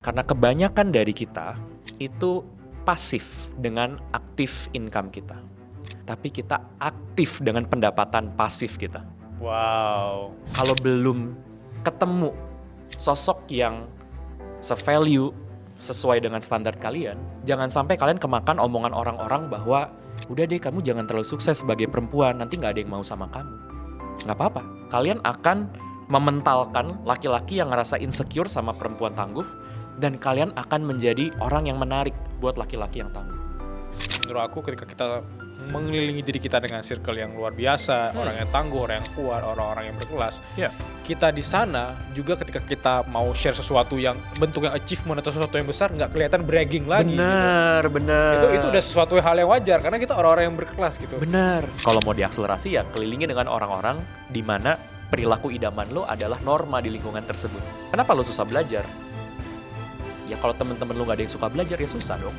Karena kebanyakan dari kita itu pasif dengan aktif income kita. Tapi kita aktif dengan pendapatan pasif kita. Wow. Kalau belum ketemu sosok yang se-value sesuai dengan standar kalian, jangan sampai kalian kemakan omongan orang-orang bahwa udah deh kamu jangan terlalu sukses sebagai perempuan, nanti gak ada yang mau sama kamu. Gak apa-apa, kalian akan mementalkan laki-laki yang ngerasa insecure sama perempuan tangguh, dan kalian akan menjadi orang yang menarik buat laki-laki yang tangguh. Menurut aku ketika kita mengelilingi diri kita dengan circle yang luar biasa, orang yang tangguh, orang yang kuat, orang-orang yang berkelas, kita di sana juga ketika kita mau share sesuatu yang bentuknya achievement atau sesuatu yang besar, nggak kelihatan bragging lagi. Benar. Itu udah sesuatu hal yang wajar karena kita orang-orang yang berkelas gitu. Benar. Kalau mau diakselerasi ya kelilingi dengan orang-orang di mana perilaku idaman lo adalah norma di lingkungan tersebut. Kenapa lo susah belajar? Ya kalau temen-temen lo gak ada yang suka belajar ya susah dong.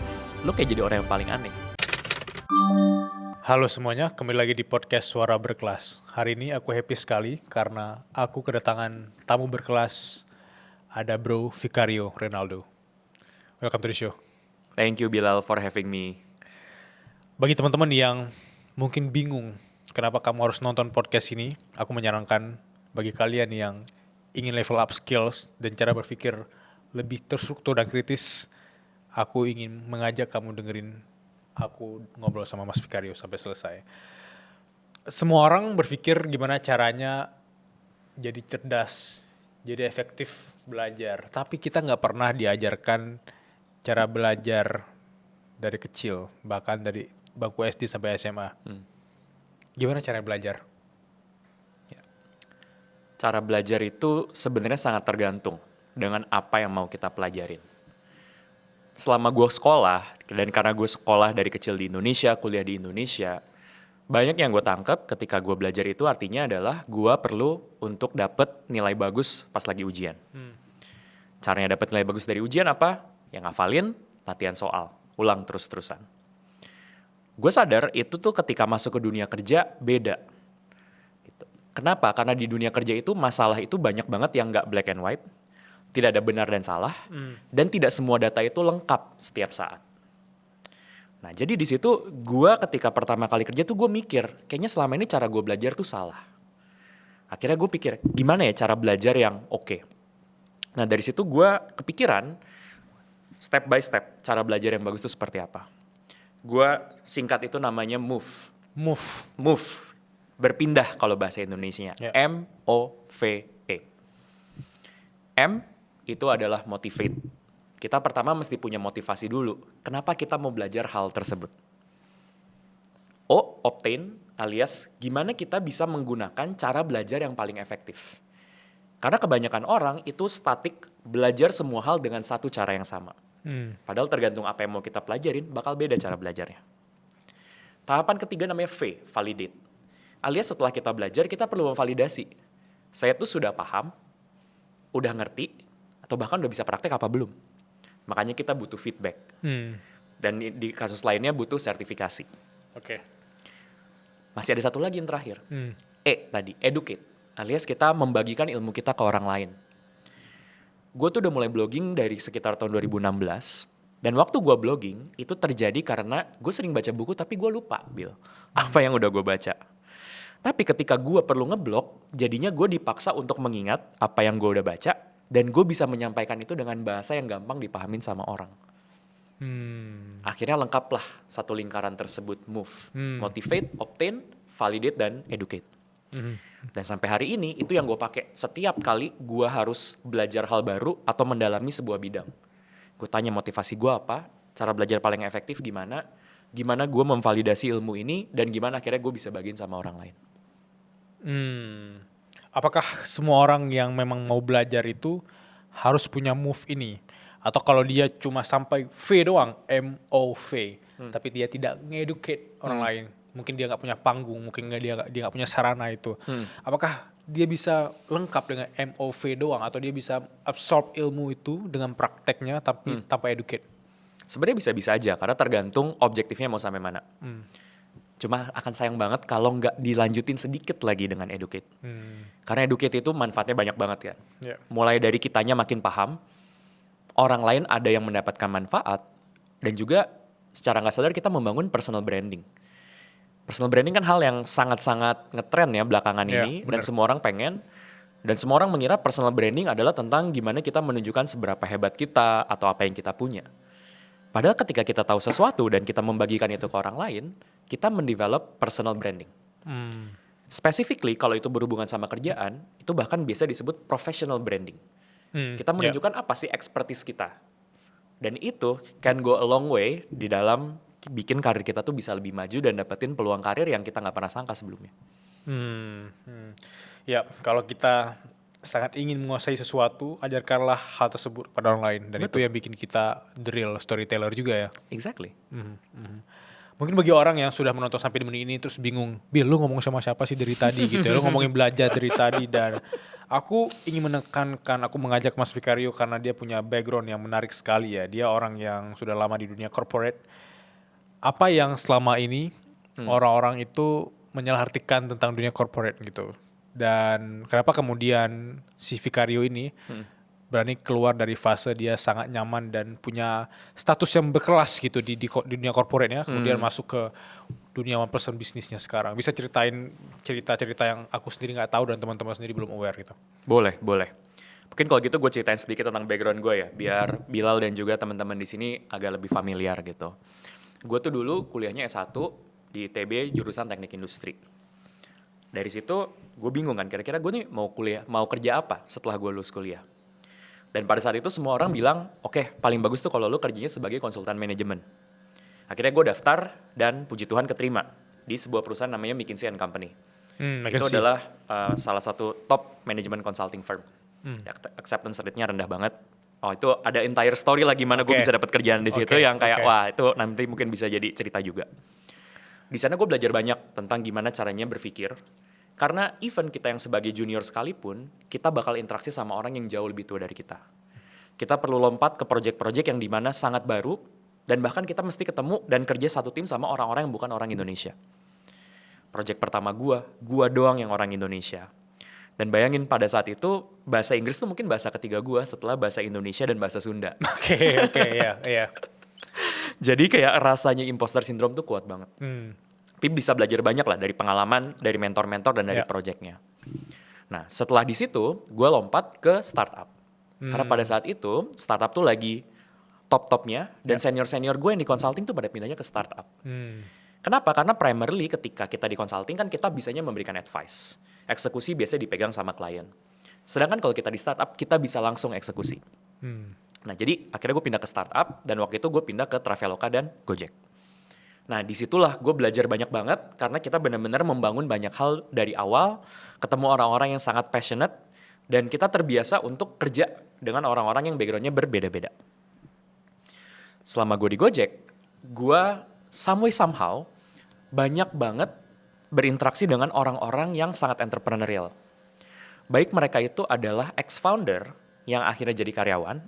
Lo kayak jadi orang yang paling aneh. Halo semuanya, kembali lagi di podcast Suara Berkelas. Hari ini aku happy sekali karena aku kedatangan tamu berkelas. Ada Bro Vicario Ronaldo. Welcome to the show. Thank you Bilal for having me. Bagi teman-teman yang mungkin bingung kenapa kamu harus nonton podcast ini, aku menyarankan bagi kalian yang ingin level up skills dan cara berpikir lebih terstruktur dan kritis, aku ingin mengajak kamu dengerin aku ngobrol sama Mas Vicario sampai selesai. Semua orang berpikir gimana caranya jadi cerdas, jadi efektif belajar. Tapi kita nggak pernah diajarkan cara belajar dari kecil, bahkan dari bangku SD sampai SMA. Gimana cara belajar? Cara belajar itu sebenarnya sangat tergantung dengan apa yang mau kita pelajarin. Selama gue sekolah, dan karena gue sekolah dari kecil di Indonesia, kuliah di Indonesia, banyak yang gue tangkap ketika gue belajar itu artinya adalah gue perlu untuk dapet nilai bagus pas lagi ujian. Caranya dapet nilai bagus dari ujian apa? Ya ngafalin, latihan soal, ulang terus-terusan. Gue sadar itu tuh ketika masuk ke dunia kerja beda. Gitu. Kenapa? Karena di dunia kerja itu masalah itu banyak banget yang gak black and white. Tidak ada benar dan salah, dan tidak semua data itu lengkap setiap saat. Nah, jadi di situ gue ketika pertama kali kerja tuh gue mikir, kayaknya selama ini cara gue belajar tuh salah. Akhirnya gue pikir, gimana ya cara belajar yang oke? Nah, dari situ gue kepikiran, step by step, cara belajar yang bagus itu seperti apa. Gue singkat itu namanya move. Berpindah kalau bahasa Indonesianya. M-O-V-E. M itu adalah motivate. Kita pertama mesti punya motivasi dulu. Kenapa kita mau belajar hal tersebut? O, obtain, alias gimana kita bisa menggunakan cara belajar yang paling efektif. Karena kebanyakan orang itu statik belajar semua hal dengan satu cara yang sama. Padahal tergantung apa yang mau kita pelajarin, bakal beda cara belajarnya. Tahapan ketiga namanya V, validate. Alias setelah kita belajar, kita perlu memvalidasi. Saya tuh sudah paham, udah ngerti, atau bahkan udah bisa praktek apa belum. Makanya kita butuh feedback. Dan di kasus lainnya butuh sertifikasi. Oke. Masih ada satu lagi yang terakhir. E tadi, educate. Alias kita membagikan ilmu kita ke orang lain. Gue tuh udah mulai blogging dari sekitar tahun 2016. Dan waktu gue blogging, itu terjadi karena gue sering baca buku tapi gue lupa, Bill. Apa yang udah gue baca. Tapi ketika gue perlu ngeblog, jadinya gue dipaksa untuk mengingat apa yang gue udah baca, dan gue bisa menyampaikan itu dengan bahasa yang gampang dipahamin sama orang. Akhirnya lengkaplah satu lingkaran tersebut, move. Motivate, obtain, validate, dan educate. Dan sampai hari ini, itu yang gue pakai. Setiap kali gue harus belajar hal baru atau mendalami sebuah bidang. Gue tanya motivasi gue apa, cara belajar paling efektif gimana gue memvalidasi ilmu ini, dan gimana akhirnya gue bisa bagiin sama orang lain. Apakah semua orang yang memang mau belajar itu harus punya move ini? Atau kalau dia cuma sampai V doang, M-O-V, tapi dia tidak nge-educate orang lain, mungkin dia nggak punya panggung, mungkin dia nggak punya sarana itu. Apakah dia bisa lengkap dengan M-O-V doang, atau dia bisa absorb ilmu itu dengan prakteknya tapi tanpa educate? Sebenarnya bisa-bisa aja, karena tergantung objektifnya mau sampai mana. Cuma akan sayang banget kalau nggak dilanjutin sedikit lagi dengan educate. Karena educate itu manfaatnya banyak banget kan. Mulai dari kitanya makin paham, orang lain ada yang mendapatkan manfaat, dan juga secara nggak sadar kita membangun personal branding. Personal branding kan hal yang sangat-sangat ngetren ya belakangan Iya, ini, dan benar. semua orang pengen, dan semua orang mengira personal branding adalah tentang gimana kita menunjukkan seberapa hebat kita atau apa yang kita punya. Padahal ketika kita tahu sesuatu dan kita membagikan itu ke orang lain, kita mendevelop personal branding. Specifically kalau itu berhubungan sama kerjaan, itu bahkan biasa disebut professional branding. Kita Ya. menunjukkan apa sih expertise kita. Dan itu can go a long way di dalam bikin karir kita tuh bisa lebih maju dan dapetin peluang karir yang kita nggak pernah sangka sebelumnya. Ya, kalau kita sangat ingin menguasai sesuatu, ajarkanlah hal tersebut pada orang lain. Dan itu Betul. yang bikin kita the real storyteller juga ya. Exactly. Mungkin bagi orang yang sudah menonton sampai di menit ini terus bingung, Bil, lu ngomong sama siapa sih dari tadi gitu ya? Lu ngomongin belajar dari tadi, dan aku ingin menekankan, aku mengajak Mas Vicario karena dia punya background yang menarik sekali ya. Dia orang yang sudah lama di dunia corporate. Apa yang selama ini orang-orang itu menyalahartikan tentang dunia corporate gitu. Dan kenapa kemudian si Vicario ini berani keluar dari fase dia sangat nyaman dan punya status yang berkelas gitu di dunia corporate ya, kemudian masuk ke dunia one person bisnisnya sekarang. Bisa ceritain cerita-cerita yang aku sendiri nggak tahu dan teman-teman sendiri belum aware gitu. Boleh, boleh. Mungkin kalau gitu gue ceritain sedikit tentang background gue ya, biar Bilal dan juga teman-teman di sini agak lebih familiar gitu. Gue tuh dulu kuliahnya S1 di ITB jurusan Teknik Industri. Dari situ gue bingung kan, kira-kira gue nih mau kerja apa setelah gue lulus kuliah. Dan pada saat itu semua orang bilang, oke, paling bagus tuh kalau lu kerjanya sebagai konsultan manajemen. Akhirnya gue daftar dan puji Tuhan keterima di sebuah perusahaan namanya McKinsey & Company. Itu adalah salah satu top management consulting firm. Acceptance rate-nya rendah banget. Oh, itu ada entire story lah gimana gue Oke. bisa dapat kerjaan di situ Oke, yang kayak oke. wah itu nanti mungkin bisa jadi cerita juga. Di sana gue belajar banyak tentang gimana caranya berpikir. Karena even kita yang sebagai junior sekalipun, kita bakal interaksi sama orang yang jauh lebih tua dari kita. Kita perlu lompat ke project-project yang dimana sangat baru, dan bahkan kita mesti ketemu dan kerja satu tim sama orang-orang yang bukan orang Indonesia. Project pertama gua doang yang orang Indonesia. Dan bayangin pada saat itu, bahasa Inggris tuh mungkin bahasa ketiga gua setelah bahasa Indonesia dan bahasa Sunda. Oke, ya. Jadi kayak rasanya imposter syndrome tuh kuat banget. Tapi bisa belajar banyak lah dari pengalaman, dari mentor-mentor, dan dari Ya. projectnya. Nah, setelah di situ, gue lompat ke startup. Karena pada saat itu, startup tuh lagi top-topnya, dan senior-senior gue yang di consulting tuh pada pindahnya ke startup. Kenapa? Karena primarily ketika kita di consulting kan kita bisanya memberikan advice. Eksekusi biasanya dipegang sama klien. Sedangkan kalau kita di startup, kita bisa langsung eksekusi. Nah, jadi akhirnya gue pindah ke startup, dan waktu itu gue pindah ke Traveloka dan Gojek. Nah, disitulah gue belajar banyak banget karena kita benar-benar membangun banyak hal dari awal, ketemu orang-orang yang sangat passionate, dan kita terbiasa untuk kerja dengan orang-orang yang background-nya berbeda-beda. Selama gue di Gojek, gue somehow banyak banget berinteraksi dengan orang-orang yang sangat entrepreneurial. Baik mereka itu adalah ex-founder yang akhirnya jadi karyawan,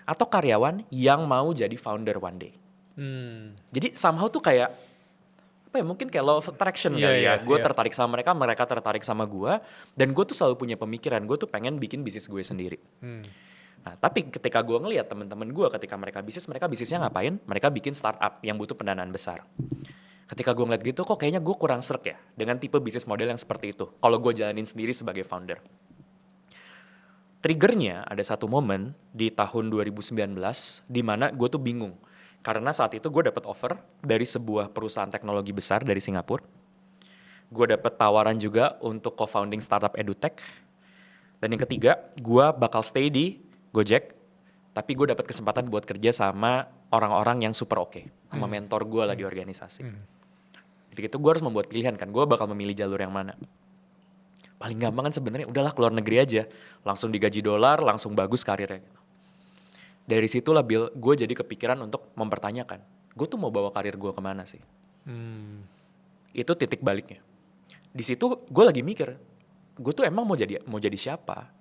atau karyawan yang mau jadi founder one day. Jadi somehow tuh kayak apa ya, mungkin kayak law of attraction Iya, kali ya. iya, Gue iya. tertarik sama mereka, mereka tertarik sama gue, dan gue tuh selalu punya pemikiran, gue tuh pengen bikin bisnis gue sendiri. Nah, tapi ketika gue ngelihat teman-teman gue ketika mereka bisnisnya ngapain? Mereka bikin startup yang butuh pendanaan besar. Ketika gue ngeliat gitu, kok kayaknya gue kurang srek ya dengan tipe bisnis model yang seperti itu. Kalau gue jalanin sendiri sebagai founder. Triggernya ada satu momen di tahun 2019 di mana gue tuh bingung. Karena saat itu gue dapat offer dari sebuah perusahaan teknologi besar dari Singapura. Gue dapat tawaran juga untuk co-founding startup edutech. Dan yang ketiga, gue bakal stay di Gojek, tapi gue dapat kesempatan buat kerja sama orang-orang yang super oke, sama mentor gue lah di organisasi. Jadi itu gue harus membuat pilihan kan, gue bakal memilih jalur yang mana. Paling gampang kan sebenarnya udahlah keluar negeri aja, langsung digaji dolar, langsung bagus karirnya gitu. Dari situlah Bill, gue jadi kepikiran untuk mempertanyakan, gue tuh mau bawa karir gue kemana sih? Itu titik baliknya. Di situ gue lagi mikir, gue tuh emang mau jadi siapa?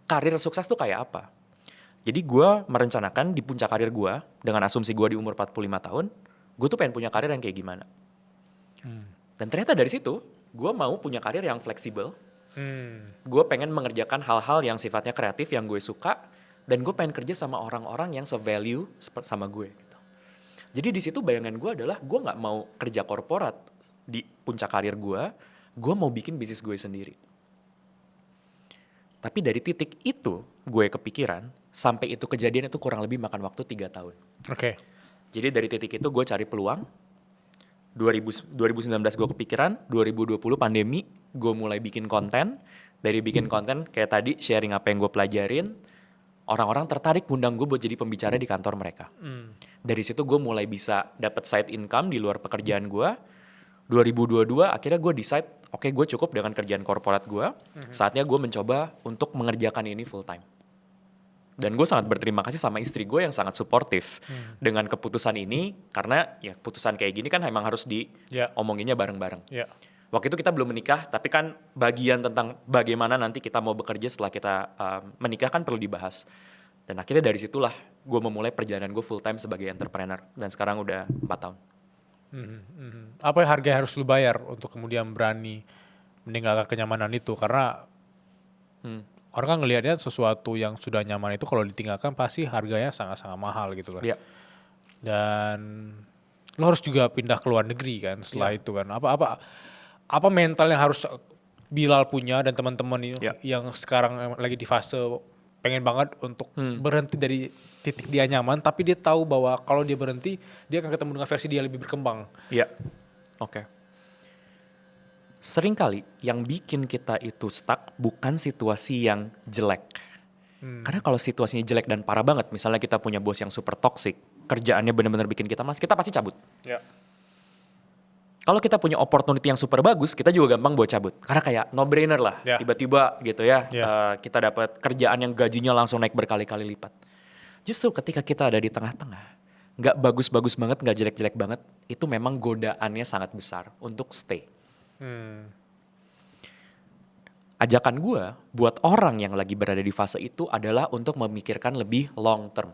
Karir sukses tuh kayak apa? Jadi gue merencanakan di puncak karir gue, dengan asumsi gue di umur 45 tahun, gue tuh pengen punya karir yang kayak gimana. Dan ternyata dari situ, gue mau punya karir yang fleksibel. Gue pengen mengerjakan hal-hal yang sifatnya kreatif, yang gue suka, Dan gue pengen kerja sama orang-orang yang se-value sama gue gitu. Jadi di situ bayangan gue adalah gue nggak mau kerja korporat di puncak karir gue mau bikin bisnis gue sendiri. Tapi dari titik itu gue kepikiran, sampai itu kejadian itu kurang lebih makan waktu 3 tahun. Oke. Jadi dari titik itu gue cari peluang, 2019 gue kepikiran, 2020 pandemi, gue mulai bikin konten. Dari bikin konten kayak tadi sharing apa yang gue pelajarin, orang-orang tertarik ngundang gue buat jadi pembicara di kantor mereka. Dari situ gue mulai bisa dapat side income di luar pekerjaan gue. 2022 akhirnya gue decide, oke, gue cukup dengan kerjaan korporat gue. Saatnya gue mencoba untuk mengerjakan ini full time. Dan gue sangat berterima kasih sama istri gue yang sangat suportif dengan keputusan ini. Karena ya keputusan kayak gini kan emang harus diomonginnya bareng-bareng. Ya. Waktu itu kita belum menikah, tapi kan bagian tentang bagaimana nanti kita mau bekerja setelah kita menikah kan perlu dibahas. Dan akhirnya dari situlah gue memulai perjalanan gue full time sebagai entrepreneur. Dan sekarang udah 4 tahun. Apa harga yang harus lu bayar untuk kemudian berani meninggalkan kenyamanan itu? Karena orang kan ngelihatnya sesuatu yang sudah nyaman itu kalau ditinggalkan pasti harganya sangat-sangat mahal gitu loh. Iya. Dan lo harus juga pindah ke luar negeri kan setelah Iya. itu kan. Apa mental yang harus Bilal punya dan teman-teman ini Iya. yang sekarang lagi di fase pengen banget untuk berhenti dari titik dia nyaman, tapi dia tahu bahwa kalau dia berhenti dia akan ketemu dengan versi dia lebih berkembang. Iya, oke. Seringkali yang bikin kita itu stuck bukan situasi yang jelek. Karena kalau situasinya jelek dan parah banget, misalnya kita punya bos yang super toxic, kerjaannya benar-benar bikin kita malas, kita pasti cabut. Ya. Kalau kita punya opportunity yang super bagus, kita juga gampang buat cabut. Karena kayak no brainer lah, Ya. tiba-tiba gitu ya, Ya. kita dapat kerjaan yang gajinya langsung naik berkali-kali lipat. Justru ketika kita ada di tengah-tengah, nggak bagus-bagus banget, nggak jelek-jelek banget, itu memang godaannya sangat besar untuk stay. Ajakan gue buat orang yang lagi berada di fase itu adalah untuk memikirkan lebih long term.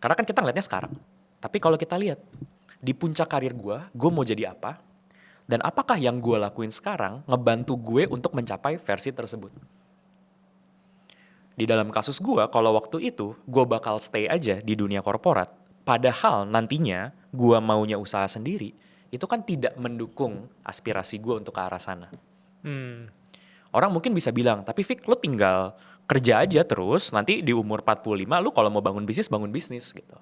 Karena kan kita ngeliatnya sekarang. Tapi kalau kita lihat, di puncak karir gue mau jadi apa? Dan apakah yang gue lakuin sekarang ngebantu gue untuk mencapai versi tersebut? Di dalam kasus gue, kalau waktu itu gue bakal stay aja di dunia korporat, padahal nantinya gue maunya usaha sendiri, itu kan tidak mendukung aspirasi gue untuk ke arah sana. Orang mungkin bisa bilang, tapi Vic, lu tinggal kerja aja terus, nanti di umur 45 lu kalau mau bangun bisnis gitu.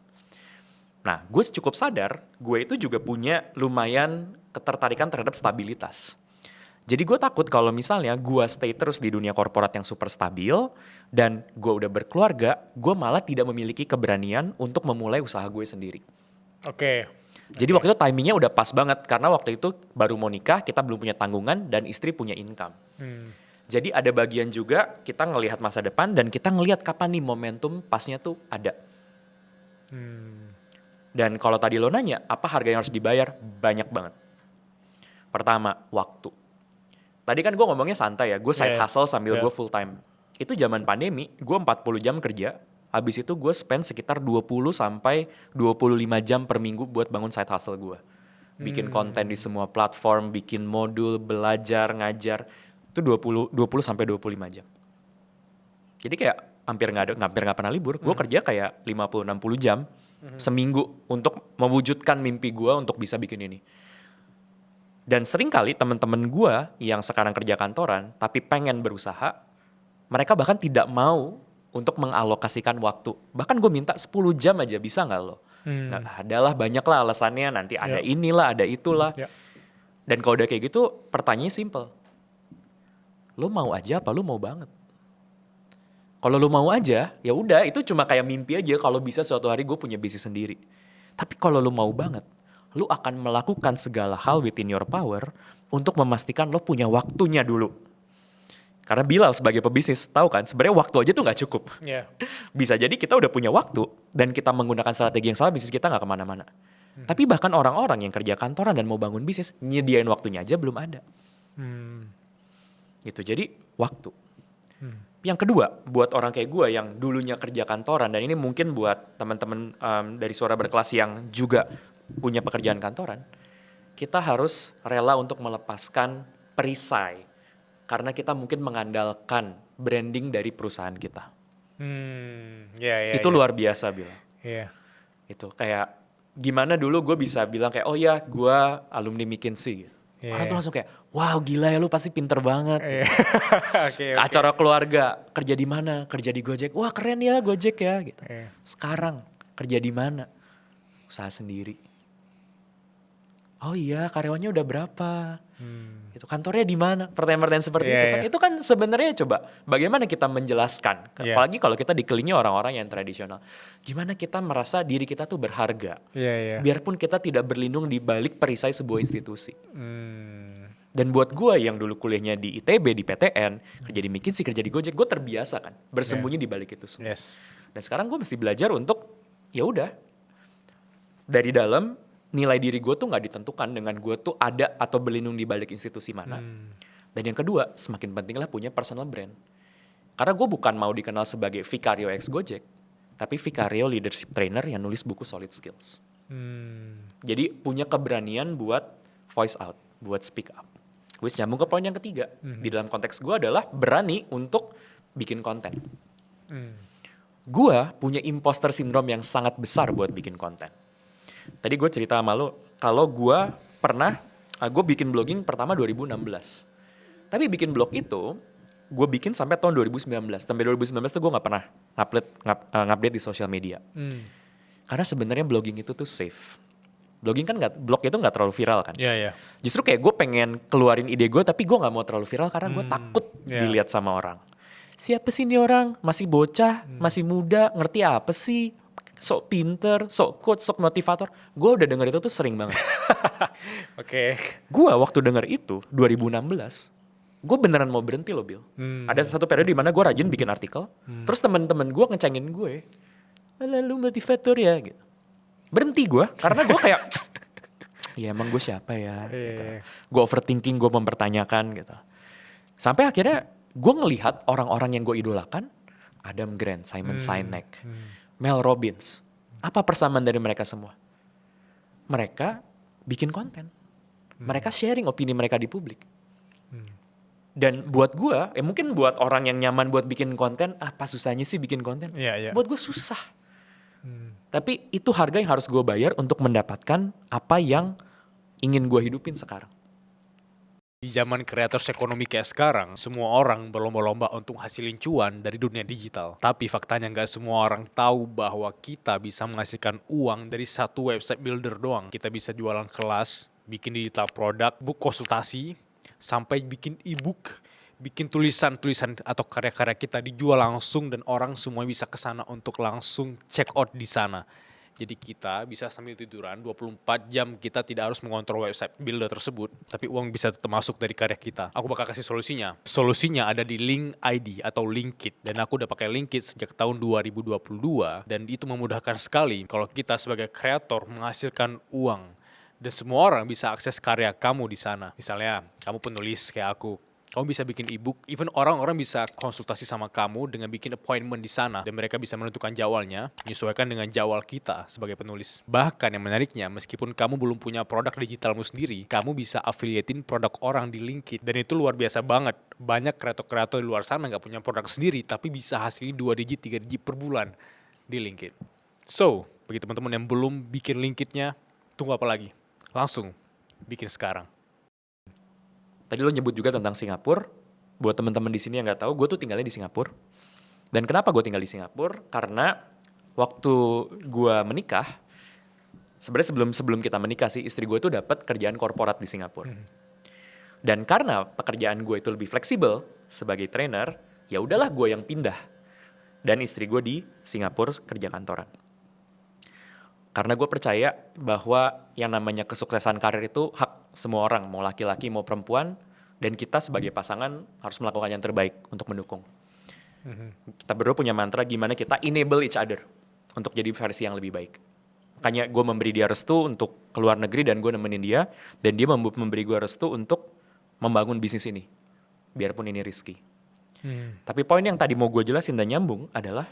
Nah, gue cukup sadar, gue itu juga punya lumayan ketertarikan terhadap stabilitas. Jadi gue takut kalau misalnya gue stay terus di dunia korporat yang super stabil, dan gue udah berkeluarga, gue malah tidak memiliki keberanian untuk memulai usaha gue sendiri. Oke. Jadi waktu itu timingnya udah pas banget, karena waktu itu baru mau nikah, kita belum punya tanggungan, dan istri punya income. Jadi ada bagian juga kita ngelihat masa depan, dan kita ngelihat kapan nih momentum pasnya tuh ada. Dan kalau tadi lo nanya, apa harga yang harus dibayar? Banyak banget. Pertama, waktu. Tadi kan gue ngomongnya santai ya, gue side hustle sambil gue full time. Itu zaman pandemi, gue 40 jam kerja, habis itu gue spend sekitar 20 sampai 25 jam per minggu buat bangun side hustle gue. Bikin konten di semua platform, bikin modul, belajar, ngajar, itu 20 sampai 25 jam. Jadi kayak hampir nggak pernah libur, gue kerja kayak 50-60 jam seminggu untuk mewujudkan mimpi gue untuk bisa bikin ini. Dan sering kali teman-teman gue yang sekarang kerja kantoran tapi pengen berusaha, mereka bahkan tidak mau untuk mengalokasikan waktu. Bahkan gue minta 10 jam aja, bisa nggak lo? Nggak, adalah banyak lah alasannya, nanti ada inilah, ada itulah. Dan kalau udah kayak gitu, pertanyaannya simple. Lo mau aja apa lo mau banget? Kalau lo mau aja, ya udah, itu cuma kayak mimpi aja kalau bisa suatu hari gue punya bisnis sendiri. Tapi kalau lo mau banget, lo akan melakukan segala hal within your power untuk memastikan lo punya waktunya dulu. Karena Bilal sebagai pebisnis, tahu kan, sebenarnya waktu aja tuh nggak cukup. Bisa jadi kita udah punya waktu dan kita menggunakan strategi yang salah, bisnis kita nggak kemana-mana. Tapi bahkan orang-orang yang kerja kantoran dan mau bangun bisnis, nyediain waktunya aja belum ada. Gitu, jadi waktu. Yang kedua, buat orang kayak gue yang dulunya kerja kantoran, dan ini mungkin buat teman-teman dari Suara Berkelas yang juga punya pekerjaan kantoran, kita harus rela untuk melepaskan perisai. Karena kita mungkin mengandalkan branding dari perusahaan kita. Ya, Itu luar biasa bilang. ya. Itu kayak gimana dulu gue bisa bilang kayak, oh ya gue alumni McKinsey gitu. Orang tuh Iya. langsung kayak, wow gila ya lu pasti pinter banget. Iya. Oke, Ke acara keluarga, kerja di mana? Kerja di Gojek. Wah keren ya Gojek ya gitu. Iya. Sekarang kerja di mana? Usaha sendiri. Oh iya, karyawannya udah berapa? Itu kantornya di mana? Pertanyaan-pertanyaan seperti Iya, itu kan. iya. Itu kan sebenarnya coba bagaimana kita menjelaskan, Iya. apalagi kalau kita dikelilingi orang-orang yang tradisional. Gimana kita merasa diri kita tuh berharga? Iya, iya. Biarpun kita tidak berlindung di balik perisai sebuah institusi. Hmm. Dan buat gue yang dulu kuliahnya di ITB, di PTN, kerja di McKinsey, kerja di Gojek, gue terbiasa kan bersembunyi di balik itu semua. Yes. Dan sekarang gue mesti belajar untuk ya udah dari dalam nilai diri gue tuh nggak ditentukan dengan gue tuh ada atau berlindung di balik institusi mana. Dan yang kedua, semakin pentinglah punya personal brand. Karena gue bukan mau dikenal sebagai Vicario ex Gojek, tapi Vicario leadership trainer yang nulis buku Solid Skills. Jadi punya keberanian buat voice out, buat speak up. Gue nyambung ke poin yang ketiga. Di dalam konteks gue adalah berani untuk bikin konten. Gue punya imposter syndrome yang sangat besar buat bikin konten. Tadi gue cerita sama lo, kalau gue pernah, gue bikin blogging pertama 2016. Tapi bikin blog itu, gue bikin sampai tahun 2019. Sampai 2019 tuh gue gak pernah ngupdate di sosial media. Karena sebenarnya blogging itu tuh safe. Blogging kan blog itu gak terlalu viral kan. Iya, iya. Justru kayak gue pengen keluarin ide gue, tapi gue gak mau terlalu viral karena gue takut dilihat sama orang. Siapa sih ini orang? Masih bocah, masih muda, ngerti apa sih? Sok pinter, sok coach, sok motivator. Gue udah denger itu tuh sering banget. Oke. Gue waktu denger itu 2016, gue beneran mau berhenti loh Bill. Ada satu periode di mana gue rajin bikin artikel, terus teman-teman gue ngecengin gue, "Alah lu motivator ya," gitu. Berhenti gue, karena gue kayak, ya emang gue siapa ya? Gitu. Gue overthinking, gue mempertanyakan gitu. Sampai akhirnya gue ngelihat orang-orang yang gue idolakan, Adam Grant, Simon Sinek, Mel Robbins. Apa persamaan dari mereka semua? Mereka bikin konten. Mereka sharing opini mereka di publik. Dan buat gue, mungkin buat orang yang nyaman buat bikin konten, apa susahnya sih bikin konten? Iya, iya. Buat gue susah. Tapi itu harga yang harus gue bayar untuk mendapatkan apa yang ingin gue hidupin sekarang. Di zaman kreators ekonomi kayak sekarang, semua orang berlomba-lomba untuk hasilin cuan dari dunia digital. Tapi faktanya nggak semua orang tahu bahwa kita bisa menghasilkan uang dari satu website builder doang. Kita bisa jualan kelas, bikin digital produk, book konsultasi, sampai bikin e-book, bikin tulisan-tulisan atau karya-karya kita dijual langsung dan orang semua bisa ke sana untuk langsung check out di sana. Jadi kita bisa sambil tiduran 24 jam kita tidak harus mengontrol website builder tersebut, tapi uang bisa tetap masuk dari karya kita. Aku bakal kasih solusinya. Solusinya ada di Link ID atau Linkit, dan aku udah pakai Linkit sejak tahun 2022 dan itu memudahkan sekali kalau kita sebagai kreator menghasilkan uang. Dan semua orang bisa akses karya kamu di sana. Misalnya, kamu penulis kayak aku. Kamu bisa bikin e-book, even orang-orang bisa konsultasi sama kamu dengan bikin appointment di sana. Dan mereka bisa menentukan jadwalnya, menyesuaikan dengan jadwal kita sebagai penulis. Bahkan yang menariknya, meskipun kamu belum punya produk digitalmu sendiri, kamu bisa affiliatein produk orang di Linkit. Dan itu luar biasa banget. Banyak kreator-kreator di luar sana gak punya produk sendiri, tapi bisa hasilin 2 digit, 3 digit per bulan di Linkit. So, bagi teman-teman yang belum bikin Linkitnya, tunggu apa lagi? Langsung bikin sekarang. Tadi lo nyebut juga tentang Singapura. Buat teman-teman di sini yang nggak tahu, gue tuh tinggalnya di Singapura. Dan kenapa gue tinggal di Singapura? Karena waktu gue menikah, sebenarnya sebelum kita menikah sih, istri gue tuh dapat kerjaan korporat di Singapura. Dan karena pekerjaan gue itu lebih fleksibel sebagai trainer, ya udahlah gue yang pindah. Dan istri gue di Singapura kerja kantoran. Karena gue percaya bahwa yang namanya kesuksesan karir itu hak semua orang, mau laki-laki mau perempuan, dan kita sebagai pasangan harus melakukan yang terbaik untuk mendukung. Kita berdua punya mantra gimana kita enable each other untuk jadi versi yang lebih baik. Makanya gue memberi dia restu untuk keluar negeri dan gue nemenin dia, dan dia memberi gue restu untuk membangun bisnis ini, biarpun ini risky. Tapi poin yang tadi mau gue jelasin dan nyambung adalah,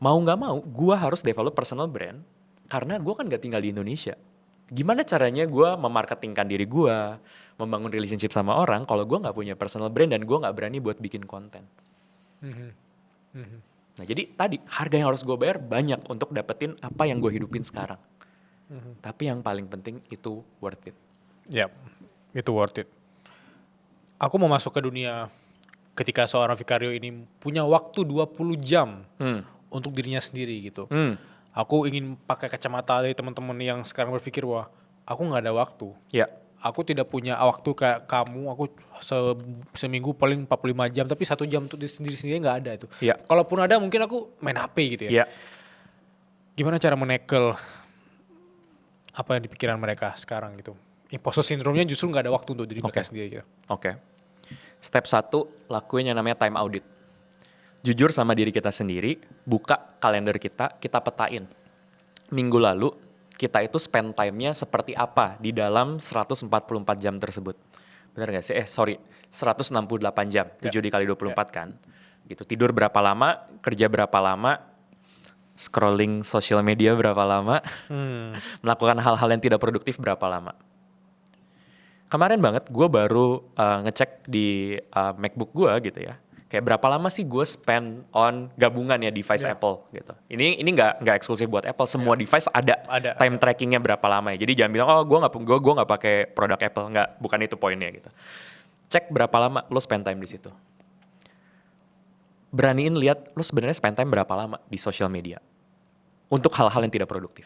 mau gak mau gue harus develop personal brand, karena gue kan gak tinggal di Indonesia. Gimana caranya gue memarketingkan diri gue, membangun relationship sama orang, kalau gue gak punya personal brand dan gue gak berani buat bikin konten. Nah jadi tadi harga yang harus gue bayar banyak untuk dapetin apa yang gue hidupin sekarang. Tapi yang paling penting itu worth it. Ya, itu worth it. Aku mau masuk ke dunia ketika seorang Vicario ini punya waktu 20 jam untuk dirinya sendiri gitu. Aku ingin pakai kacamata dari teman-teman yang sekarang berpikir wah aku nggak ada waktu. Ya, Aku tidak punya waktu kayak kamu, aku seminggu paling 45 jam, tapi 1 jam untuk diri sendiri nggak ada itu. ya, Kalaupun ada mungkin aku main HP gitu ya. ya. Gimana cara menekel apa yang di pikiran mereka sekarang gitu. Imposter syndrome-nya justru nggak ada waktu untuk diri mereka Oke. sendiri gitu. Oke. Step 1, lakuin yang namanya time audit. Jujur sama diri kita sendiri, buka kalender kita petain. Minggu lalu, kita itu spend time-nya seperti apa di dalam 144 jam tersebut. Benar gak sih? 168 jam, 7 dikali 24 kan. Gitu. Tidur berapa lama, kerja berapa lama, scrolling sosial media berapa lama, melakukan hal-hal yang tidak produktif berapa lama. Kemarin banget gue baru ngecek di MacBook gue gitu ya. Kayak berapa lama sih gue spend on gabungan ya device Apple gitu. Ini nggak eksklusif buat Apple, semua device ada time trackingnya berapa lama ya. Jadi jangan bilang oh gue nggak pakai produk Apple, nggak, bukan itu poinnya gitu. Cek berapa lama lo spend time di situ. Beraniin lihat lo sebenarnya spend time berapa lama di social media untuk hal-hal yang tidak produktif.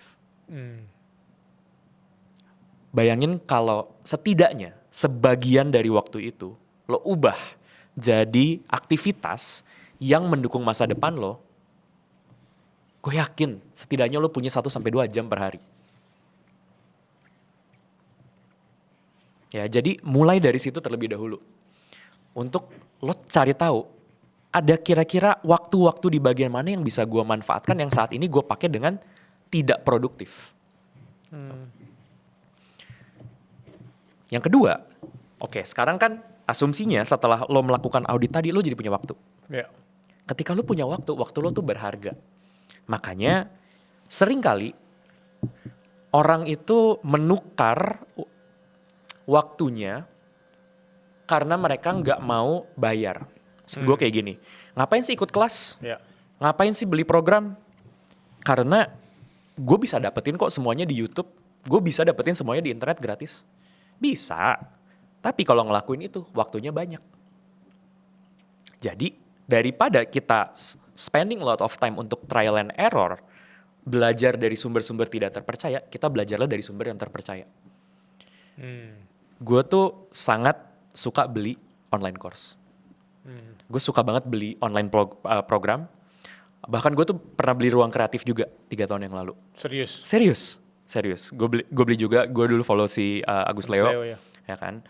Bayangin kalau setidaknya sebagian dari waktu itu lo ubah jadi aktivitas yang mendukung masa depan lo, gue yakin setidaknya lo punya 1-2 jam per hari. Ya, jadi mulai dari situ terlebih dahulu. Untuk lo cari tahu, ada kira-kira waktu-waktu di bagian mana yang bisa gue manfaatkan yang saat ini gue pakai dengan tidak produktif. Yang kedua, oke, sekarang kan asumsinya setelah lo melakukan audit tadi, lo jadi punya waktu. Ya. Ketika lo punya waktu lo tuh berharga. Makanya seringkali orang itu menukar waktunya karena mereka nggak mau bayar. Maksud gue kayak gini, ngapain sih ikut kelas? Ya. Ngapain sih beli program? Karena gue bisa dapetin kok semuanya di YouTube. Gue bisa dapetin semuanya di internet gratis. Bisa. Tapi kalau ngelakuin itu, waktunya banyak. Jadi, daripada kita spending a lot of time untuk trial and error, belajar dari sumber-sumber tidak terpercaya, kita belajarlah dari sumber yang terpercaya. Gue tuh sangat suka beli online course. Gue suka banget beli online program. Bahkan gue tuh pernah beli Ruang Kreatif juga 3 tahun yang lalu. Serius? Serius. Gue beli juga, gue dulu follow si Agus Leo. Ya kan.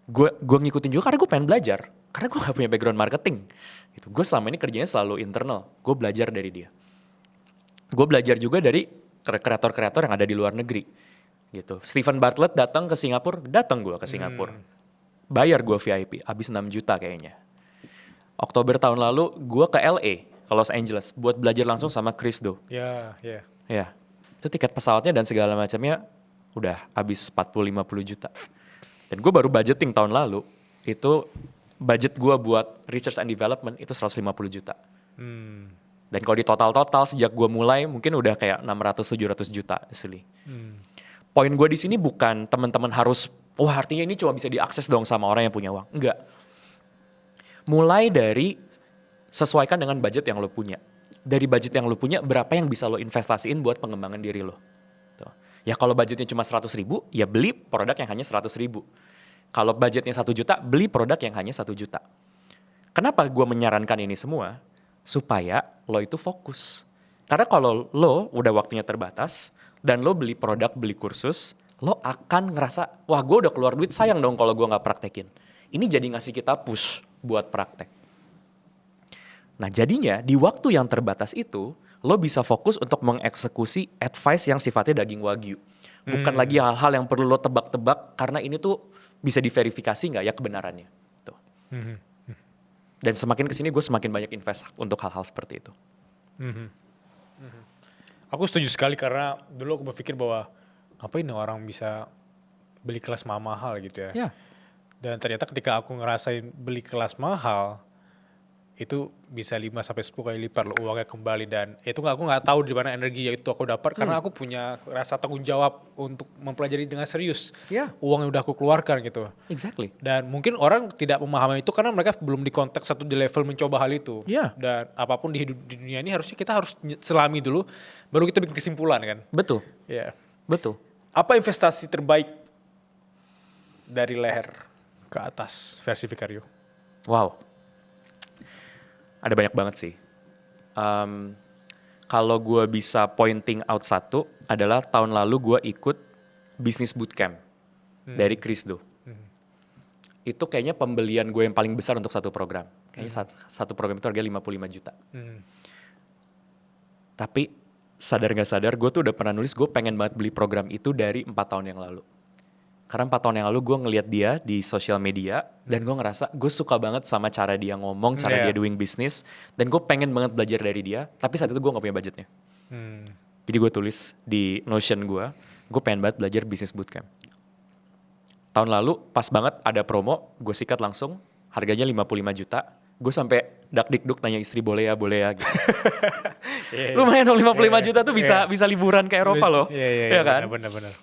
Gue ngikutin juga karena gue pengen belajar. Karena gue gak punya background marketing. Gitu. Gue selama ini kerjanya selalu internal. Gue belajar dari dia. Gue belajar juga dari kreator-kreator yang ada di luar negeri. Gitu. Stephen Bartlett datang ke Singapura, datang gue ke Singapura. Bayar gue VIP, habis 6 juta kayaknya. Oktober tahun lalu gue ke LA, ke Los Angeles, buat belajar langsung sama Chris Do. Ya. Itu tiket pesawatnya dan segala macamnya udah habis 40-50 juta. Dan gue baru budgeting tahun lalu, itu budget gue buat research and development itu 150 juta. Dan kalau di total sejak gue mulai mungkin udah kayak 600-700 juta asli. Poin gue di sini bukan teman-teman harus, wah artinya ini cuma bisa diakses dong sama orang yang punya uang. Enggak. Mulai dari sesuaikan dengan budget yang lo punya. Dari budget yang lo punya, berapa yang bisa lo investasiin buat pengembangan diri lo. Tuh. Ya kalau budgetnya cuma 100 ribu, ya beli produk yang hanya 100 ribu. Kalau budgetnya 1 juta, beli produk yang hanya 1 juta. Kenapa gue menyarankan ini semua? Supaya lo itu fokus. Karena kalau lo udah waktunya terbatas, dan lo beli produk, beli kursus, lo akan ngerasa, wah gue udah keluar duit, sayang dong kalau gue gak praktekin. Ini jadi ngasih kita push buat praktek. Nah jadinya di waktu yang terbatas itu, lo bisa fokus untuk mengeksekusi advice yang sifatnya daging wagyu. Bukan lagi hal-hal yang perlu lo tebak-tebak, karena ini tuh bisa diverifikasi nggak ya kebenarannya. Tuh. Dan semakin kesini gue semakin banyak invest untuk hal-hal seperti itu. Aku setuju sekali karena dulu aku berpikir bahwa ngapain orang bisa beli kelas mahal gitu ya. Ya. Dan ternyata ketika aku ngerasain beli kelas mahal, itu bisa 5-10 kali lipat loh uangnya kembali, dan itu aku nggak tahu di mana energi itu aku dapat karena aku punya rasa tanggung jawab untuk mempelajari dengan serius Ya, uang yang udah aku keluarkan gitu. exactly. Dan mungkin orang tidak memahami itu karena mereka belum di konteks satu di level mencoba hal itu. Iya. Dan apapun di dunia ini harusnya kita harus selami dulu, baru kita bikin kesimpulan kan. Betul, Ya. betul. Apa investasi terbaik dari leher ke atas versi Vicario? Wow. Ada banyak banget sih. Kalau gue bisa pointing out satu adalah tahun lalu gue ikut Business Bootcamp dari Chris Do. Itu kayaknya pembelian gue yang paling besar untuk satu program. Kayaknya satu program itu harganya 55 juta. Tapi sadar gak sadar gue tuh udah pernah nulis gue pengen banget beli program itu dari 4 tahun yang lalu. Karena 4 tahun yang lalu gue ngeliat dia di sosial media dan gue ngerasa gue suka banget sama cara dia ngomong, cara dia doing business, dan gue pengen banget belajar dari dia, tapi saat itu gue gak punya budgetnya. Jadi gue tulis di Notion gue pengen banget belajar business bootcamp. Tahun lalu pas banget ada promo, gue sikat langsung, harganya 55 juta, gue sampai dak-dikduk nanya istri boleh ya gitu. Lumayan dong 55 juta tuh bisa liburan ke Eropa loh. Iya kan? Benar-benar.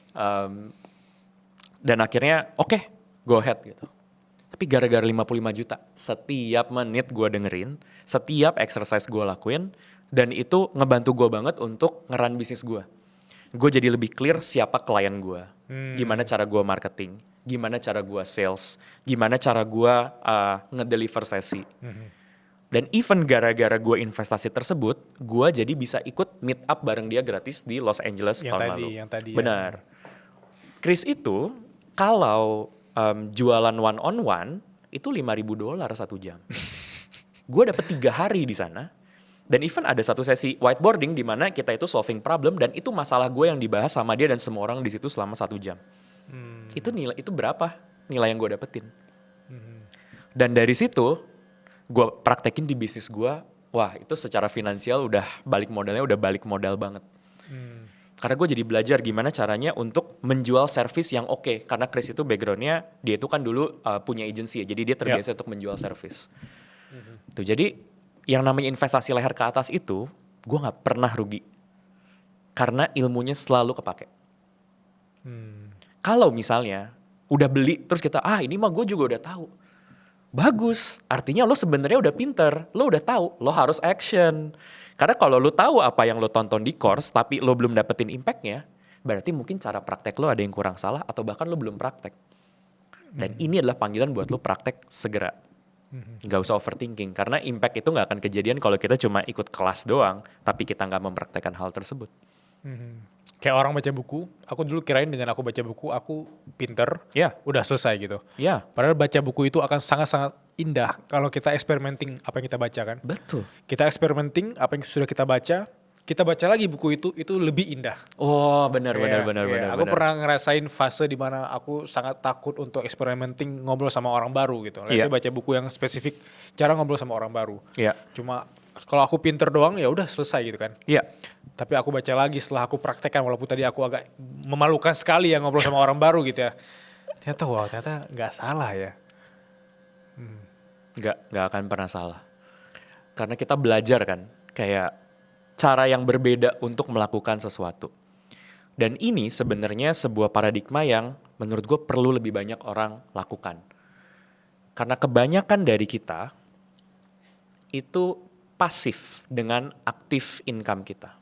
Dan akhirnya oke, go ahead gitu. Tapi gara-gara 55 juta, setiap menit gue dengerin, setiap exercise gue lakuin, dan itu ngebantu gue banget untuk ngeran bisnis gue. Gue jadi lebih clear siapa klien gue, gimana cara gue marketing, gimana cara gue sales, gimana cara gue ngedeliver sesi. Dan even gara-gara gue investasi tersebut, gue jadi bisa ikut meet up bareng dia gratis di Los Angeles tahun lalu. Yang tadi. Benar. Chris itu kalau jualan one on one itu $5,000 satu jam. Gue dapet 3 hari di sana. Dan even ada satu sesi whiteboarding di mana kita itu solving problem dan itu masalah gue yang dibahas sama dia dan semua orang di situ selama 1 jam. Itu berapa nilai yang gue dapetin. Dan dari situ gue praktekin di bisnis gue. Wah, itu secara finansial udah balik modal banget. Karena gue jadi belajar gimana caranya untuk menjual service yang oke. Karena Chris itu backgroundnya, dia itu kan dulu punya agency ya. Jadi dia terbiasa untuk menjual service. Tuh, jadi yang namanya investasi leher ke atas itu, gue gak pernah rugi. Karena ilmunya selalu kepake. Kalau misalnya udah beli, terus kita, ini mah gue juga udah tahu. Bagus, artinya lo sebenarnya udah pinter. Lo udah tahu, lo harus action. Karena kalau lo tahu apa yang lo tonton di course, tapi lo belum dapetin impact-nya, berarti mungkin cara praktek lo ada yang kurang salah, atau bahkan lo belum praktek. Dan ini adalah panggilan buat lo praktek segera. Gak usah overthinking, karena impact itu gak akan kejadian kalau kita cuma ikut kelas doang, tapi kita gak mempraktekkan hal tersebut. Kayak orang baca buku, aku dulu kirain dengan aku baca buku, aku pinter, udah selesai gitu. Padahal baca buku itu akan sangat-sangat indah kalau kita experimenting apa yang kita baca kan. Betul. Kita experimenting apa yang sudah kita baca lagi buku itu lebih indah. Oh benar. Aku pernah ngerasain fase di mana aku sangat takut untuk experimenting ngobrol sama orang baru gitu. Saya baca buku yang spesifik cara ngobrol sama orang baru. Cuma kalau aku pinter doang ya udah selesai gitu kan. Tapi aku baca lagi setelah aku praktekkan, walaupun tadi aku agak memalukan sekali ya ngobrol sama orang baru gitu ya. Ternyata nggak salah ya. Nggak akan pernah salah. Karena kita belajar kan, kayak cara yang berbeda untuk melakukan sesuatu. Dan ini sebenarnya sebuah paradigma yang menurut gue perlu lebih banyak orang lakukan. Karena kebanyakan dari kita itu pasif dengan aktif income kita.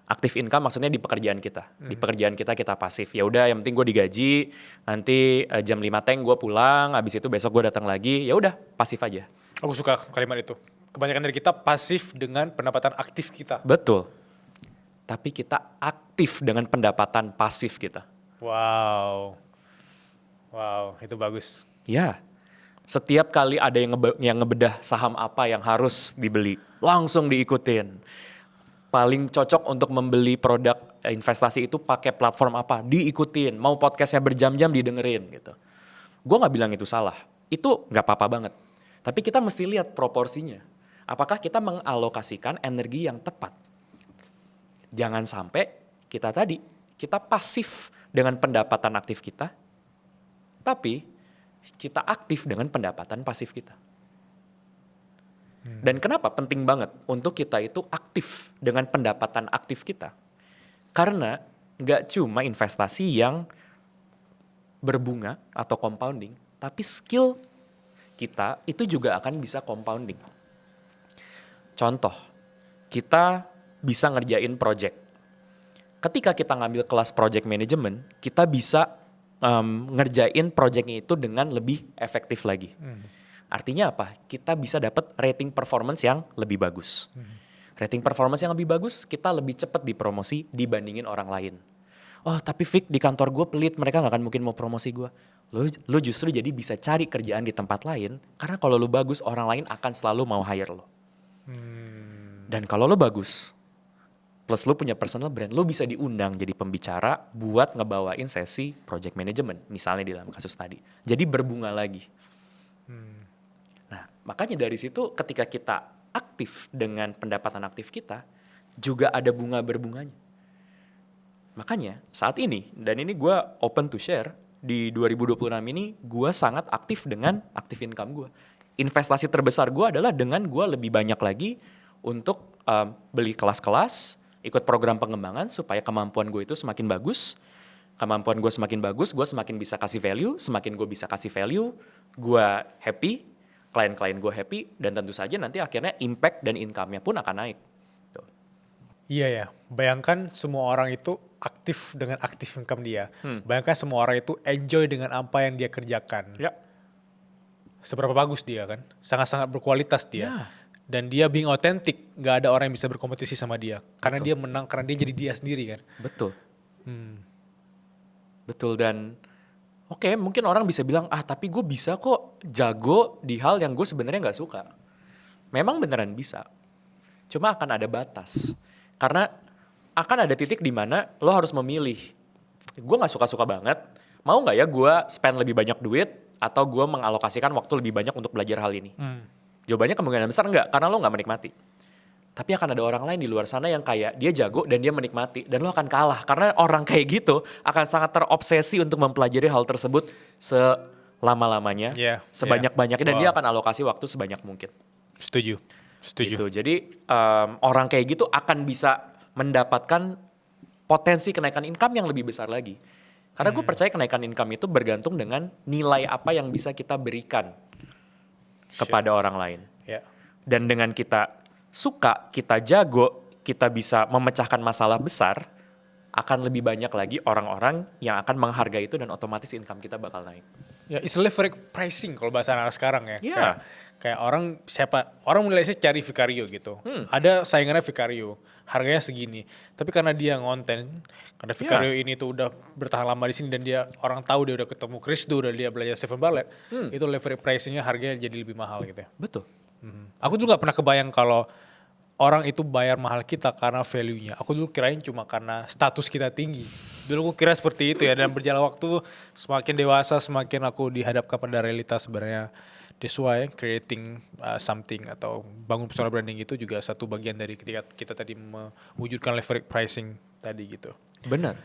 Aktif income maksudnya di pekerjaan kita. Di pekerjaan kita pasif. Ya udah, yang penting gue digaji, nanti jam 5 teng gue pulang, habis itu besok gue datang lagi, ya udah pasif aja. Aku suka kalimat itu. Kebanyakan dari kita pasif dengan pendapatan aktif kita. Betul. Tapi kita aktif dengan pendapatan pasif kita. Wow, itu bagus. Ya. Setiap kali ada yang ngebedah saham apa yang harus dibeli, langsung diikutin. Paling cocok untuk membeli produk investasi itu pakai platform apa, diikutin. Mau podcastnya berjam-jam didengerin gitu. Gue gak bilang itu salah, itu gak apa-apa banget. Tapi kita mesti lihat proporsinya. Apakah kita mengalokasikan energi yang tepat? Jangan sampai kita pasif dengan pendapatan aktif kita, tapi kita aktif dengan pendapatan pasif kita. Dan kenapa penting banget untuk kita itu aktif dengan pendapatan aktif kita? Karena nggak cuma investasi yang berbunga atau compounding, tapi skill kita itu juga akan bisa compounding. Contoh, kita bisa ngerjain project. Ketika kita ngambil kelas project management, kita bisa ngerjain projectnya itu dengan lebih efektif lagi. Artinya apa? Kita bisa dapat rating performance yang lebih bagus. Rating performance yang lebih bagus, kita lebih cepat dipromosi dibandingin orang lain. Oh tapi Vic, di kantor gue pelit, mereka gak akan mungkin mau promosi gue. Lu justru jadi bisa cari kerjaan di tempat lain, karena kalau lu bagus, orang lain akan selalu mau hire lo. Dan kalau lo bagus, plus lo punya personal brand, lo bisa diundang jadi pembicara buat ngebawain sesi project management, misalnya di dalam kasus tadi. Jadi berbunga lagi. Nah, makanya dari situ ketika kita aktif dengan pendapatan aktif kita, juga ada bunga berbunganya. Makanya saat ini, dan ini gue open to share, di 2026 ini gue sangat aktif dengan active income gue. Investasi terbesar gue adalah dengan gue lebih banyak lagi untuk beli kelas-kelas, ikut program pengembangan supaya kemampuan gue itu semakin bagus. Kemampuan gue semakin bagus, gue semakin bisa kasih value. Semakin gue bisa kasih value, gue happy, klien-klien gue happy, dan tentu saja nanti akhirnya impact dan income-nya pun akan naik. Tuh. Iya ya, bayangkan semua orang itu aktif dengan aktif income dia. Bayangkan semua orang itu enjoy dengan apa yang dia kerjakan. Ya. Seberapa bagus dia kan, sangat-sangat berkualitas dia. Ya. Dan dia being authentic, gak ada orang yang bisa berkompetisi sama dia. Karena Betul. dia menang, karena dia jadi dia sendiri kan. Betul. Betul, dan oke, mungkin orang bisa bilang, tapi gue bisa kok jago di hal yang gue sebenarnya gak suka. Memang beneran bisa. Cuma akan ada batas. Karena akan ada titik di mana lo harus memilih. Gue gak suka-suka banget, mau gak ya gue spend lebih banyak duit, atau gue mengalokasikan waktu lebih banyak untuk belajar hal ini? Jawabannya kemungkinan besar enggak, karena lo gak menikmati. Tapi akan ada orang lain di luar sana yang kayak dia jago dan dia menikmati. Dan lo akan kalah, karena orang kayak gitu akan sangat terobsesi untuk mempelajari hal tersebut selama-lamanya, sebanyak-banyaknya, dan dia akan alokasi waktu sebanyak mungkin. Setuju. Gitu. Jadi orang kayak gitu akan bisa mendapatkan potensi kenaikan income yang lebih besar lagi. Karena gue percaya kenaikan income itu bergantung dengan nilai apa yang bisa kita berikan kepada orang lain. Dan dengan kita suka, kita jago, kita bisa memecahkan masalah besar, akan lebih banyak lagi orang-orang yang akan menghargai itu dan otomatis income kita bakal naik. Ya, it's leverage pricing kalau bahasa anak sekarang ya. Yeah. Kayak orang mulai cari Vicario gitu. Ada saingannya Vicario, harganya segini. Tapi karena dia ngonten, karena Vicario ini tuh udah bertahan lama di sini dan dia orang tahu dia udah ketemu Kristo, udah dia belajar Seven Ballet, itu leverage pricingnya harganya jadi lebih mahal gitu ya. Betul. Aku dulu gak pernah kebayang kalau orang itu bayar mahal kita karena value-nya. Aku dulu kirain cuma karena status kita tinggi. Dulu aku kira seperti itu ya. Dan berjalan waktu semakin dewasa, semakin aku dihadapkan pada realitas sebenarnya. That's why creating something atau bangun personal branding itu juga satu bagian dari ketika kita tadi mewujudkan leverage pricing tadi gitu. Benar.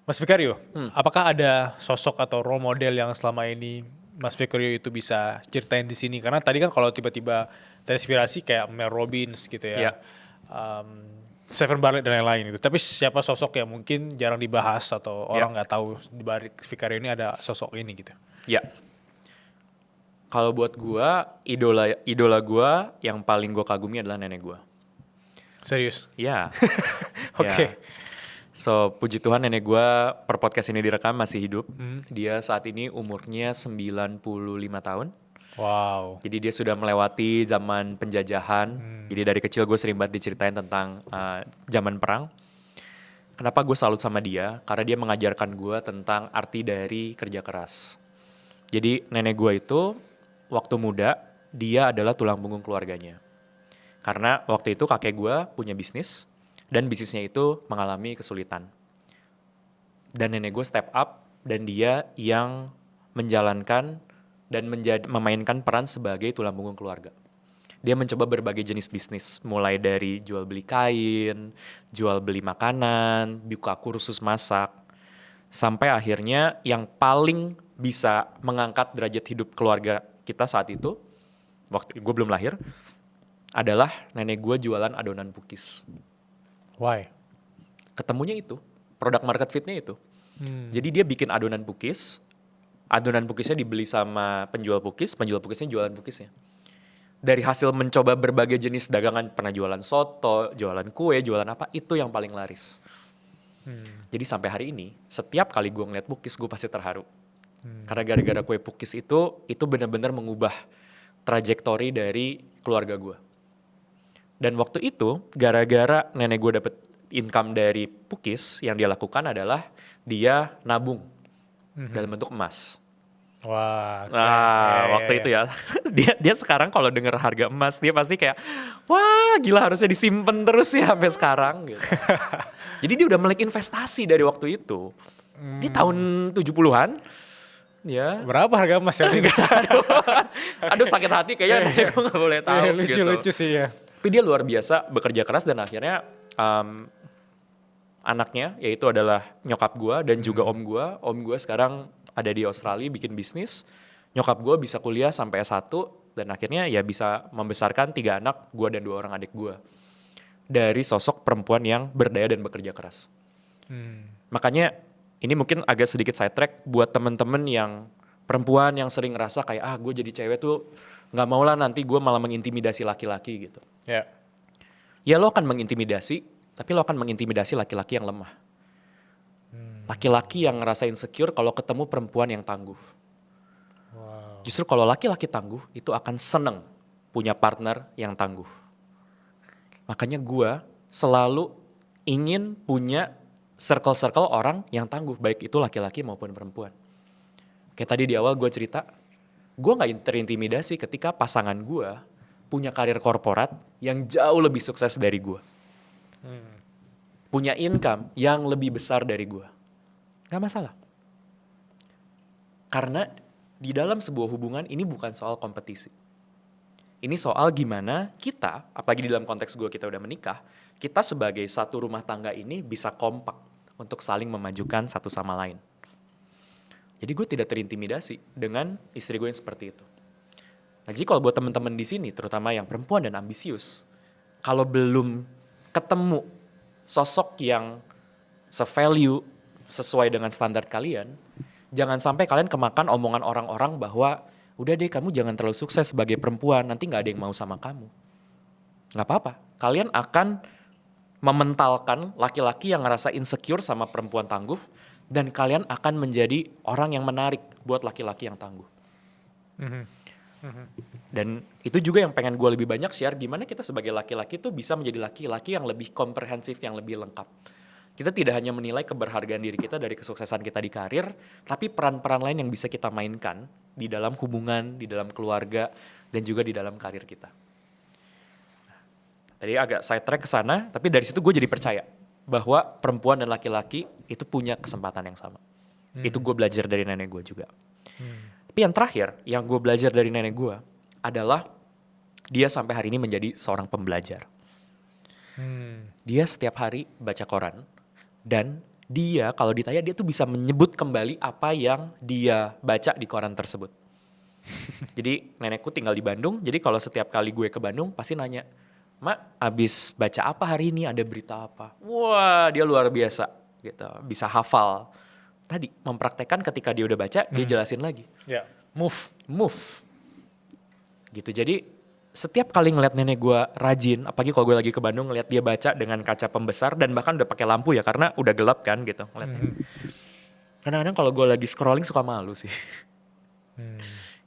Mas Vicario, apakah ada sosok atau role model yang selama ini Mas Vicario itu bisa ceritain di sini? Karena tadi kan kalau tiba-tiba terinspirasi kayak Mel Robbins gitu ya, Seven Ballet dan lain-lain itu. Tapi siapa sosok yang mungkin jarang dibahas atau orang nggak tahu di balik Vicario ini ada sosok ini gitu? Ya. Kalau buat gua, idola gua yang paling gua kagumi adalah nenek gua. Serius? Ya. Oke. So, puji Tuhan nenek gua per podcast ini direkam masih hidup. Dia saat ini umurnya 95 tahun. Wow. Jadi dia sudah melewati zaman penjajahan. Jadi dari kecil gue sering banget diceritain tentang zaman perang. Kenapa gue salut sama dia? Karena dia mengajarkan gue tentang arti dari kerja keras. Jadi nenek gue itu waktu muda, dia adalah tulang punggung keluarganya. Karena waktu itu kakek gue punya bisnis, dan bisnisnya itu mengalami kesulitan. Dan nenek gue step up, dan dia yang menjalankan dan memainkan peran sebagai tulang punggung keluarga. Dia mencoba berbagai jenis bisnis, mulai dari jual beli kain, jual beli makanan, buka kursus masak, sampai akhirnya yang paling bisa mengangkat derajat hidup keluarga kita saat itu, waktu gue belum lahir, adalah nenek gue jualan adonan pukis. Why? Ketemunya itu, produk market fitnya itu. Jadi dia bikin adonan pukisnya dibeli sama penjual pukisnya jualan pukisnya. Dari hasil mencoba berbagai jenis dagangan, pernah jualan soto, jualan kue, jualan apa, itu yang paling laris. Jadi sampai hari ini, setiap kali gue ngeliat pukis, gue pasti terharu. Karena gara-gara kue pukis itu benar-benar mengubah trajektori dari keluarga gue. Dan waktu itu, gara-gara nenek gue dapet income dari pukis, yang dia lakukan adalah dia nabung dalam bentuk emas. Wah. Waktu itu ya, dia sekarang kalau denger harga emas, dia pasti kayak, wah gila harusnya disimpan terus ya sampai sekarang gitu. Jadi dia udah melek investasi dari waktu itu. Di tahun 70-an, ya. Berapa harga emas ya? Aduh sakit hati kayaknya nenek gue gak boleh tahu gitu. Lucu-lucu sih ya. Tapi dia luar biasa bekerja keras dan akhirnya anaknya yaitu adalah nyokap gue dan juga om gue sekarang ada di Australia bikin bisnis, nyokap gue bisa kuliah sampai S1 dan akhirnya ya bisa membesarkan 3 anak, gue dan 2 orang adik gue. Dari sosok perempuan yang berdaya dan bekerja keras. Makanya ini mungkin agak sedikit sidetrack buat temen-temen yang perempuan yang sering ngerasa kayak gue jadi cewek tuh gak mau lah nanti gue malah mengintimidasi laki-laki gitu. Ya lo akan mengintimidasi, tapi lo akan mengintimidasi laki-laki yang lemah. Laki-laki yang ngerasa insecure kalau ketemu perempuan yang tangguh. Justru kalau laki-laki tangguh itu akan seneng punya partner yang tangguh. Makanya gue selalu ingin punya circle-circle orang yang tangguh, baik itu laki-laki maupun perempuan. Kayak tadi di awal gue cerita, gue gak terintimidasi ketika pasangan gue punya karir korporat yang jauh lebih sukses dari gue. Punya income yang lebih besar dari gue. Gak masalah. Karena di dalam sebuah hubungan ini bukan soal kompetisi. Ini soal gimana kita, apalagi di dalam konteks gue kita udah menikah, kita sebagai satu rumah tangga ini bisa kompak untuk saling memajukan satu sama lain. Jadi gue tidak terintimidasi dengan istri gue yang seperti itu. Nah jadi kalau buat teman-teman di sini, terutama yang perempuan dan ambisius, kalau belum ketemu sosok yang se-value sesuai dengan standar kalian, jangan sampai kalian kemakan omongan orang-orang bahwa udah deh kamu jangan terlalu sukses sebagai perempuan, nanti gak ada yang mau sama kamu. Gak apa-apa, kalian akan mementalkan laki-laki yang ngerasa insecure sama perempuan tangguh, dan kalian akan menjadi orang yang menarik buat laki-laki yang tangguh. Dan itu juga yang pengen gue lebih banyak share, gimana kita sebagai laki-laki tuh bisa menjadi laki-laki yang lebih komprehensif, yang lebih lengkap. Kita tidak hanya menilai keberhargaan diri kita dari kesuksesan kita di karir, tapi peran-peran lain yang bisa kita mainkan di dalam hubungan, di dalam keluarga, dan juga di dalam karir kita. Tadi agak sidetrack ke sana, tapi dari situ gue jadi percaya bahwa perempuan dan laki-laki itu punya kesempatan yang sama. Itu gue belajar dari nenek gue juga. Tapi yang terakhir, yang gue belajar dari nenek gue adalah dia sampai hari ini menjadi seorang pembelajar. Dia setiap hari baca koran. Dan dia kalau ditanya dia tuh bisa menyebut kembali apa yang dia baca di koran tersebut. Jadi nenekku tinggal di Bandung, jadi kalau setiap kali gue ke Bandung pasti nanya, "Mak, abis baca apa hari ini, ada berita apa?" Wah, dia luar biasa gitu, bisa hafal. Tadi mempraktekkan ketika dia udah baca, dia jelasin lagi. Move. Gitu, jadi setiap kali ngeliat nenek gue rajin, apalagi kalau gue lagi ke Bandung ngeliat dia baca dengan kaca pembesar dan bahkan udah pakai lampu ya karena udah gelap kan gitu ngeliatnya. Kadang-kadang kalau gue lagi scrolling suka malu sih.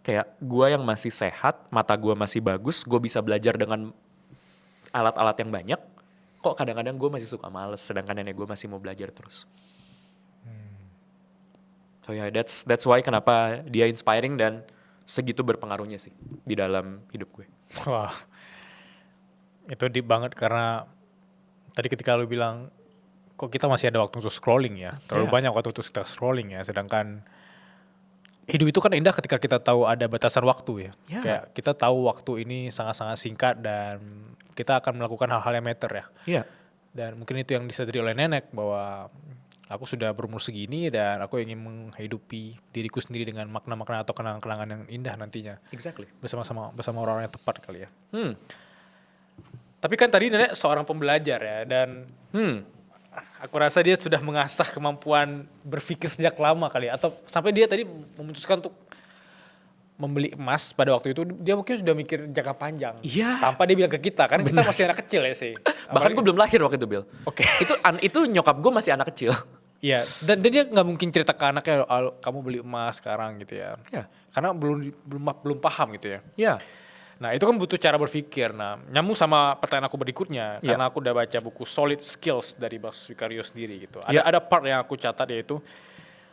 Kayak gue yang masih sehat, mata gue masih bagus, gue bisa belajar dengan alat-alat yang banyak. Kok kadang-kadang gue masih suka males, sedangkan nenek gue masih mau belajar terus. So yeah, that's why kenapa dia inspiring dan segitu berpengaruhnya sih di dalam hidup gue. Wah, itu deep banget karena tadi ketika lu bilang kok kita masih ada waktu untuk scrolling ya, terlalu banyak waktu untuk kita scrolling ya, sedangkan hidup itu kan indah ketika kita tahu ada batasan waktu ya. Kayak kita tahu waktu ini sangat-sangat singkat dan kita akan melakukan hal-hal yang matter ya. Dan mungkin itu yang disadari oleh nenek bahwa aku sudah berumur segini dan aku ingin menghidupi diriku sendiri dengan makna-makna atau kenangan-kenangan yang indah nantinya. Exactly. Bersama orang-orang yang tepat kali ya. Tapi kan tadi nenek seorang pembelajar ya, dan aku rasa dia sudah mengasah kemampuan berpikir sejak lama kali ya. Atau sampai dia tadi memutuskan untuk membeli emas pada waktu itu, dia mungkin sudah mikir jangka panjang. Iya. Tanpa dia bilang ke kita, kan kita masih anak kecil ya sih. Bahkan gue belum lahir waktu itu, Bill. Oke. Itu nyokap gue masih anak kecil. Iya, dan dia nggak mungkin cerita ke anaknya, kamu beli emas sekarang gitu ya. Iya. Karena belum paham gitu ya. Iya. Nah itu kan butuh cara berpikir. Nah nyambung sama pertanyaan aku berikutnya, Iya. karena aku udah baca buku Solid Skills dari Bas Vicario sendiri gitu. Iya. Ada part yang aku catat, yaitu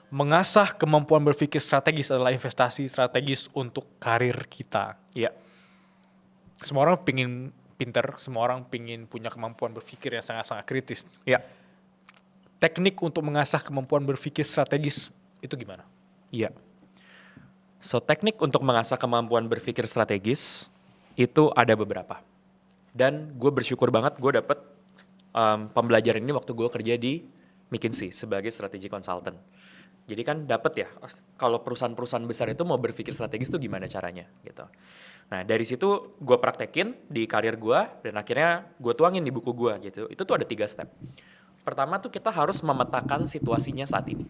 mengasah kemampuan berpikir strategis adalah investasi strategis untuk karir kita. Iya. Semua orang pingin pinter, semua orang pingin punya kemampuan berpikir yang sangat-sangat kritis. Iya. Teknik untuk mengasah kemampuan berpikir strategis itu gimana? Iya. So, teknik untuk mengasah kemampuan berpikir strategis itu ada beberapa. Dan gue bersyukur banget gue dapet pembelajaran ini waktu gue kerja di McKinsey sebagai strategi consultant. Jadi kan dapet ya, kalau perusahaan-perusahaan besar itu mau berpikir strategis tuh gimana caranya gitu. Nah dari situ gue praktekin di karir gue dan akhirnya gue tuangin di buku gue gitu. Itu tuh ada 3 step. Pertama tuh kita harus memetakan situasinya saat ini.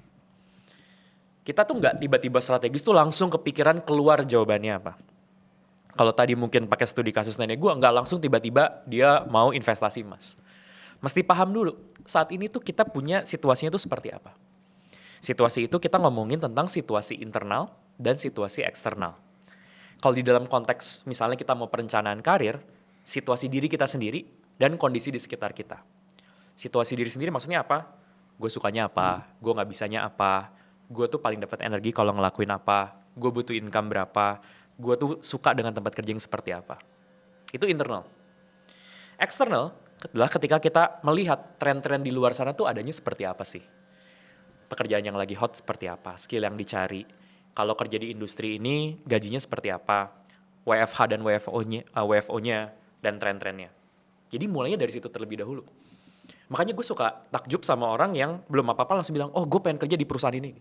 Kita tuh nggak tiba-tiba strategis tuh langsung kepikiran keluar jawabannya apa. Kalau tadi mungkin pakai studi kasus nenek gue, nggak langsung tiba-tiba dia mau investasi emas. Mesti paham dulu, saat ini tuh kita punya situasinya tuh seperti apa. Situasi itu kita ngomongin tentang situasi internal dan situasi eksternal. Kalau di dalam konteks misalnya kita mau perencanaan karir, situasi diri kita sendiri dan kondisi di sekitar kita. Situasi diri sendiri maksudnya apa? Gue sukanya apa? Gue nggak bisanya apa? Gue tuh paling dapat energi kalau ngelakuin apa? Gue butuh income berapa? Gue tuh suka dengan tempat kerja yang seperti apa? Itu internal. Eksternal adalah ketika kita melihat tren-tren di luar sana tuh adanya seperti apa sih? Pekerjaan yang lagi hot seperti apa? Skill yang dicari. Kalau kerja di industri ini gajinya seperti apa? WFH dan WFO-nya dan tren-trennya. Jadi mulainya dari situ terlebih dahulu. Makanya gue suka takjub sama orang yang belum apa-apa langsung bilang, oh gue pengen kerja di perusahaan ini.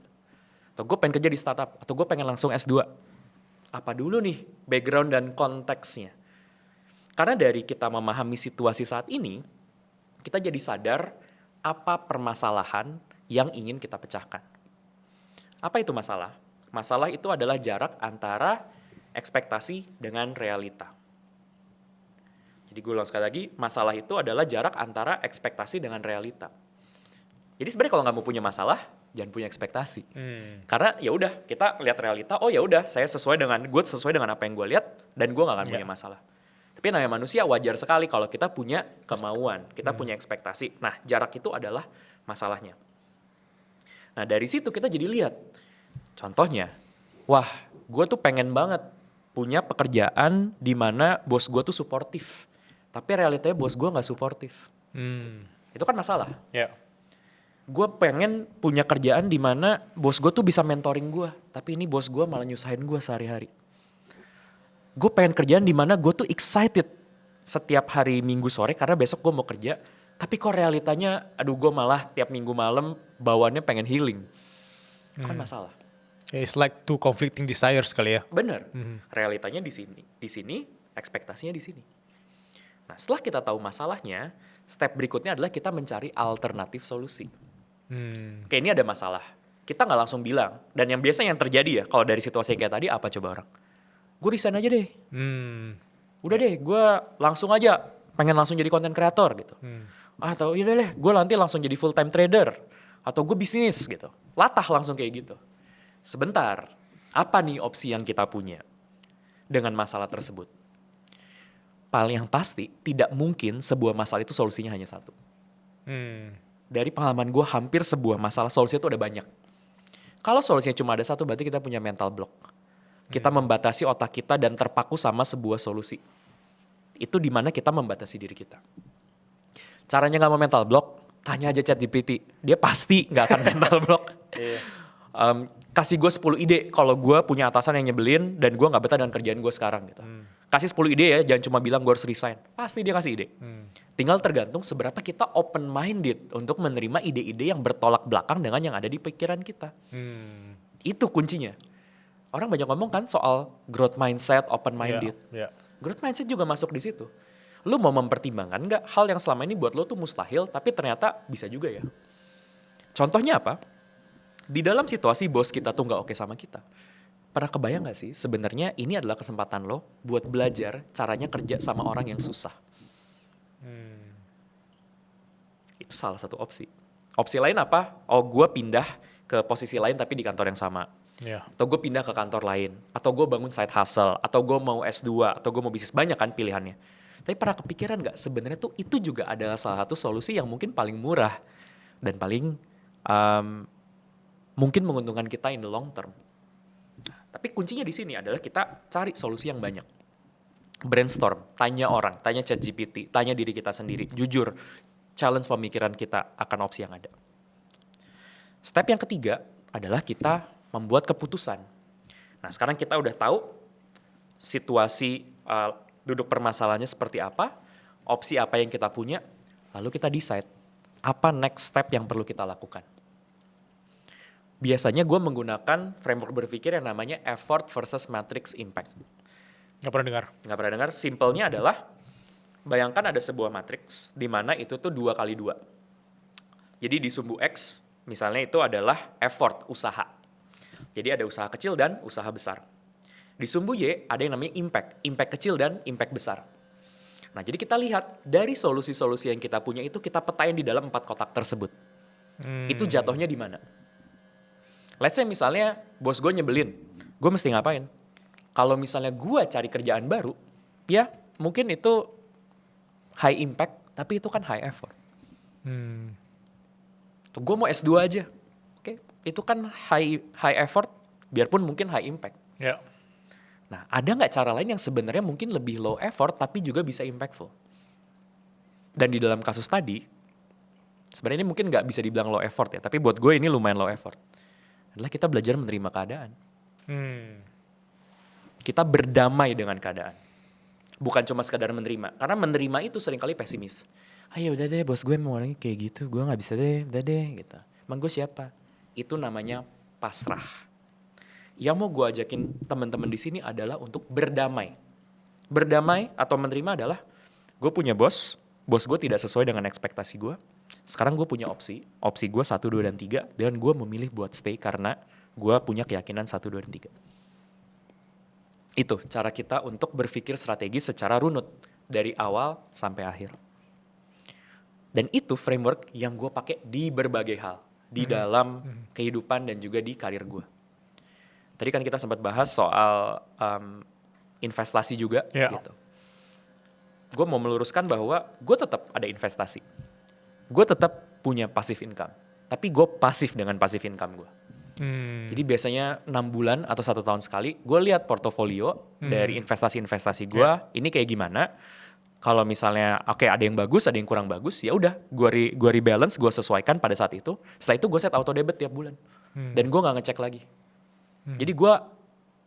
Atau gue pengen kerja di startup. Atau gue pengen langsung S2. Apa dulu nih background dan konteksnya? Karena dari kita memahami situasi saat ini, kita jadi sadar apa permasalahan yang ingin kita pecahkan. Apa itu masalah? Masalah itu adalah jarak antara ekspektasi dengan realita. Jadi gue ulang sekali lagi, masalah itu adalah jarak antara ekspektasi dengan realita. Jadi sebenarnya kalau nggak mau punya masalah, jangan punya ekspektasi. Karena ya udah kita lihat realita, oh ya udah gue sesuai dengan apa yang gue lihat dan gue nggak akan punya masalah. Tapi namanya manusia wajar sekali kalau kita punya kemauan, kita punya ekspektasi. Nah jarak itu adalah masalahnya. Nah dari situ kita jadi lihat, contohnya, wah gue tuh pengen banget punya pekerjaan di mana bos gue tuh suportif. Tapi realitanya bos gue gak suportif. Itu kan masalah. Ya. Gue pengen punya kerjaan di mana bos gue tuh bisa mentoring gue. Tapi ini bos gue malah nyusahin gue sehari-hari. Gue pengen kerjaan di mana gue tuh excited setiap hari Minggu sore karena besok gue mau kerja. Tapi kok realitanya, aduh gue malah tiap Minggu malam bawaannya pengen healing. Itu kan masalah. It's like two conflicting desires kali ya. Bener, realitanya di sini, ekspektasinya di sini. Nah setelah kita tahu masalahnya, step berikutnya adalah kita mencari alternatif solusi. Kayak ini ada masalah, kita nggak langsung bilang. Dan yang biasanya yang terjadi ya, kalau dari situasi kayak tadi apa coba orang? Gue resign aja deh. Udah deh, gue langsung aja pengen langsung jadi content creator gitu. Atau yaudah deh, gue nanti langsung jadi full time trader. Atau gue bisnis gitu. Latah langsung kayak gitu. Sebentar, apa nih opsi yang kita punya dengan masalah tersebut? Paling yang pasti, tidak mungkin sebuah masalah itu solusinya hanya satu. Dari pengalaman gue, hampir sebuah masalah solusinya itu ada banyak. Kalau solusinya cuma ada satu, berarti kita punya mental block. Kita membatasi otak kita dan terpaku sama sebuah solusi. Itu dimana kita membatasi diri kita. Caranya gak mau mental block, tanya aja ChatGPT. Dia pasti gak akan mental block. Kasih gue 10 ide kalau gue punya atasan yang nyebelin dan gue gak betah dengan kerjaan gue sekarang gitu. Kasih 10 ide ya, jangan cuma bilang gue harus resign. Pasti dia kasih ide. Tinggal tergantung seberapa kita open minded untuk menerima ide-ide yang bertolak belakang dengan yang ada di pikiran kita. Itu kuncinya. Orang banyak ngomong kan soal growth mindset, open minded. Yeah. Growth mindset juga masuk di situ. Lu mau mempertimbangkan nggak hal yang selama ini buat lo tuh mustahil, tapi ternyata bisa juga ya. Contohnya apa? Di dalam situasi bos kita tuh nggak oke sama kita. Pernah kebayang nggak sih sebenarnya ini adalah kesempatan lo buat belajar caranya kerja sama orang yang susah. Itu salah satu opsi. Opsi lain apa? Oh, gue pindah ke posisi lain tapi di kantor yang sama. Ya. Atau gue pindah ke kantor lain. Atau gue bangun side hustle. Atau gue mau S2. Atau gue mau bisnis. Banyak kan pilihannya. Tapi pernah kepikiran nggak sebenarnya tuh itu juga adalah salah satu solusi yang mungkin paling murah. Dan paling mungkin menguntungkan kita in the long term. Tapi kuncinya di sini adalah kita cari solusi yang banyak. Brainstorm, tanya orang, tanya ChatGPT, tanya diri kita sendiri. Jujur, challenge pemikiran kita akan opsi yang ada. Step yang ketiga adalah kita membuat keputusan. Nah, sekarang kita udah tahu situasi duduk permasalahannya seperti apa, opsi apa yang kita punya, lalu kita decide apa next step yang perlu kita lakukan. Biasanya gue menggunakan framework berpikir yang namanya effort versus matrix impact. Nggak pernah dengar. Nggak pernah dengar? Simpelnya adalah, bayangkan ada sebuah matriks di mana itu tuh 2 kali 2. Jadi di sumbu X, misalnya itu adalah effort, usaha. Jadi ada usaha kecil dan usaha besar. Di sumbu Y ada yang namanya impact, impact kecil dan impact besar. Nah, jadi kita lihat dari solusi-solusi yang kita punya itu kita petain di dalam 4 kotak tersebut. Itu jatuhnya di mana? Let's say misalnya bos gue nyebelin, gue mesti ngapain? Kalau misalnya gue cari kerjaan baru, ya mungkin itu high impact, tapi itu kan high effort. Tuh, gue mau S2 aja, oke? Itu kan high effort, biarpun mungkin high impact. Ya. Nah, ada nggak cara lain yang sebenarnya mungkin lebih low effort, tapi juga bisa impactful? Dan di dalam kasus tadi, sebenarnya ini mungkin nggak bisa dibilang low effort ya, tapi buat gue ini lumayan low effort. Adalah kita belajar menerima keadaan. Kita berdamai dengan keadaan. Bukan cuma sekadar menerima. Karena menerima itu seringkali pesimis. Ayo udah deh bos gue mau orangnya kayak gitu. Gue gak bisa deh, udah deh gitu. Emang gue siapa? Itu namanya pasrah. Yang mau gue ajakin teman-teman di sini adalah untuk berdamai. Berdamai atau menerima adalah gue punya bos gue tidak sesuai dengan ekspektasi gue. Sekarang gue punya opsi gue 1, 2, dan 3. Dan gue memilih buat stay karena gue punya keyakinan 1, 2, dan 3. Itu cara kita untuk berpikir strategi secara runut dari awal sampai akhir. Dan itu framework yang gue pakai di berbagai hal di dalam kehidupan dan juga di karir gue. Tadi kan kita sempat bahas soal investasi juga, gitu. Gue mau meluruskan bahwa gue tetap ada investasi, gue tetap punya passive income, tapi gue pasif dengan passive income gue. Jadi biasanya 6 bulan atau 1 tahun sekali gue lihat portofolio dari investasi-investasi gue, ini kayak gimana. Kalau misalnya oke, ada yang bagus, ada yang kurang bagus, ya udah gue rebalance, gue sesuaikan pada saat itu. Setelah itu gue set auto debit tiap bulan dan gue nggak ngecek lagi. Jadi gue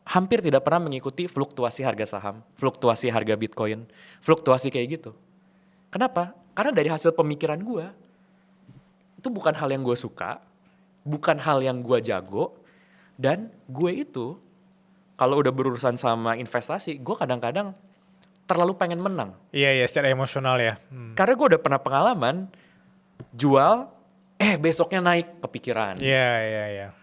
hampir tidak pernah mengikuti fluktuasi harga saham, fluktuasi harga Bitcoin, fluktuasi kayak gitu. Kenapa? Karena dari hasil pemikiran gue itu bukan hal yang gue suka, bukan hal yang gue jago, dan gue itu kalau udah berurusan sama investasi, gue kadang-kadang terlalu pengen menang. Iya, secara emosional ya. Karena gue udah pernah pengalaman jual, besoknya naik, kepikiran. Iya.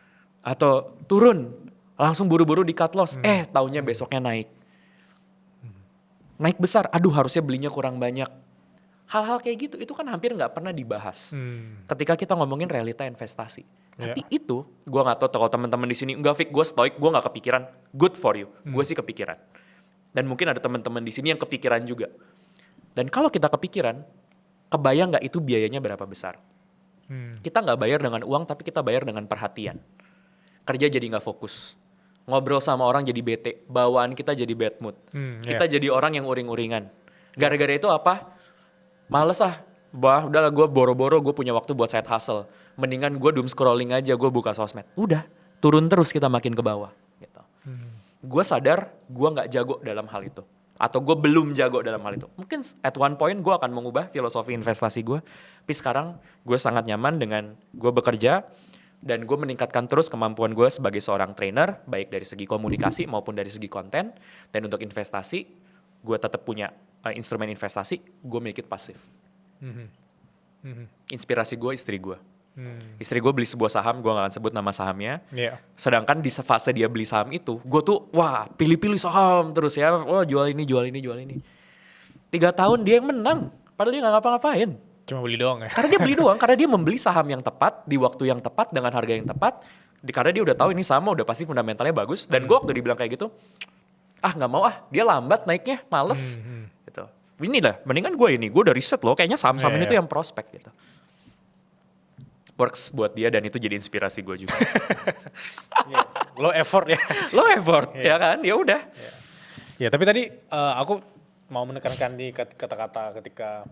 Atau turun, langsung buru-buru di cut loss, taunya besoknya naik. Naik besar, aduh harusnya belinya kurang banyak. Hal-hal kayak gitu, itu kan hampir gak pernah dibahas. Ketika kita ngomongin realita investasi. Tapi itu, gue gak tahu kalau teman-teman di sini, enggak Fik, gue stoik, gue gak kepikiran. Good for you, gue sih kepikiran. Dan mungkin ada teman-teman di sini yang kepikiran juga. Dan kalau kita kepikiran, kebayang gak itu biayanya berapa besar? Kita gak bayar dengan uang, tapi kita bayar dengan perhatian. Kerja jadi gak fokus. Ngobrol sama orang jadi bete, bawaan kita jadi bad mood. Kita jadi orang yang uring-uringan. Gara-gara itu apa? Males udahlah gue boro-boro gue punya waktu buat side hustle. Mendingan gue doom scrolling aja, gue buka sosmed. Udah, turun terus kita makin ke bawah. Gitu. Gue sadar gue gak jago dalam hal itu. Atau gue belum jago dalam hal itu. Mungkin at one point gue akan mengubah filosofi investasi gue. Tapi sekarang gue sangat nyaman dengan gue bekerja. Dan gue meningkatkan terus kemampuan gue sebagai seorang trainer. Baik dari segi komunikasi maupun dari segi konten. Dan untuk investasi, gue tetap punya instrumen investasi, gue make it pasif. Inspirasi gue istri gue. Istri gue beli sebuah saham, gue gak akan sebut nama sahamnya. Yeah. Sedangkan di fase dia beli saham itu, gue tuh wah pilih-pilih saham terus ya. Wah jual ini, jual ini, jual ini. 3 tahun dia yang menang, padahal dia gak ngapa-ngapain. Cuma beli doang ya? Karena dia beli doang, karena dia membeli saham yang tepat, di waktu yang tepat, dengan harga yang tepat. Karena dia udah tahu ini saham udah pasti fundamentalnya bagus. Dan gue waktu dibilang kayak gitu, gak mau dia lambat naiknya, males. Gitu. Ini lah, mendingan gue udah riset loh, kayaknya saham-saham ini tuh yang prospek gitu. Works buat dia dan itu jadi inspirasi gue juga. Low effort ya. Low effort, ya kan? Ya udah. Ya, tapi tadi aku mau menekankan di kata-kata ketika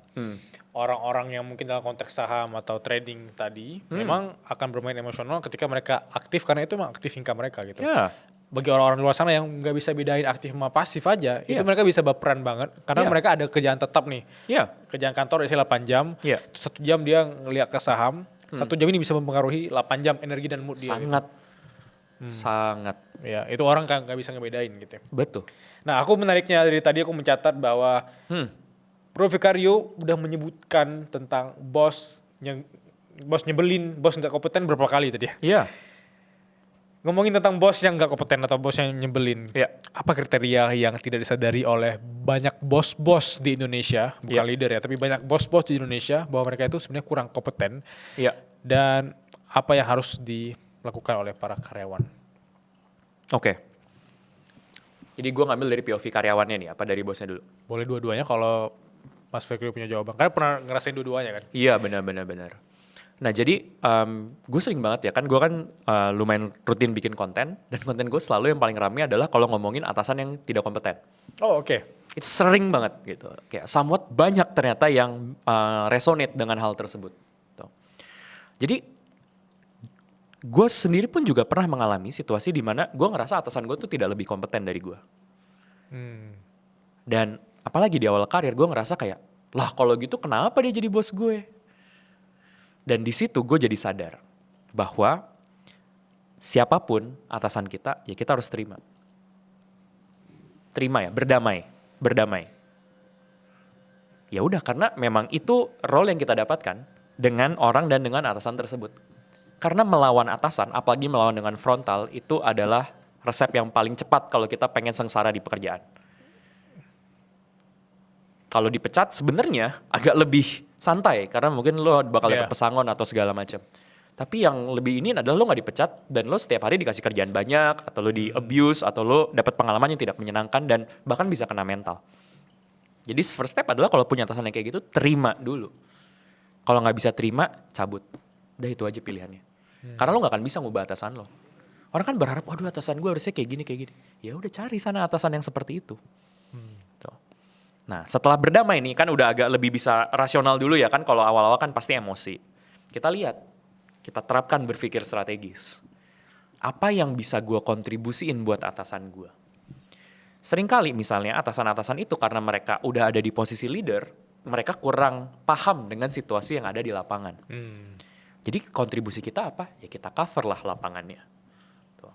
orang-orang yang mungkin dalam konteks saham atau trading tadi memang akan bermain emosional ketika mereka aktif karena itu memang aktif income mereka gitu. Ya. Bagi orang-orang luar sana yang nggak bisa bedain aktif sama pasif aja, itu mereka bisa berperan banget karena mereka ada kerjaan tetap nih. Iya. Kerjaan kantor isi 8 jam, 1 jam dia ngeliat ke saham, 1 jam ini bisa mempengaruhi 8 jam energi dan mood dia. Sangat. Gitu. Sangat. Ya, itu orang kan nggak bisa ngebedain gitu. Betul. Nah, aku menariknya dari tadi aku mencatat bahwa Bro Vicario udah menyebutkan tentang bos nyebelin, bos nggak kompeten berapa kali tadi ya? Iya. Ngomongin tentang bos yang nggak kompeten atau bos yang nyebelin, apa kriteria yang tidak disadari oleh banyak bos-bos di Indonesia, bukan leader ya, tapi banyak bos-bos di Indonesia bahwa mereka itu sebenarnya kurang kompeten, dan apa yang harus dilakukan oleh para karyawan? Oke. Jadi gue ngambil dari POV karyawannya nih, apa dari bosnya dulu? Boleh dua-duanya kalau Mas Fikri punya jawaban, karena pernah ngerasain dua-duanya kan? Iya benar. Nah jadi gue sering banget ya kan, gue kan lumayan rutin bikin konten, dan konten gue selalu yang paling rame adalah kalau ngomongin atasan yang tidak kompeten. Oh oke. Itu sering banget gitu, kayak somewhat banyak ternyata yang resonate dengan hal tersebut. Tuh. Jadi gue sendiri pun juga pernah mengalami situasi di mana gue ngerasa atasan gue tuh tidak lebih kompeten dari gue. Dan apalagi di awal karir gue ngerasa kayak, lah kalau gitu kenapa dia jadi bos gue? Dan di situ gue jadi sadar bahwa siapapun atasan kita, ya kita harus terima. Terima ya, berdamai. Ya udah, karena memang itu role yang kita dapatkan dengan orang dan dengan atasan tersebut. Karena melawan atasan, apalagi melawan dengan frontal, itu adalah resep yang paling cepat kalau kita pengen sengsara di pekerjaan. Kalau dipecat sebenarnya agak lebih santai, karena mungkin lo bakal dapat pesangon atau segala macam. Tapi yang lebih ini adalah lo gak dipecat, dan lo setiap hari dikasih kerjaan banyak, atau lo di abuse, atau lo dapat pengalaman yang tidak menyenangkan, dan bahkan bisa kena mental. Jadi first step adalah kalau punya atasan yang kayak gitu, terima dulu. Kalau gak bisa terima, cabut. Udah itu aja pilihannya. Karena lo gak akan bisa ngubah atasan lo. Orang kan berharap, waduh atasan gue harusnya kayak gini. Ya udah cari sana atasan yang seperti itu. Tuh. Nah setelah berdamai nih, kan udah agak lebih bisa rasional dulu ya kan. Kalau awal-awal kan pasti emosi. Kita lihat, kita terapkan berpikir strategis. Apa yang bisa gue kontribusiin buat atasan gue? Seringkali misalnya atasan-atasan itu karena mereka udah ada di posisi leader, mereka kurang paham dengan situasi yang ada di lapangan. Jadi kontribusi kita apa? Ya kita cover lah lapangannya. Tuh.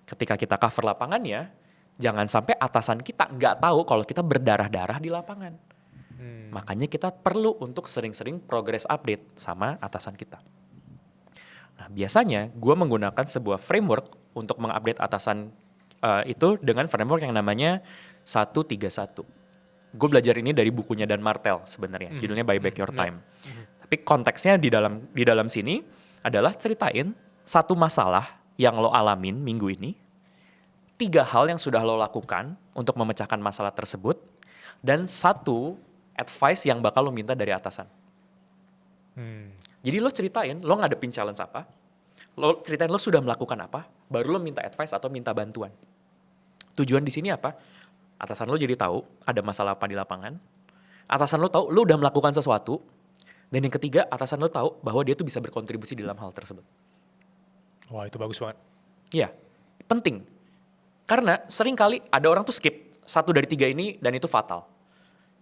Ketika kita cover lapangannya, jangan sampai atasan kita nggak tahu kalau kita berdarah-darah di lapangan. Makanya kita perlu untuk sering-sering progress update sama atasan kita. Nah biasanya gue menggunakan sebuah framework untuk mengupdate atasan itu dengan framework yang namanya 131. Gue belajar ini dari bukunya Dan Martell sebenarnya, judulnya Buy Back Your Time. Tapi konteksnya di dalam sini adalah ceritain satu masalah yang lo alamin minggu ini, 3 hal yang sudah lo lakukan untuk memecahkan masalah tersebut, dan 1 advice yang bakal lo minta dari atasan. Jadi lo ceritain, lo ngadepin challenge apa, lo ceritain lo sudah melakukan apa, baru lo minta advice atau minta bantuan. Tujuan di sini apa? Atasan lo jadi tahu ada masalah apa di lapangan, atasan lo tahu lo udah melakukan sesuatu, dan yang ketiga, atasan lo tahu bahwa dia tuh bisa berkontribusi dalam hal tersebut. Wah itu bagus banget. Iya, penting. Karena seringkali ada orang tuh skip 1 dari 3 ini dan itu fatal.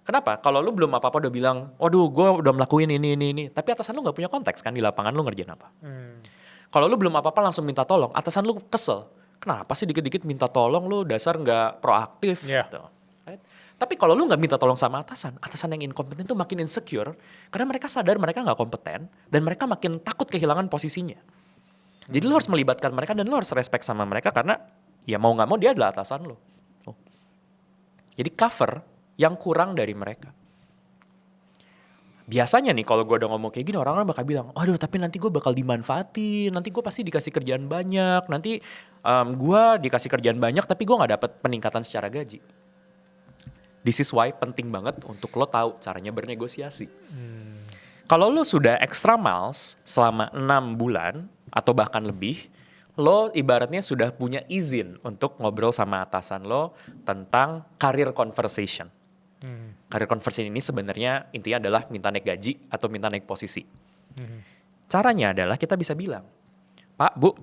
Kenapa? Kalau lo belum apa-apa udah bilang, waduh gue udah melakuin ini. Tapi atasan lo gak punya konteks kan di lapangan lo ngerjain apa. Kalau lo belum apa-apa langsung minta tolong, atasan lo kesel. Kenapa sih dikit-dikit minta tolong lo dasar gak proaktif? Gitu. Right? Tapi kalau lu nggak minta tolong sama atasan, atasan yang inkompeten tuh makin insecure karena mereka sadar mereka nggak kompeten dan mereka makin takut kehilangan posisinya. Jadi lu harus melibatkan mereka dan lu harus respect sama mereka karena ya mau nggak mau dia adalah atasan lu. Oh. Jadi cover yang kurang dari mereka. Biasanya nih kalau gue udah ngomong kayak gini orang-orang bakal bilang, aduh tapi nanti gue bakal dimanfaatin, nanti gue pasti dikasih kerjaan banyak, nanti gue dikasih kerjaan banyak tapi gue gak dapet peningkatan secara gaji. This is why penting banget untuk lo tahu caranya bernegosiasi. Kalau lo sudah extra miles selama 6 bulan atau bahkan lebih, lo ibaratnya sudah punya izin untuk ngobrol sama atasan lo tentang career conversation. Career conversation ini sebenarnya intinya adalah minta naik gaji atau minta naik posisi. Caranya adalah kita bisa bilang, Pak, Bu,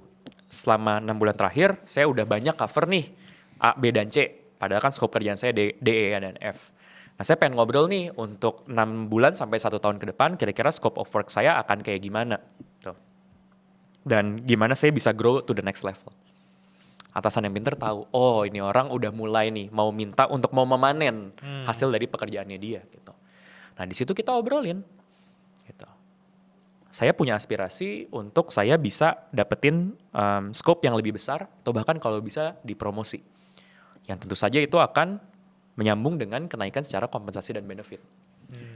selama 6 bulan terakhir saya udah banyak cover nih A, B, dan C. Padahal kan scope kerjaan saya D, E, dan F. Nah saya pengen ngobrol nih untuk 6 bulan sampai 1 tahun ke depan kira-kira scope of work saya akan kayak gimana. Tuh. Dan gimana saya bisa grow to the next level. Atasan yang pinter tahu, oh ini orang udah mulai nih mau minta untuk mau memanen hasil dari pekerjaannya dia gitu. Nah di situ kita obrolin gitu. Saya punya aspirasi untuk saya bisa dapetin scope yang lebih besar atau bahkan kalau bisa dipromosi. Yang tentu saja itu akan menyambung dengan kenaikan secara kompensasi dan benefit.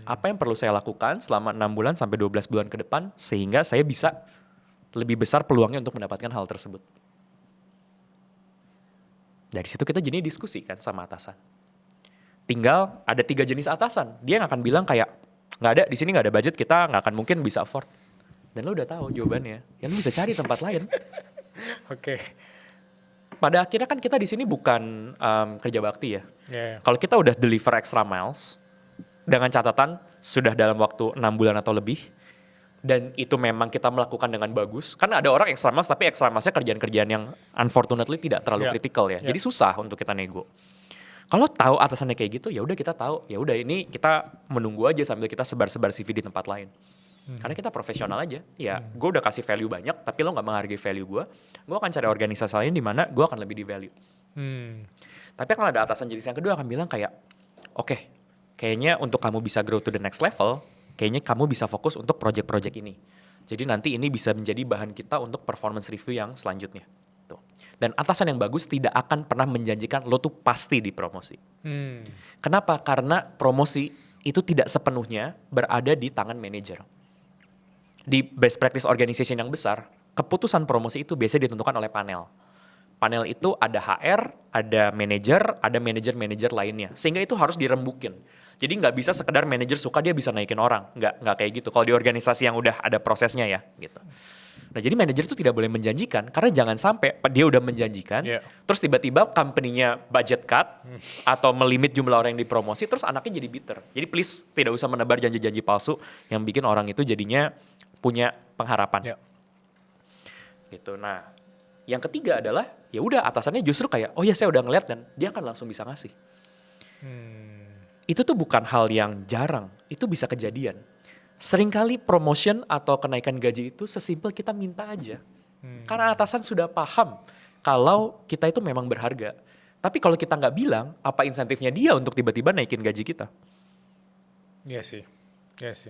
Apa yang perlu saya lakukan selama 6 bulan sampai 12 bulan ke depan sehingga saya bisa lebih besar peluangnya untuk mendapatkan hal tersebut. Dari situ kita jadi diskusi kan sama atasan. Tinggal ada 3 jenis atasan. Dia yang akan bilang kayak, nggak ada, di sini nggak ada budget, kita nggak akan mungkin bisa afford. Dan lo udah tahu jawabannya. Ya lo bisa cari tempat lain. Oke. Pada akhirnya kan kita di sini bukan kerja bakti ya. Yeah. Kalau kita udah deliver extra miles, dengan catatan sudah dalam waktu 6 bulan atau lebih, dan itu memang kita melakukan dengan bagus. Karena ada orang extra miles, tapi extra milesnya kerjaan-kerjaan yang unfortunately tidak terlalu kritikal ya. Jadi susah untuk kita nego. Kalau tahu atasannya kayak gitu, ya udah kita tahu. Ya udah ini kita menunggu aja sambil kita sebar-sebar CV di tempat lain. Karena kita profesional aja. Ya, gue udah kasih value banyak, tapi lo nggak menghargai value gue akan cari organisasi lain di mana gue akan lebih di value. Tapi kalau ada atasan jenis yang kedua akan bilang kayak, oke, kayaknya untuk kamu bisa grow to the next level, kayaknya kamu bisa fokus untuk project-project ini. Jadi nanti ini bisa menjadi bahan kita untuk performance review yang selanjutnya. Tuh. Dan atasan yang bagus tidak akan pernah menjanjikan lo tuh pasti dipromosi. Kenapa? Karena promosi itu tidak sepenuhnya berada di tangan manajer. Di best practice organization yang besar, keputusan promosi itu biasanya ditentukan oleh panel. Panel itu ada HR, ada manajer lainnya. Sehingga itu harus dirembukin. Jadi nggak bisa sekedar manajer suka dia bisa naikin orang. Nggak kayak gitu. Kalau di organisasi yang udah ada prosesnya ya gitu. Nah jadi manajer itu tidak boleh menjanjikan. Karena jangan sampai dia udah menjanjikan. Terus tiba-tiba company-nya budget cut. Atau melimit jumlah orang yang dipromosi. Terus anaknya jadi bitter. Jadi please tidak usah menebar janji-janji palsu. Yang bikin orang itu jadinya punya pengharapan. Gitu. Nah yang ketiga adalah ya udah atasannya justru kayak oh ya saya udah ngeliat dan dia akan langsung bisa ngasih. Itu tuh bukan hal yang jarang, itu bisa kejadian. Seringkali promotion atau kenaikan gaji itu sesimpel kita minta aja. Karena atasan sudah paham kalau kita itu memang berharga. Tapi kalau kita nggak bilang, apa insentifnya dia untuk tiba-tiba naikin gaji kita? Iya sih.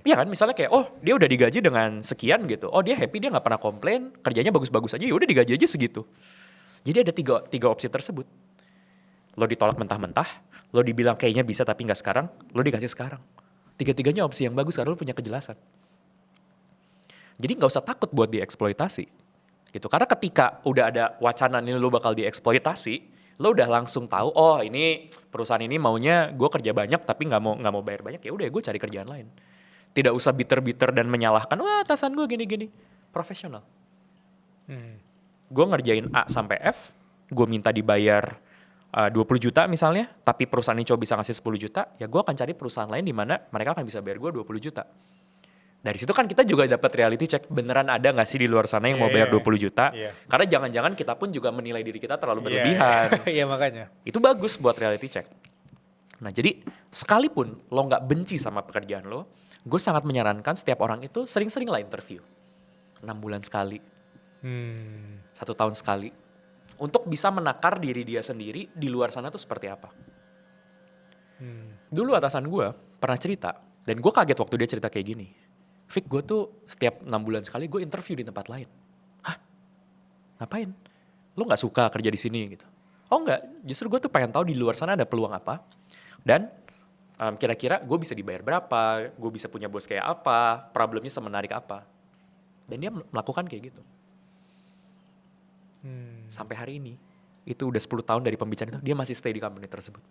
Iya kan, misalnya kayak, oh dia udah digaji dengan sekian gitu. Oh dia happy, dia nggak pernah komplain, kerjanya bagus-bagus aja, ya udah digaji aja segitu. Jadi ada tiga opsi tersebut. Lo ditolak mentah-mentah, lo dibilang kayaknya bisa tapi nggak sekarang, lo dikasih sekarang. Tiga-tiganya opsi yang bagus karena lo punya kejelasan. Jadi nggak usah takut buat dieksploitasi. Gitu. Karena ketika udah ada wacana ini lo bakal dieksploitasi, lo udah langsung tahu, oh ini perusahaan ini maunya gue kerja banyak tapi nggak mau bayar banyak, ya udah gue cari kerjaan lain. Tidak usah bitter-bitter dan menyalahkan, wah atasan gue gini-gini. Profesional. Gue ngerjain A sampai F, gue minta dibayar 20 juta misalnya, tapi perusahaan ini coba bisa ngasih 10 juta, ya gue akan cari perusahaan lain di mana mereka akan bisa bayar gue 20 juta. Dari situ kan kita juga dapat reality check, beneran ada gak sih di luar sana yang mau bayar 20 juta? Karena jangan-jangan kita pun juga menilai diri kita terlalu berlebihan. Iya makanya. Itu bagus buat reality check. Nah jadi sekalipun lo gak benci sama pekerjaan lo, gue sangat menyarankan setiap orang itu sering-sering lah interview. 6 bulan sekali. 1 tahun sekali. Untuk bisa menakar diri dia sendiri di luar sana tuh seperti apa. Dulu atasan gue pernah cerita, dan gue kaget waktu dia cerita kayak gini. Fik, gue tuh setiap 6 bulan sekali gue interview di tempat lain. Hah? Ngapain? Lo gak suka kerja di sini gitu? Oh enggak, justru gue tuh pengen tahu di luar sana ada peluang apa. Dan kira-kira gue bisa dibayar berapa, gue bisa punya bos kayak apa, problemnya semenarik apa. Dan dia melakukan kayak gitu. Sampai hari ini, itu udah 10 tahun dari pembicaraan itu, dia masih stay di company tersebut.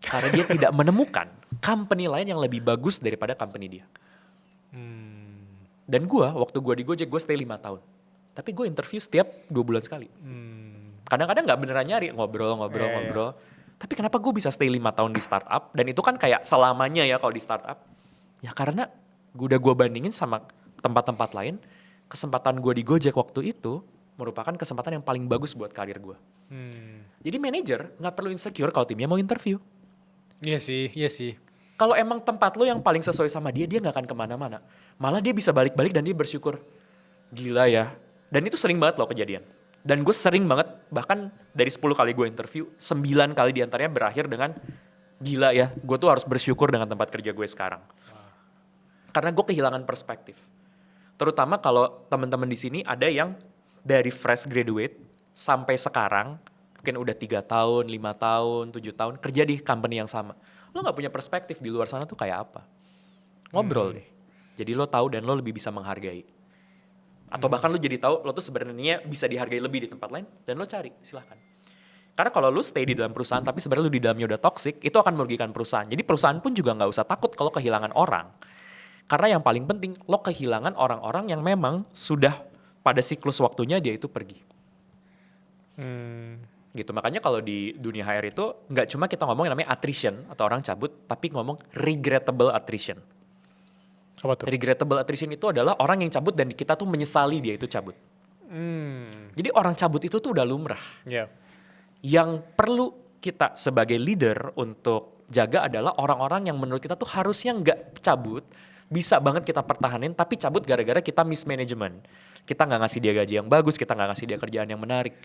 Karena dia tidak menemukan company lain yang lebih bagus daripada company dia. Dan gue, waktu gue di Gojek, gue stay 5 tahun. Tapi gue interview setiap 2 bulan sekali. Kadang-kadang gak beneran nyari, ngobrol. Tapi kenapa gue bisa stay 5 tahun di startup, dan itu kan kayak selamanya ya kalau di startup. Ya karena gue bandingin sama tempat-tempat lain, kesempatan gue di Gojek waktu itu merupakan kesempatan yang paling bagus buat karir gue. Jadi manajer gak perlu insecure kalau timnya mau interview. Iya sih. Kalau emang tempat lo yang paling sesuai sama dia gak akan kemana-mana. Malah dia bisa balik-balik dan dia bersyukur. Gila ya. Dan itu sering banget loh kejadian. Dan gue sering banget, bahkan dari 10 kali gue interview, 9 kali diantaranya berakhir dengan, gila ya, gue tuh harus bersyukur dengan tempat kerja gue sekarang. Karena gue kehilangan perspektif. Terutama kalau teman-teman di sini ada yang dari fresh graduate sampai sekarang, mungkin udah 3 tahun, 5 tahun, 7 tahun, kerja di company yang sama. Lo gak punya perspektif di luar sana tuh kayak apa. Ngobrol deh. Jadi lo tahu dan lo lebih bisa menghargai. Atau bahkan lo jadi tahu lo tuh sebenarnya bisa dihargai lebih di tempat lain, dan lo cari, silahkan. Karena kalau lo stay di dalam perusahaan tapi sebenarnya lo di dalamnya udah toxic, itu akan merugikan perusahaan. Jadi perusahaan pun juga gak usah takut kalau kehilangan orang. Karena yang paling penting, lo kehilangan orang-orang yang memang sudah pada siklus waktunya dia itu pergi. Gitu, makanya kalau di dunia HR itu nggak cuma kita ngomong yang namanya attrition atau orang cabut, tapi ngomong regrettable attrition. Apa tuh? Regrettable attrition itu adalah orang yang cabut dan kita tuh menyesali dia itu cabut. Jadi orang cabut itu tuh udah lumrah. Yeah. Yang perlu kita sebagai leader untuk jaga adalah orang-orang yang menurut kita tuh harusnya nggak cabut, bisa banget kita pertahanin, tapi cabut gara-gara kita mismanagement. Kita nggak ngasih dia gaji yang bagus, kita nggak ngasih dia kerjaan yang menarik.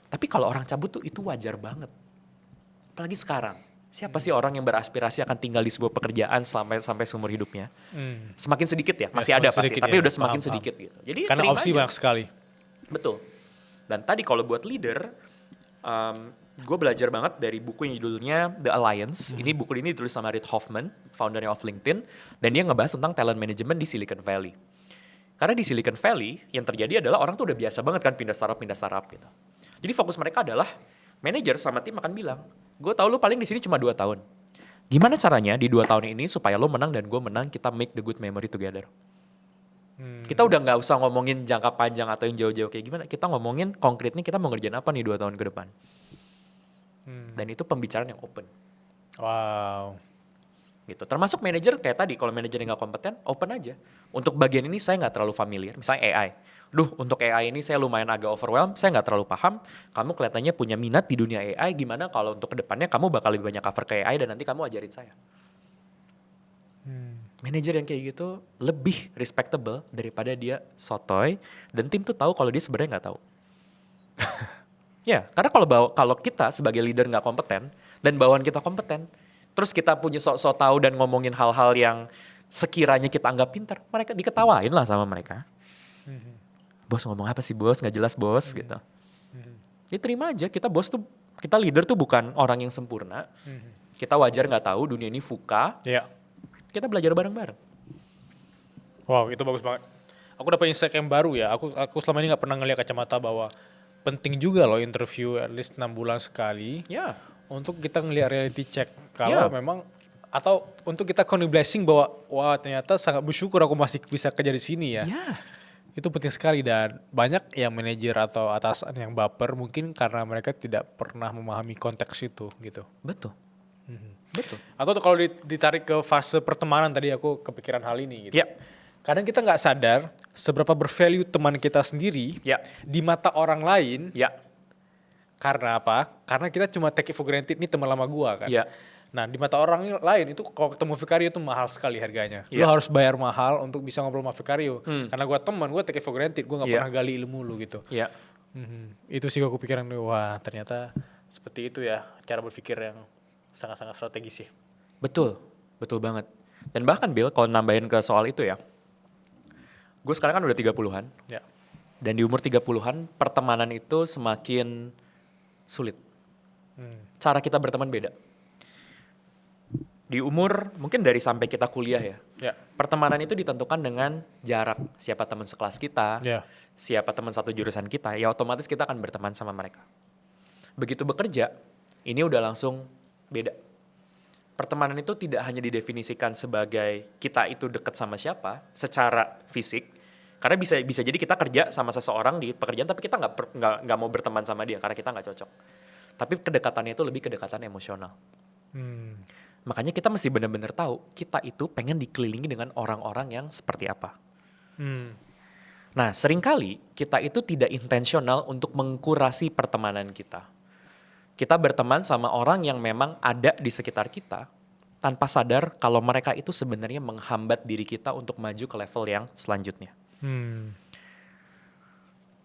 Tapi kalau orang cabut tuh itu wajar banget. Apalagi sekarang. Siapa sih orang yang beraspirasi akan tinggal di sebuah pekerjaan sampai seumur hidupnya? Semakin sedikit ya, masih ada pasti, tapi udah semakin sedikit gitu. Jadi karena opsi banyak sekali. Betul. Dan tadi kalau buat leader, gue belajar banget dari buku yang judulnya The Alliance. Ini buku ini ditulis sama Reid Hoffman, foundernya of LinkedIn, dan dia ngebahas tentang talent management di Silicon Valley. Karena di Silicon Valley yang terjadi adalah orang tuh udah biasa banget kan pindah startup gitu. Jadi fokus mereka adalah manajer sama tim akan bilang, gue tahu lu paling di sini cuma 2 tahun. Gimana caranya di 2 tahun ini supaya lo menang dan gue menang, kita make the good memory together. Kita udah nggak usah ngomongin jangka panjang atau yang jauh-jauh kayak gimana. Kita ngomongin konkretnya kita mau ngerjain apa nih 2 tahun ke depan. Dan itu pembicaraan yang open. Wow. Gitu. Termasuk manajer kayak tadi, kalau manajer yang nggak kompeten, open aja. Untuk bagian ini saya nggak terlalu familiar, misalnya AI. Untuk AI ini saya lumayan agak overwhelmed, saya nggak terlalu paham. Kamu kelihatannya punya minat di dunia AI, gimana kalau untuk kedepannya kamu bakal lebih banyak cover ke AI dan nanti kamu ajarin saya. Manajer yang kayak gitu lebih respectable daripada dia sotoy dan tim tuh tahu kalau dia sebenarnya nggak tahu. Ya, karena kalau kita sebagai leader nggak kompeten dan bawahan kita kompeten, terus kita punya sok-sok tahu dan ngomongin hal-hal yang sekiranya kita anggap pintar, mereka diketawain lah sama mereka. Bos ngomong apa sih bos, nggak jelas bos gitu. Ya terima aja, kita leader tuh bukan orang yang sempurna. Kita wajar nggak tahu, dunia ini VUCA. Ya. Kita belajar bareng-bareng. Wow, itu bagus banget. Aku dapat insight yang baru ya. Aku selama ini nggak pernah ngeliat kacamata bahwa penting juga loh interview at least 6 bulan sekali. Ya. Untuk kita ngeliat reality check kalau memang, atau untuk kita count blessing bahwa wah ternyata sangat bersyukur aku masih bisa kerja di sini ya. Itu penting sekali, dan banyak yang manajer atau atasan yang baper mungkin karena mereka tidak pernah memahami konteks itu gitu. Betul. Betul. Atau kalau ditarik ke fase pertemanan, tadi aku kepikiran hal ini gitu. Ya. Kadang kita nggak sadar seberapa bervalue teman kita sendiri di mata orang lain. Ya. Karena apa? Karena kita cuma take it for granted, ini teman lama gua kan. Ya. Nah di mata orang lain itu kalau ketemu Vicario itu mahal sekali harganya. Ya. Lo harus bayar mahal untuk bisa ngobrol sama Vicario. Karena gua teman, gua take it for granted, gua nggak pernah gali ilmu lu gitu. Ya. Itu sih aku pikiran, wah ternyata seperti itu ya cara berpikir yang sangat-sangat strategis sih. Betul, betul banget. Dan bahkan Bill, kalau nambahin ke soal itu ya, gue sekarang kan udah 30-an, Ya. dan di umur 30-an, pertemanan itu semakin sulit. Cara kita berteman beda. Di umur, mungkin dari sampai kita kuliah ya, Ya. pertemanan itu ditentukan dengan jarak. Siapa teman sekelas kita, Ya. siapa teman satu jurusan kita, ya otomatis kita akan berteman sama mereka. Begitu bekerja, ini udah langsung beda. Pertemanan itu tidak hanya didefinisikan sebagai kita itu dekat sama siapa secara fisik, karena bisa jadi kita kerja sama seseorang di pekerjaan tapi kita nggak mau berteman sama dia karena kita nggak cocok. Tapi kedekatannya itu lebih kedekatan emosional. Makanya kita mesti benar-benar tahu kita itu pengen dikelilingi dengan orang-orang yang seperti apa. Nah, seringkali kita itu tidak intensional untuk mengkurasi pertemanan kita. Kita berteman sama orang yang memang ada di sekitar kita tanpa sadar kalau mereka itu sebenarnya menghambat diri kita untuk maju ke level yang selanjutnya.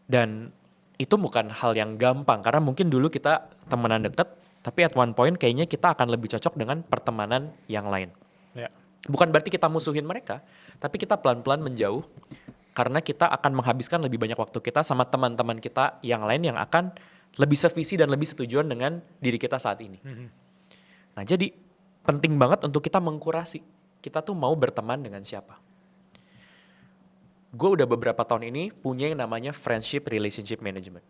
Dan itu bukan hal yang gampang karena mungkin dulu kita temenan deket, tapi at one point kayaknya kita akan lebih cocok dengan pertemanan yang lain. Ya. Bukan berarti kita musuhin mereka, tapi kita pelan-pelan menjauh karena kita akan menghabiskan lebih banyak waktu kita sama teman-teman kita yang lain yang akan lebih sevisi dan lebih setujuan dengan diri kita saat ini. Nah, jadi penting banget untuk kita mengkurasi. Kita tuh mau berteman dengan siapa. Gue udah beberapa tahun ini punya yang namanya friendship relationship management.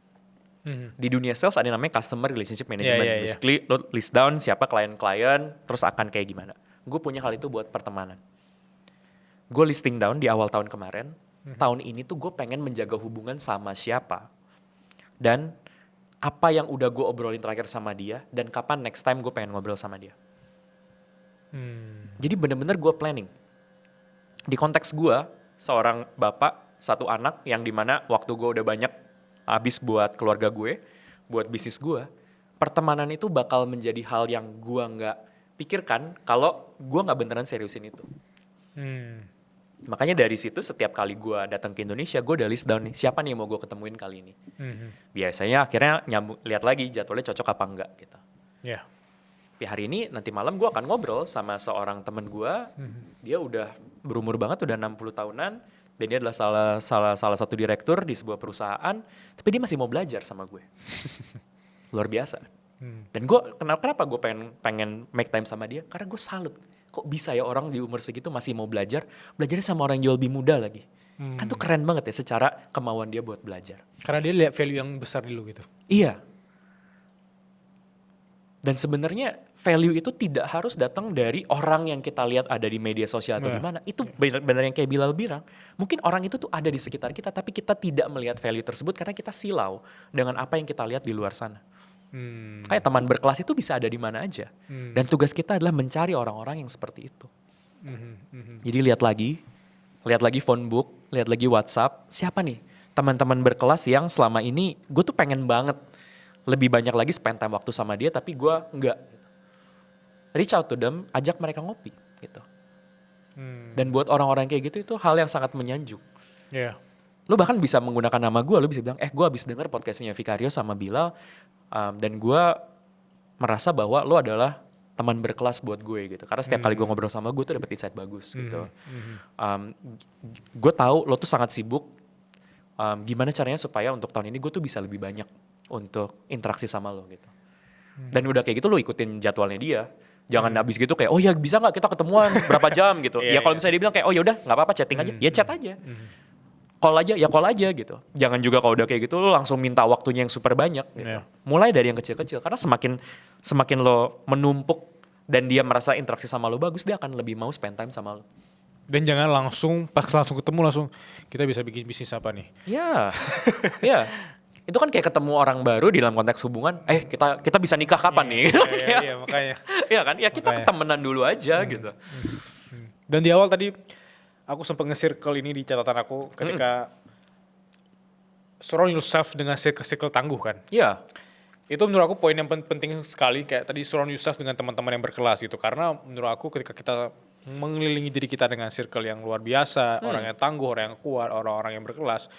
Di dunia sales ada yang namanya customer relationship management. Yeah. Basically lo list down siapa klien-klien, terus akan kayak gimana. Gue punya hal itu buat pertemanan. Gue listing down di awal tahun kemarin. Tahun ini tuh gue pengen menjaga hubungan sama siapa. Dan apa yang udah gue obrolin terakhir sama dia. Dan kapan next time gue pengen ngobrol sama dia. Jadi bener-bener gue planning. Di konteks gue, seorang bapak, satu anak yang dimana waktu gue udah banyak habis buat keluarga gue, buat bisnis gue, pertemanan itu bakal menjadi hal yang gue nggak pikirkan kalau gue nggak beneran seriusin itu. Makanya dari situ setiap kali gue datang ke Indonesia, gue udah list down nih, siapa nih yang mau gue ketemuin kali ini. Biasanya akhirnya lihat lagi jadwalnya cocok apa enggak gitu. Ya. Tapi hari ini nanti malam gue akan ngobrol sama seorang temen gue, dia udah berumur banget, udah 60 tahunan, dan dia adalah salah satu direktur di sebuah perusahaan, tapi dia masih mau belajar sama gue. Luar biasa. Dan gue kenapa gue pengen make time sama dia? Karena gue salut. Kok bisa ya orang di umur segitu masih mau belajarnya sama orang yang jauh lebih muda lagi. Kan tuh keren banget ya secara kemauan dia buat belajar. Karena dia lihat value yang besar di lu gitu. Iya. Dan sebenarnya value itu tidak harus datang dari orang yang kita lihat ada di media sosial atau gimana. Itu benar yang kayak Bilal bilang. Mungkin orang itu tuh ada di sekitar kita, tapi kita tidak melihat value tersebut karena kita silau dengan apa yang kita lihat di luar sana. Kayak teman berkelas itu bisa ada di mana aja. Dan tugas kita adalah mencari orang-orang yang seperti itu. Jadi lihat lagi phone book, lihat lagi WhatsApp. Siapa nih teman-teman berkelas yang selama ini gue tuh pengen banget lebih banyak lagi spend time waktu sama dia, tapi gue enggak. Reach out to them, ajak mereka ngopi gitu. Dan buat orang-orang kayak gitu itu hal yang sangat menyanjung. Iya. Lu bahkan bisa menggunakan nama gue, lu bisa bilang, gue habis denger podcastnya Vicario sama Bilal, dan gue merasa bahwa lu adalah teman berkelas buat gue gitu. Karena setiap kali gue ngobrol sama gue tuh dapet insight bagus gitu. Gue tahu lo tuh sangat sibuk, gimana caranya supaya untuk tahun ini gue tuh bisa lebih banyak untuk interaksi sama lo gitu. Dan udah kayak gitu lo ikutin jadwalnya dia. Jangan habis gitu kayak, oh ya bisa gak kita ketemuan berapa jam gitu. Ya kalau misalnya dia bilang kayak, oh yaudah gak apa-apa chatting aja, ya chat aja. Call aja gitu. Jangan juga kalau udah kayak gitu lo langsung minta waktunya yang super banyak gitu. Mulai dari yang kecil-kecil. Karena semakin lo menumpuk dan dia merasa interaksi sama lo bagus, dia akan lebih mau spend time sama lo. Dan jangan pas langsung ketemu langsung kita bisa bikin bisnis apa nih. Iya. Itu kan kayak ketemu orang baru di dalam konteks hubungan, kita bisa nikah kapan nih? Iya, makanya. Iya kan? Ya kita temenan dulu aja gitu. Dan di awal tadi aku sempat nge-circle ini di catatan aku ketika surround yourself dengan circle tangguh kan. Iya. Itu menurut aku poin yang penting sekali, kayak tadi surround yourself dengan teman-teman yang berkelas gitu. Karena menurut aku ketika kita mengelilingi diri kita dengan circle yang luar biasa, orang yang tangguh, orang yang kuat, orang-orang yang berkelas,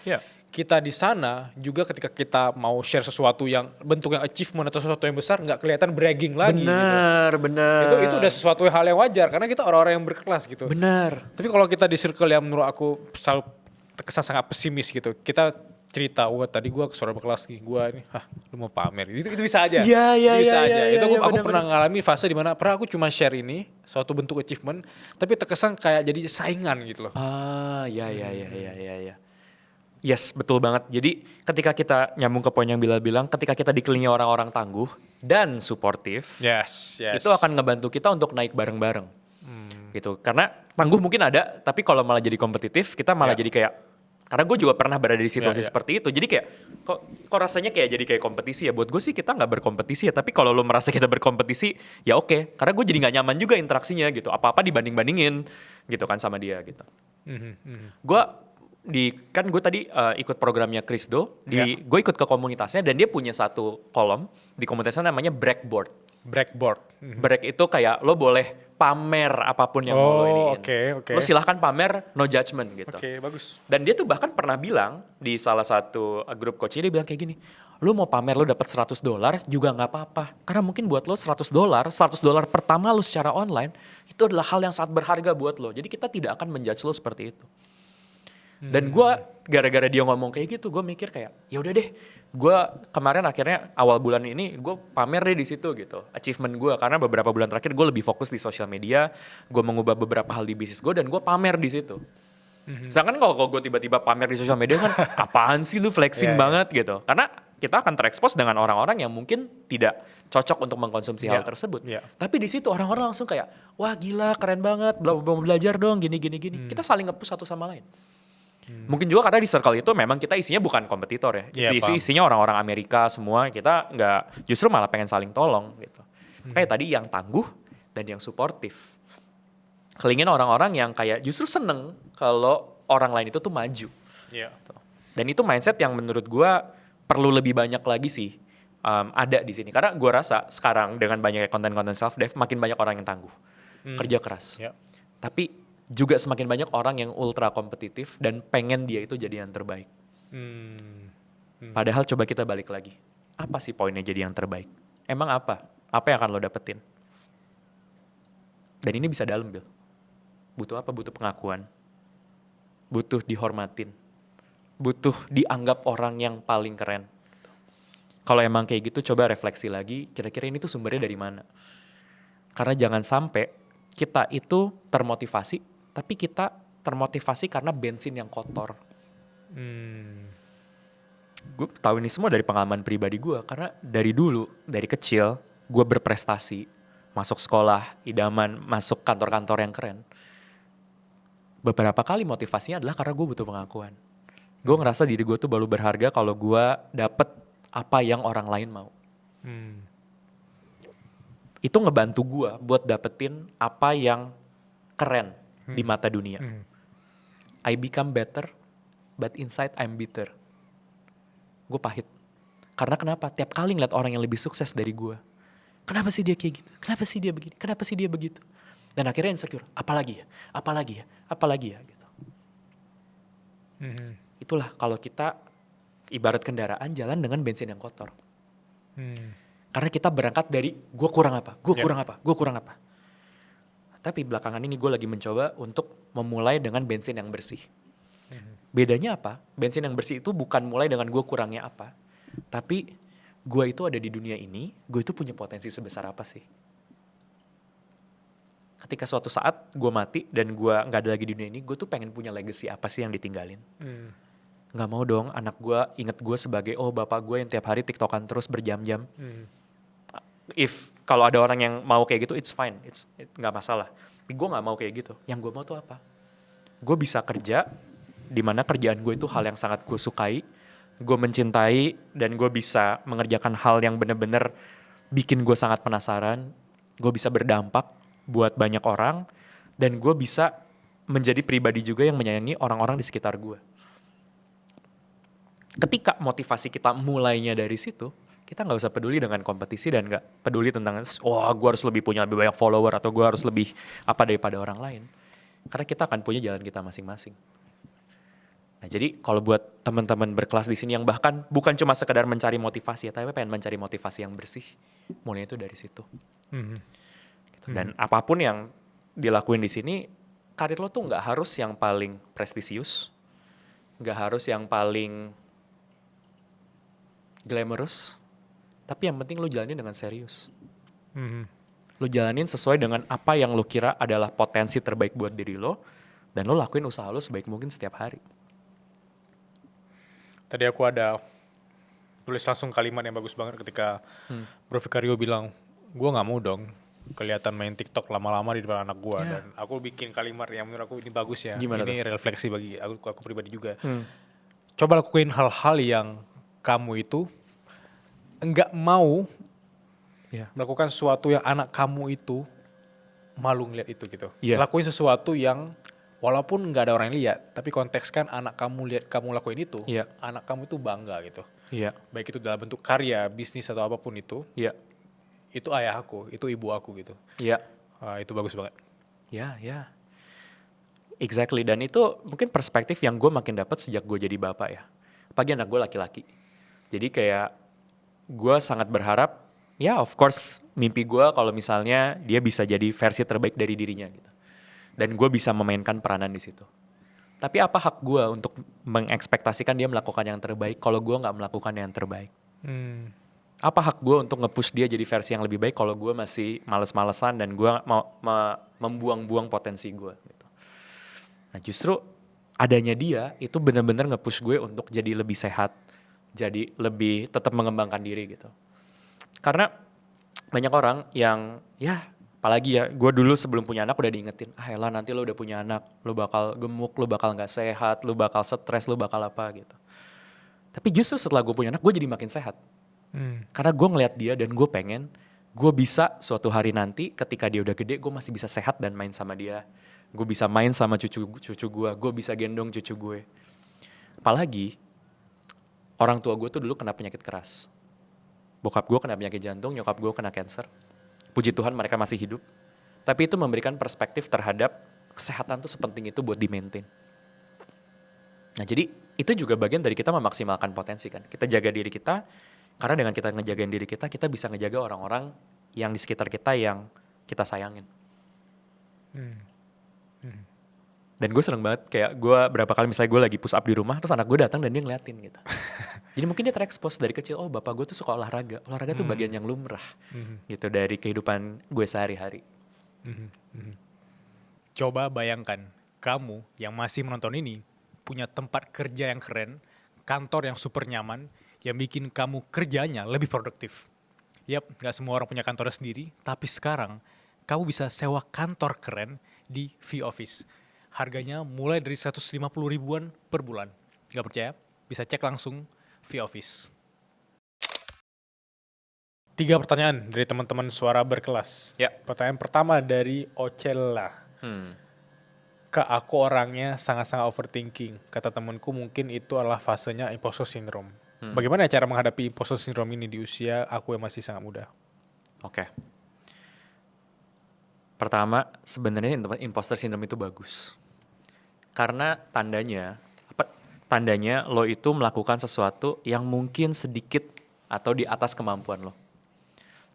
kita di sana juga ketika kita mau share sesuatu yang bentuknya achievement atau sesuatu yang besar nggak kelihatan bragging lagi gitu. Bener. Itu udah sesuatu hal yang wajar karena kita orang-orang yang berkelas gitu. Bener. Tapi kalau kita di circle yang menurut aku selalu terkesan sangat pesimis gitu. Kita cerita, wah tadi gue ke suara berkelas nih, gue ini, lu mau pamer. Itu bisa aja. Iya, Itu bisa aja. Itu aku bener, pernah ngalami fase dimana pernah aku cuma share ini, suatu bentuk achievement, tapi terkesan kayak jadi saingan gitu loh. Ya. Yes, betul banget. Jadi ketika kita nyambung ke poin yang Bila bilang, ketika kita dikelilingi orang-orang tangguh dan suportif, Yes. itu akan ngebantu kita untuk naik bareng-bareng. Gitu. Karena tangguh mungkin ada, tapi kalau malah jadi kompetitif, kita malah jadi kayak, karena gue juga pernah berada di situasi seperti itu. Jadi kayak, kok rasanya kayak jadi kayak kompetisi ya. Buat gue sih kita nggak berkompetisi ya. Tapi kalau lo merasa kita berkompetisi, ya oke. Karena gue jadi nggak nyaman juga interaksinya gitu. Apa-apa dibanding-bandingin gitu kan sama dia gitu. Gue kan gue tadi ikut programnya Krisdo. Gue ikut ke komunitasnya dan dia punya satu kolom di komunitasnya namanya Breakboard. Break itu kayak lo boleh pamer apapun yang mau lo iniin. Oke. Lo silahkan pamer, no judgment gitu. Oke, bagus. Dan dia tuh bahkan pernah bilang di salah satu grup coachnya, dia bilang kayak gini, lo mau pamer lo dapat $100 juga nggak apa-apa. Karena mungkin buat lo $100 pertama lo secara online, itu adalah hal yang sangat berharga buat lo. Jadi kita tidak akan menjudge lo seperti itu. Dan gue gara-gara dia ngomong kayak gitu, gue mikir kayak ya udah deh, gue kemarin akhirnya awal bulan ini gue pamer deh di situ gitu, achievement gue, karena beberapa bulan terakhir gue lebih fokus di sosial media, gue mengubah beberapa hal di bisnis gue dan gue pamer di situ. Sedangkan kalau gue tiba-tiba pamer di sosial media kan apaan sih lu flexing banget gitu, karena kita akan terekspos dengan orang-orang yang mungkin tidak cocok untuk mengkonsumsi hal tersebut. Tapi di situ orang-orang langsung kayak wah gila keren banget, mau belajar dong gini. Kita saling nge-push satu sama lain. Mungkin juga karena di circle itu memang kita isinya bukan kompetitor ya. Isinya orang-orang Amerika semua, kita nggak, justru malah pengen saling tolong gitu. Kayak tadi yang tangguh dan yang suportif. Kelingin orang-orang yang kayak justru seneng kalau orang lain itu tuh maju. Dan itu mindset yang menurut gue perlu lebih banyak lagi sih ada di sini. Karena gue rasa sekarang dengan banyaknya konten-konten self-dev, makin banyak orang yang tangguh. Kerja keras. Tapi juga semakin banyak orang yang ultra kompetitif dan pengen dia itu jadi yang terbaik. Padahal coba kita balik lagi. Apa sih poinnya jadi yang terbaik? Emang apa? Apa yang akan lo dapetin? Dan ini bisa dalam, Bil. Butuh apa? Butuh pengakuan. Butuh dihormatin. Butuh dianggap orang yang paling keren. Kalau emang kayak gitu, coba refleksi lagi, kira-kira ini tuh sumbernya dari mana? Karena jangan sampai kita itu termotivasi, tapi kita termotivasi karena bensin yang kotor. Gue tahu ini semua dari pengalaman pribadi gue, karena dari dulu, dari kecil, gue berprestasi, masuk sekolah, idaman, masuk kantor-kantor yang keren. Beberapa kali motivasinya adalah karena gue butuh pengakuan. Gue ngerasa diri gue tuh baru berharga kalau gue dapet apa yang orang lain mau. Itu ngebantu gue buat dapetin apa yang keren di mata dunia. I become better, but inside I'm bitter. Gue pahit. Karena kenapa? Tiap kali ngeliat orang yang lebih sukses dari gue, kenapa sih dia kayak gitu? Kenapa sih dia begini? Kenapa sih dia begitu? Dan akhirnya insecure. Apalagi ya gitu. Itulah kalau kita ibarat kendaraan jalan dengan bensin yang kotor. Karena kita berangkat dari gue kurang apa. Tapi belakangan ini gue lagi mencoba untuk memulai dengan bensin yang bersih. Bedanya apa? Bensin yang bersih itu bukan mulai dengan gue kurangnya apa. Tapi gue itu ada di dunia ini, gue itu punya potensi sebesar apa sih? Ketika suatu saat gue mati dan gue gak ada lagi di dunia ini, gue tuh pengen punya legacy apa sih yang ditinggalin. Gak mau dong anak gue inget gue sebagai bapak gue yang tiap hari tiktokan terus berjam-jam. Kalau ada orang yang mau kayak gitu, it's fine, nggak masalah. Tapi gue nggak mau kayak gitu. Yang gue mau tuh apa? Gue bisa kerja, dimana kerjaan gue itu hal yang sangat gue sukai, gue mencintai, dan gue bisa mengerjakan hal yang bener-bener bikin gue sangat penasaran. Gue bisa berdampak buat banyak orang, dan gue bisa menjadi pribadi juga yang menyayangi orang-orang di sekitar gue. Ketika motivasi kita mulainya dari situ, kita nggak usah peduli dengan kompetisi dan nggak peduli tentang gue harus lebih banyak follower atau gue harus lebih apa daripada orang lain, karena kita akan punya jalan kita masing-masing. Nah, jadi kalau buat teman-teman berkelas di sini yang bahkan bukan cuma sekedar mencari motivasi ya, tapi pengen mencari motivasi yang bersih, mulai itu dari situ. Mhm. Gitu. Dan apapun yang dilakuin di sini, karir lo tuh nggak harus yang paling prestisius, nggak harus yang paling glamorous, tapi yang penting lo jalanin dengan serius. Mhm. Lo jalanin sesuai dengan apa yang lo kira adalah potensi terbaik buat diri lo, dan lo lakuin usaha lo sebaik mungkin setiap hari. Tadi aku ada tulis langsung kalimat yang bagus banget ketika Bro Vicario bilang, gue nggak mau dong kelihatan main TikTok lama-lama di depan anak gue. Ya. Dan aku bikin kalimat yang menurut aku ini bagus ya. Gimana ini refleksi bagi aku pribadi juga. Hmm. Coba lakuin hal-hal yang kamu itu nggak mau Ya. melakukan sesuatu yang anak kamu itu malu ngeliat itu gitu. Iya. Lakuin sesuatu yang walaupun nggak ada orang yang lihat, tapi kontekskan anak kamu lihat kamu lakuin itu, Iya. anak kamu itu bangga gitu. Iya. Baik itu dalam bentuk karya, bisnis atau apapun itu ayah aku, itu ibu aku gitu. Iya. Itu bagus banget. Ya. Exactly. Dan itu mungkin perspektif yang gue makin dapat sejak gue jadi bapak ya. Apalagi anak gue laki-laki. Jadi kayak gue sangat berharap, ya of course mimpi gue kalau misalnya dia bisa jadi versi terbaik dari dirinya gitu. Dan gue bisa memainkan peranan di situ. Tapi apa hak gue untuk mengekspektasikan dia melakukan yang terbaik kalau gue nggak melakukan yang terbaik? Apa hak gue untuk nge-push dia jadi versi yang lebih baik kalau gue masih males-malesan dan gue mau membuang-buang potensi gue gitu. Nah justru adanya dia itu benar-benar nge-push gue untuk jadi lebih sehat, jadi lebih tetap mengembangkan diri gitu. Karena banyak orang yang ya apalagi ya, gue dulu sebelum punya anak udah diingetin, elah nanti lo udah punya anak, lo bakal gemuk, lo bakal gak sehat, lo bakal stres, lo bakal apa gitu. Tapi justru setelah gue punya anak, gue jadi makin sehat. Karena gue ngeliat dia dan gue pengen, gue bisa suatu hari nanti ketika dia udah gede, gue masih bisa sehat dan main sama dia. Gue bisa main sama cucu gue bisa gendong cucu gue. Apalagi, orang tua gue tuh dulu kena penyakit keras. Bokap gue kena penyakit jantung, nyokap gue kena cancer. Puji Tuhan mereka masih hidup. Tapi itu memberikan perspektif terhadap kesehatan tuh sepenting itu buat di-maintain. Nah jadi itu juga bagian dari kita memaksimalkan potensi kan. Kita jaga diri kita, karena dengan kita ngejagain diri kita, kita bisa ngejaga orang-orang yang di sekitar kita yang kita sayangin. Dan gue seneng banget, kayak gue berapa kali misalnya gue lagi push up di rumah, terus anak gue datang dan dia ngeliatin gitu. Jadi mungkin dia terekspos dari kecil, oh bapak gue tuh suka olahraga. Olahraga tuh bagian yang lumrah gitu dari kehidupan gue sehari-hari. Coba bayangkan, kamu yang masih menonton ini punya tempat kerja yang keren, kantor yang super nyaman, yang bikin kamu kerjanya lebih produktif. Yap, gak semua orang punya kantornya sendiri, tapi sekarang kamu bisa sewa kantor keren di V-Office. Harganya mulai dari 150 ribuan per bulan. Gak percaya? Bisa cek langsung V-Office. 3 pertanyaan dari teman-teman suara berkelas. Ya. Pertanyaan pertama dari Ocella. Kak, aku orangnya sangat-sangat overthinking. Kata temanku mungkin itu adalah fasenya imposter syndrome. Bagaimana cara menghadapi imposter syndrome ini di usia aku yang masih sangat muda? Oke. Pertama, sebenarnya imposter syndrome itu bagus. Karena tandanya lo itu melakukan sesuatu yang mungkin sedikit atau di atas kemampuan lo.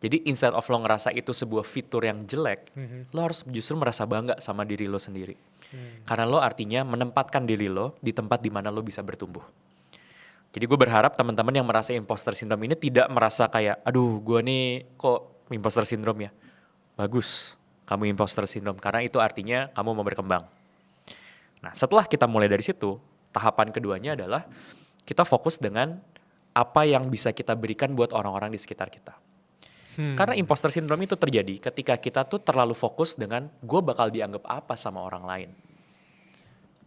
Jadi instead of lo ngerasa itu sebuah fitur yang jelek, lo harus justru merasa bangga sama diri lo sendiri. Karena lo artinya menempatkan diri lo di tempat di mana lo bisa bertumbuh. Jadi gue berharap teman-teman yang merasa imposter syndrome ini tidak merasa kayak, aduh gue nih kok imposter syndrome ya. Bagus, kamu imposter syndrome, karena itu artinya kamu mau berkembang. Nah setelah kita mulai dari situ, tahapan keduanya adalah kita fokus dengan apa yang bisa kita berikan buat orang-orang di sekitar kita. Karena imposter syndrome itu terjadi ketika kita tuh terlalu fokus dengan gue bakal dianggap apa sama orang lain.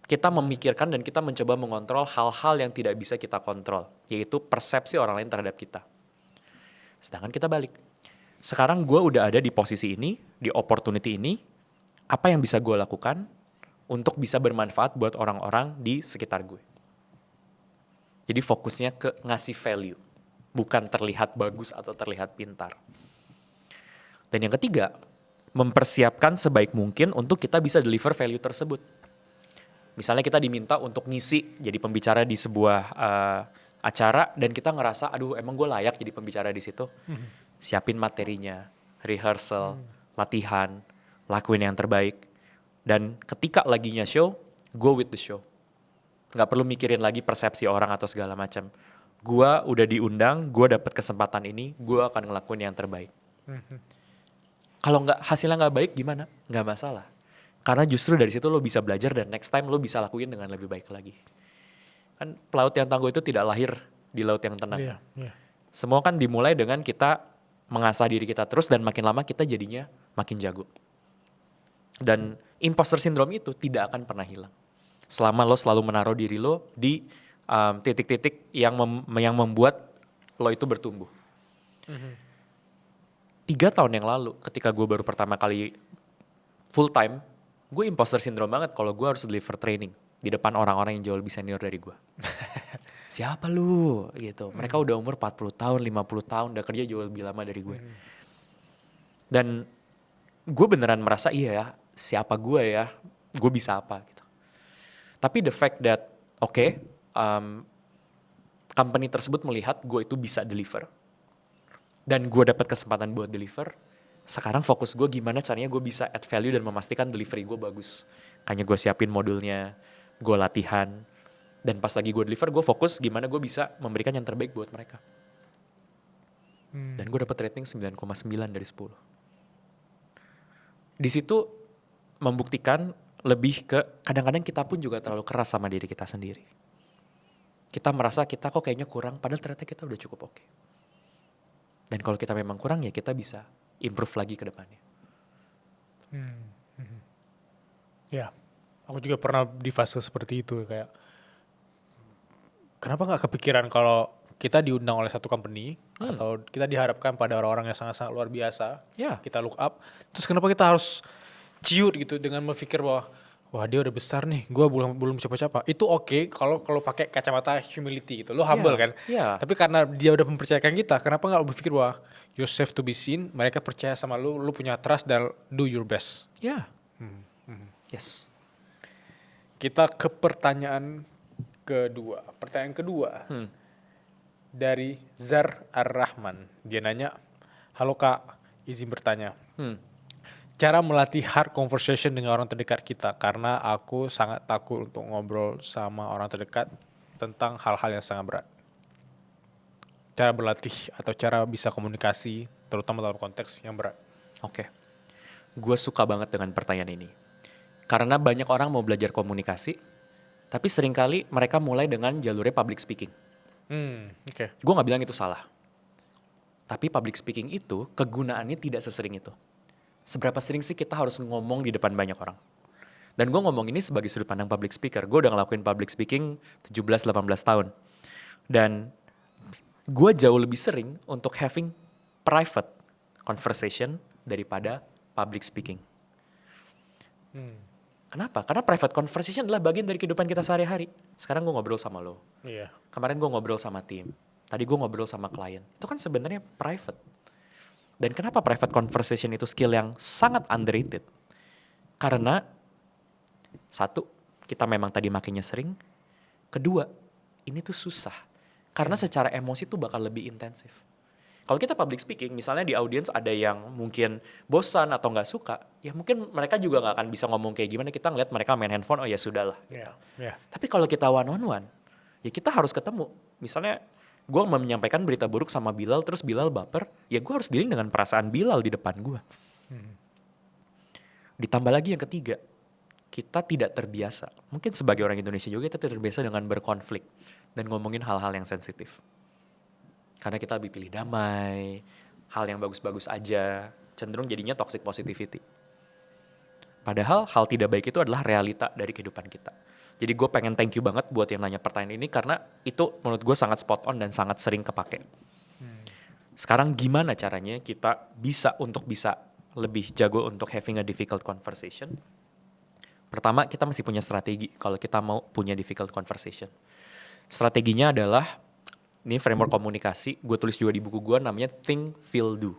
Kita memikirkan dan kita mencoba mengontrol hal-hal yang tidak bisa kita kontrol, yaitu persepsi orang lain terhadap kita. Sedangkan kita balik. Sekarang gue udah ada di posisi ini, di opportunity ini, apa yang bisa gue lakukan untuk bisa bermanfaat buat orang-orang di sekitar gue. Jadi fokusnya ke ngasih value, bukan terlihat bagus atau terlihat pintar. Dan yang ketiga, mempersiapkan sebaik mungkin untuk kita bisa deliver value tersebut. Misalnya kita diminta untuk ngisi jadi pembicara di sebuah acara dan kita ngerasa, aduh emang gue layak jadi pembicara di situ. Siapin materinya, rehearsal, latihan, lakuin yang terbaik. Dan ketika laginya show, go with the show. Nggak perlu mikirin lagi persepsi orang atau segala macam. Gue udah diundang, gue dapet kesempatan ini, gue akan ngelakuin yang terbaik. Kalau hasilnya nggak baik gimana? Nggak masalah. Karena justru dari situ lo bisa belajar dan next time lo bisa lakuin dengan lebih baik lagi. Kan pelaut yang tangguh itu tidak lahir di laut yang tenang. Iya, iya. Semua kan dimulai dengan kita mengasah diri kita terus dan makin lama kita jadinya makin jago. Dan imposter syndrome itu tidak akan pernah hilang. Selama lo selalu menaruh diri lo di titik-titik yang membuat lo itu bertumbuh. 3 tahun yang lalu ketika gue baru pertama kali full time, gue imposter syndrome banget kalau gue harus deliver training di depan orang-orang yang jauh lebih senior dari gue. Siapa lu? Gitu. Mereka udah umur 40 tahun, 50 tahun, udah kerja jauh lebih lama dari gue. Dan gue beneran merasa iya ya, siapa gue ya, gue bisa apa gitu. Tapi the fact that, company tersebut melihat gue itu bisa deliver. Dan gue dapat kesempatan buat deliver. Sekarang fokus gue gimana caranya gue bisa add value dan memastikan delivery gue bagus. Kayaknya gue siapin modulnya, gue latihan. Dan pas lagi gue deliver, gue fokus gimana gue bisa memberikan yang terbaik buat mereka. Dan gue dapat rating 9,9 dari 10. Di situ membuktikan lebih ke kadang-kadang kita pun juga terlalu keras sama diri kita sendiri. Kita merasa kita kok kayaknya kurang, padahal ternyata kita udah cukup oke. Dan kalau kita memang kurang ya kita bisa improve lagi ke depannya. Ya, aku juga pernah di fase seperti itu, kayak kenapa nggak kepikiran kalau kita diundang oleh satu company atau kita diharapkan pada orang-orang yang sangat-sangat luar biasa, kita look up, terus kenapa kita harus ciut gitu dengan berpikir bahwa wah dia udah besar nih, gue belum siapa-siapa. Itu oke kalau pakai kacamata humility gitu, lo humble kan. Tapi karena dia udah mempercayakan kita, kenapa nggak lo berpikir bahwa you're safe to be seen, mereka percaya sama lo punya trust dan do your best. Yes. Kita ke pertanyaan kedua. Pertanyaan kedua dari Zar Ar-Rahman. Dia nanya, halo kak, izin bertanya. Cara melatih hard conversation dengan orang terdekat kita, karena aku sangat takut untuk ngobrol sama orang terdekat tentang hal-hal yang sangat berat. Cara berlatih atau cara bisa komunikasi, terutama dalam konteks yang berat. Oke. Gue suka banget dengan pertanyaan ini. Karena banyak orang mau belajar komunikasi, tapi seringkali mereka mulai dengan jalurnya public speaking. Gue gak bilang itu salah. Tapi public speaking itu kegunaannya tidak sesering itu. Seberapa sering sih kita harus ngomong di depan banyak orang? Dan gue ngomong ini sebagai sudut pandang public speaker. Gue udah ngelakuin public speaking 17-18 tahun. Dan gue jauh lebih sering untuk having private conversation daripada public speaking. Kenapa? Karena private conversation adalah bagian dari kehidupan kita sehari-hari. Sekarang gue ngobrol sama lo. Kemarin gue ngobrol sama tim. Tadi gue ngobrol sama klien. Itu kan sebenarnya private. Dan kenapa private conversation itu skill yang sangat underrated? Karena satu, kita memang tadi makainya sering. Kedua, ini tuh susah. Karena secara emosi tuh bakal lebih intensif. Kalau kita public speaking, misalnya di audience ada yang mungkin bosan atau nggak suka, ya mungkin mereka juga nggak akan bisa ngomong kayak gimana. Kita ngeliat mereka main handphone, oh ya sudahlah. Tapi kalau kita one on one, ya kita harus ketemu. Misalnya gue menyampaikan berita buruk sama Bilal, terus Bilal baper, ya gue harus dealing dengan perasaan Bilal di depan gue. Ditambah lagi yang ketiga, kita tidak terbiasa. Mungkin sebagai orang Indonesia juga kita tidak terbiasa dengan berkonflik dan ngomongin hal-hal yang sensitif. Karena kita lebih pilih damai, hal yang bagus-bagus aja, cenderung jadinya toxic positivity. Padahal hal tidak baik itu adalah realita dari kehidupan kita. Jadi gue pengen thank you banget buat yang nanya pertanyaan ini karena itu menurut gue sangat spot on dan sangat sering kepake. Sekarang gimana caranya kita bisa lebih jago untuk having a difficult conversation? Pertama, kita mesti punya strategi kalau kita mau punya difficult conversation. Strateginya adalah, ini framework komunikasi, gue tulis juga di buku gue namanya Think, Feel, Do.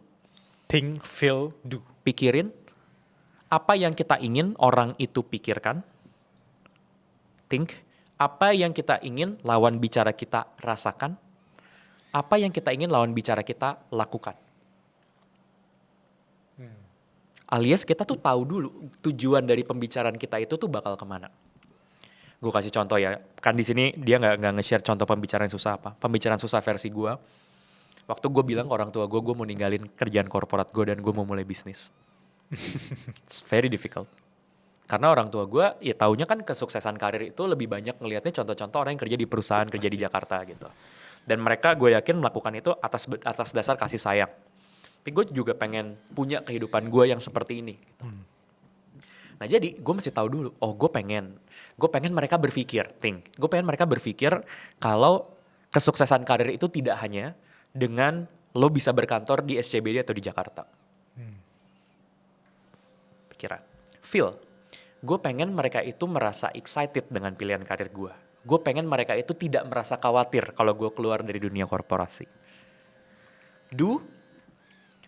Think, Feel, Do. Pikirin apa yang kita ingin orang itu pikirkan, think, apa yang kita ingin lawan bicara kita rasakan, apa yang kita ingin lawan bicara kita lakukan. Alias kita tuh tahu dulu tujuan dari pembicaraan kita itu tuh bakal kemana. Gue kasih contoh ya, kan di sini dia nggak nge-share contoh pembicaraan susah apa. Pembicaraan susah versi gue, waktu gue bilang ke orang tua gue mau ninggalin kerjaan korporat gue dan gue mau mulai bisnis. It's very difficult. Karena orang tua gue ya taunya kan kesuksesan karir itu lebih banyak ngelihatnya contoh-contoh orang yang kerja di perusahaan, kerja di Jakarta gitu. Dan mereka gue yakin melakukan itu atas dasar kasih sayang. Tapi gue juga pengen punya kehidupan gue yang seperti ini. Gitu. Nah jadi gue mesti tahu dulu, gue pengen mereka berpikir, gue pengen mereka berpikir kalau kesuksesan karir itu tidak hanya dengan lo bisa berkantor di SCBD atau di Jakarta. Pikiran. Feel. Gue pengen mereka itu merasa excited dengan pilihan karir gue. Gue pengen mereka itu tidak merasa khawatir kalau gue keluar dari dunia korporasi.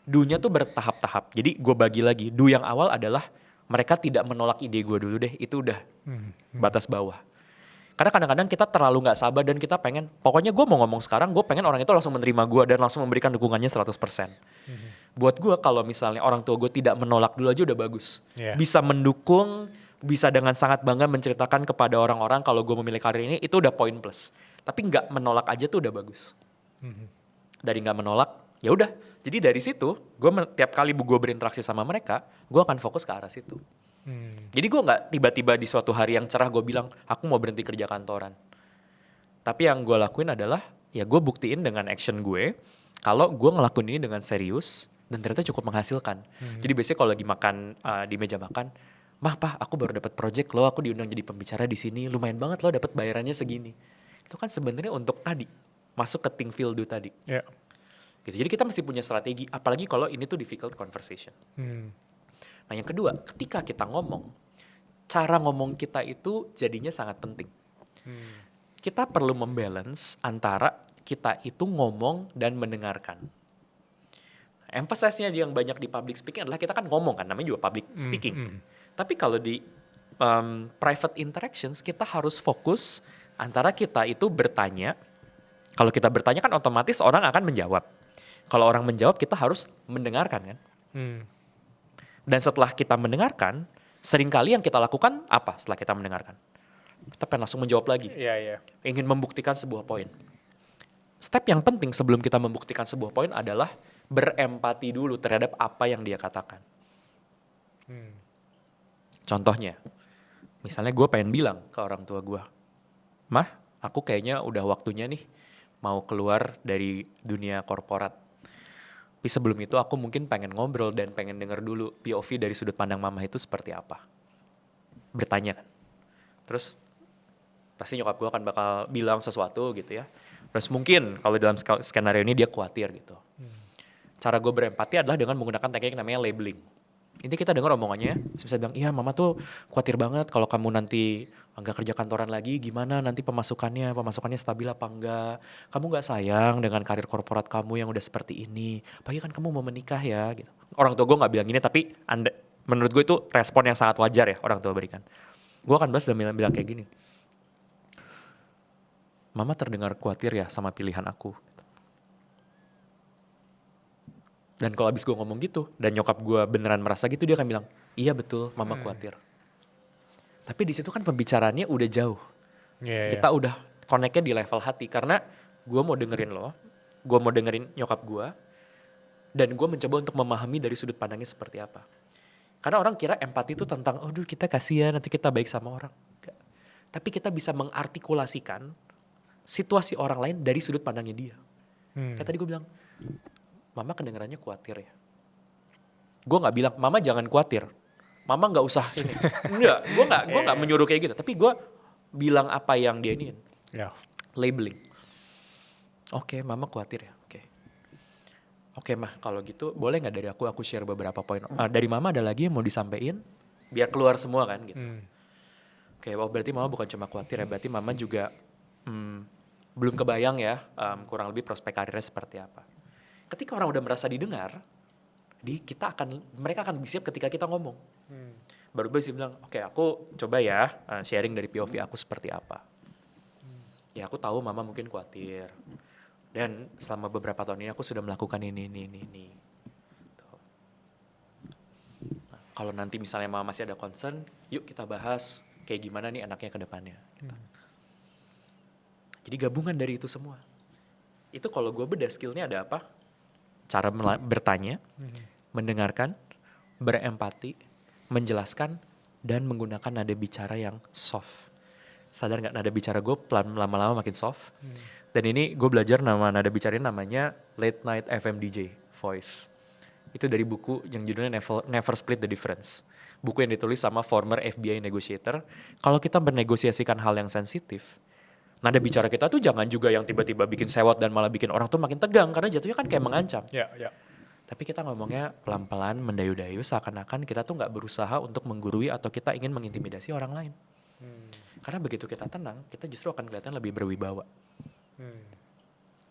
Do-nya tuh bertahap-tahap. Jadi gue bagi lagi. Do yang awal adalah mereka tidak menolak ide gue dulu deh. Itu udah batas bawah. Karena kadang-kadang kita terlalu gak sabar dan kita pengen, pokoknya gue mau ngomong sekarang, gue pengen orang itu langsung menerima gue dan langsung memberikan dukungannya 100%. Buat gue kalau misalnya orang tua gue tidak menolak dulu aja udah bagus. Bisa mendukung, bisa dengan sangat bangga menceritakan kepada orang-orang kalau gue memilih karir ini, itu udah poin plus. Tapi gak menolak aja tuh udah bagus. Dari gak menolak, ya udah. Jadi dari situ, tiap kali gue berinteraksi sama mereka, gue akan fokus ke arah situ. Jadi gue gak tiba-tiba di suatu hari yang cerah gue bilang, aku mau berhenti kerja kantoran. Tapi yang gue lakuin adalah, ya gue buktiin dengan action gue, kalau gue ngelakuin ini dengan serius, dan ternyata cukup menghasilkan. Jadi biasanya kalau lagi makan di meja makan, Mah, Pak, aku baru dapat project lo, aku diundang jadi pembicara di sini, lumayan banget lo dapat bayarannya segini. Itu kan sebenarnya untuk tadi, masuk ke think feel do tadi. Gitu. Jadi kita mesti punya strategi, apalagi kalau ini tuh difficult conversation. Nah yang kedua, ketika kita ngomong, cara ngomong kita itu jadinya sangat penting. Kita perlu membalance antara kita itu ngomong dan mendengarkan. Emphasize-nya yang banyak di public speaking adalah kita kan ngomong kan, namanya juga public speaking. Tapi kalau di private interactions, kita harus fokus antara kita itu bertanya. Kalau kita bertanya kan otomatis orang akan menjawab. Kalau orang menjawab, kita harus mendengarkan kan. Dan setelah kita mendengarkan, seringkali yang kita lakukan apa setelah kita mendengarkan? Kita pengen langsung menjawab lagi. Ingin membuktikan sebuah poin. Step yang penting sebelum kita membuktikan sebuah poin adalah berempati dulu terhadap apa yang dia katakan. Contohnya, misalnya gue pengen bilang ke orang tua gue, Mah, aku kayaknya udah waktunya nih mau keluar dari dunia korporat. Tapi sebelum itu aku mungkin pengen ngobrol dan pengen denger dulu POV dari sudut pandang mama itu seperti apa. Bertanya kan. Terus pasti nyokap gue akan bakal bilang sesuatu gitu ya. Terus mungkin kalau dalam skenario ini dia khawatir gitu. Cara gue berempati adalah dengan menggunakan teknik namanya labeling. Ini kita dengar omongannya, bisa bilang, iya mama tuh khawatir banget kalau kamu nanti nggak kerja kantoran lagi, gimana nanti pemasukannya stabil apa enggak. Kamu nggak sayang dengan karir korporat kamu yang udah seperti ini, apalagi kan kamu mau menikah ya. Gitu. Orang tua gue nggak bilang gini, tapi menurut gue itu respon yang sangat wajar ya orang tua berikan. Gue akan balas dan bilang kayak gini, Mama terdengar khawatir ya sama pilihan aku. Dan kalau abis gue ngomong gitu, dan nyokap gue beneran merasa gitu, dia akan bilang, iya betul, mama khawatir. Tapi di situ kan pembicaraannya udah jauh. Kita udah connect-nya di level hati, karena gue mau dengerin lo, gue mau dengerin nyokap gue, dan gue mencoba untuk memahami dari sudut pandangnya seperti apa. Karena orang kira empati itu tentang, oh kita kasihan, nanti kita baik sama orang. Enggak. Tapi kita bisa mengartikulasikan situasi orang lain dari sudut pandangnya dia. Kayak tadi gue bilang, Mama kedengarannya khawatir ya. Gue nggak bilang, Mama jangan khawatir. Mama nggak usah ini. Enggak, gue nggak menyuruh kayak gitu. Tapi gue bilang apa yang dia iniin. Labeling. Oke, Mama khawatir ya. Oke, Mah, kalau gitu boleh nggak dari aku share beberapa poin. Dari Mama ada lagi yang mau disampaikan, biar keluar semua kan gitu. Oke, berarti Mama bukan cuma khawatir ya. Berarti Mama juga belum kebayang ya, kurang lebih prospek karirnya seperti apa. Ketika orang udah merasa didengar, mereka akan siap ketika kita ngomong. baru bisa bilang, oke aku coba ya sharing dari POV aku seperti apa. Ya aku tahu mama mungkin khawatir. Dan selama beberapa tahun ini aku sudah melakukan ini. Tuh. Nah, kalau nanti misalnya mama masih ada concern, yuk kita bahas kayak gimana nih anaknya ke depannya. Jadi gabungan dari itu semua. Itu kalau gue bedah skillnya ada apa? Cara bertanya, mendengarkan, berempati, menjelaskan, dan menggunakan nada bicara yang soft. Sadar nggak nada bicara gue pelan lama-lama makin soft. Dan ini gue belajar nada bicaranya namanya Late Night FM DJ Voice. Itu dari buku yang judulnya Never Split the Difference. Buku yang ditulis sama former FBI negotiator. Kalau kita bernegosiasikan hal yang sensitif, nada bicara kita tuh jangan juga yang tiba-tiba bikin sewot dan malah bikin orang tuh makin tegang. Karena jatuhnya kan kayak mengancam. Ya. Tapi kita ngomongnya pelan-pelan, mendayu-dayu, seakan-akan kita tuh nggak berusaha untuk menggurui atau kita ingin mengintimidasi orang lain. Karena begitu kita tenang, kita justru akan kelihatan lebih berwibawa.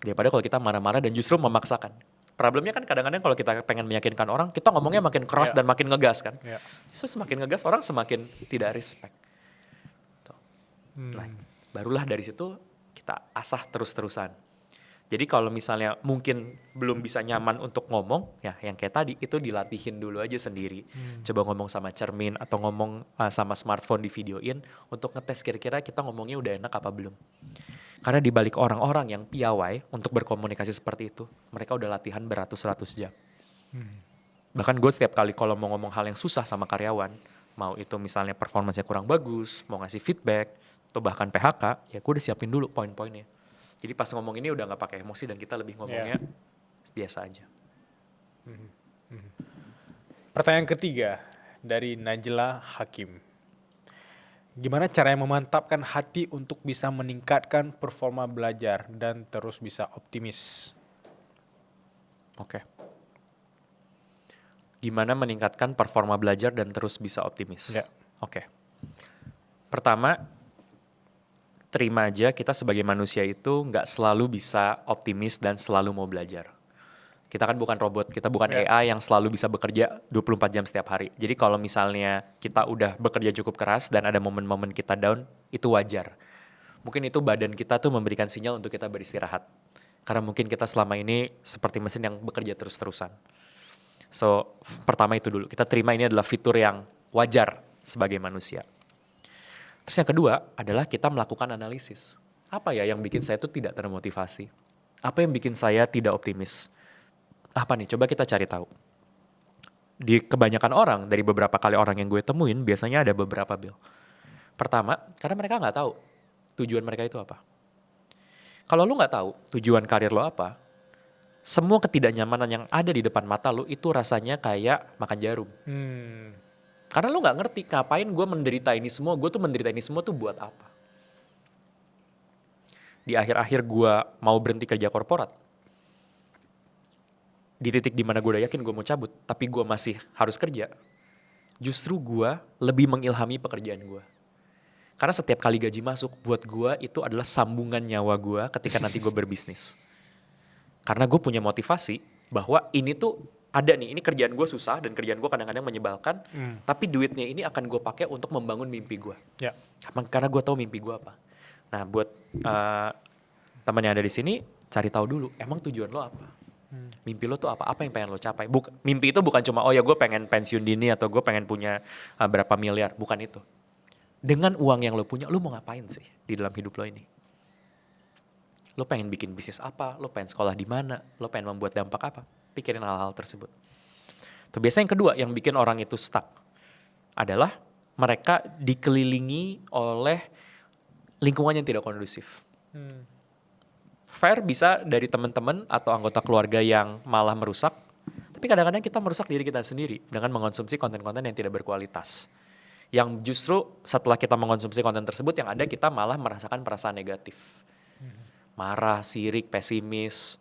Daripada kalau kita marah-marah dan justru memaksakan. Problemnya kan kadang-kadang kalau kita pengen meyakinkan orang, kita ngomongnya makin keras dan makin ngegas kan. Justru semakin ngegas, orang semakin tidak respect. Tuh. Nah, barulah dari situ kita asah terus-terusan. Jadi kalau misalnya mungkin belum bisa nyaman untuk ngomong, ya yang kayak tadi itu dilatihin dulu aja sendiri. Coba ngomong sama cermin atau ngomong sama smartphone di videoin untuk ngetes kira-kira kita ngomongnya udah enak apa belum. Karena di balik orang-orang yang piawai untuk berkomunikasi seperti itu, mereka udah latihan beratus-ratus jam. Bahkan gue setiap kali kalau mau ngomong hal yang susah sama karyawan, mau itu misalnya performanya kurang bagus, mau ngasih feedback, atau bahkan PHK, ya gue udah siapin dulu poin-poinnya. Jadi pas ngomong ini udah gak pakai emosi dan kita lebih ngomongnya biasa aja. Pertanyaan ketiga dari Najla Hakim. Gimana caranya memantapkan hati untuk bisa meningkatkan performa belajar dan terus bisa optimis? Oke. Gimana meningkatkan performa belajar dan terus bisa optimis? Ya. Oke. Pertama, terima aja kita sebagai manusia itu nggak selalu bisa optimis dan selalu mau belajar. Kita kan bukan robot, kita bukan AI yang selalu bisa bekerja 24 jam setiap hari. Jadi kalau misalnya kita udah bekerja cukup keras dan ada momen-momen kita down, itu wajar. Mungkin itu badan kita tuh memberikan sinyal untuk kita beristirahat. Karena mungkin kita selama ini seperti mesin yang bekerja terus-terusan. So, pertama itu dulu. Kita terima ini adalah fitur yang wajar sebagai manusia. Terus yang kedua adalah kita melakukan analisis. Apa ya yang bikin saya itu tidak termotivasi? Apa yang bikin saya tidak optimis? Apa nih? Coba kita cari tahu. Di kebanyakan orang, dari beberapa kali orang yang gue temuin, biasanya ada beberapa Bill. Pertama, karena mereka nggak tahu tujuan mereka itu apa. Kalau lu nggak tahu tujuan karir lo apa, semua ketidaknyamanan yang ada di depan mata lu itu rasanya kayak makan jarum. Karena lu nggak ngerti ngapain gue menderita ini semua, gue tuh menderita ini semua tuh buat apa. Di akhir-akhir gue mau berhenti kerja korporat, di titik dimana gue udah yakin gue mau cabut, tapi gue masih harus kerja, justru gue lebih mengilhami pekerjaan gue. Karena setiap kali gaji masuk, buat gue itu adalah sambungan nyawa gue ketika nanti gue berbisnis. Karena gue punya motivasi bahwa ini tuh ada nih, ini kerjaan gue susah dan kerjaan gue kadang-kadang menyebalkan, tapi duitnya ini akan gue pakai untuk membangun mimpi gue. Karena gue tahu mimpi gue apa. Nah buat teman yang ada di sini, cari tahu dulu, emang tujuan lo apa? Mimpi lo tuh apa? Apa yang pengen lo capai? Mimpi itu bukan cuma, oh ya gue pengen pensiun dini atau gue pengen punya berapa miliar. Bukan itu. Dengan uang yang lo punya, lo mau ngapain sih di dalam hidup lo ini? Lo pengen bikin bisnis apa? Lo pengen sekolah di mana? Lo pengen membuat dampak apa? Pikirin hal-hal tersebut. Tuh biasanya yang kedua yang bikin orang itu stuck adalah mereka dikelilingi oleh lingkungan yang tidak kondusif. Fair bisa dari teman-teman atau anggota keluarga yang malah merusak, tapi kadang-kadang kita merusak diri kita sendiri dengan mengonsumsi konten-konten yang tidak berkualitas. Yang justru setelah kita mengonsumsi konten tersebut, yang ada kita malah merasakan perasaan negatif. Marah, sirik, pesimis,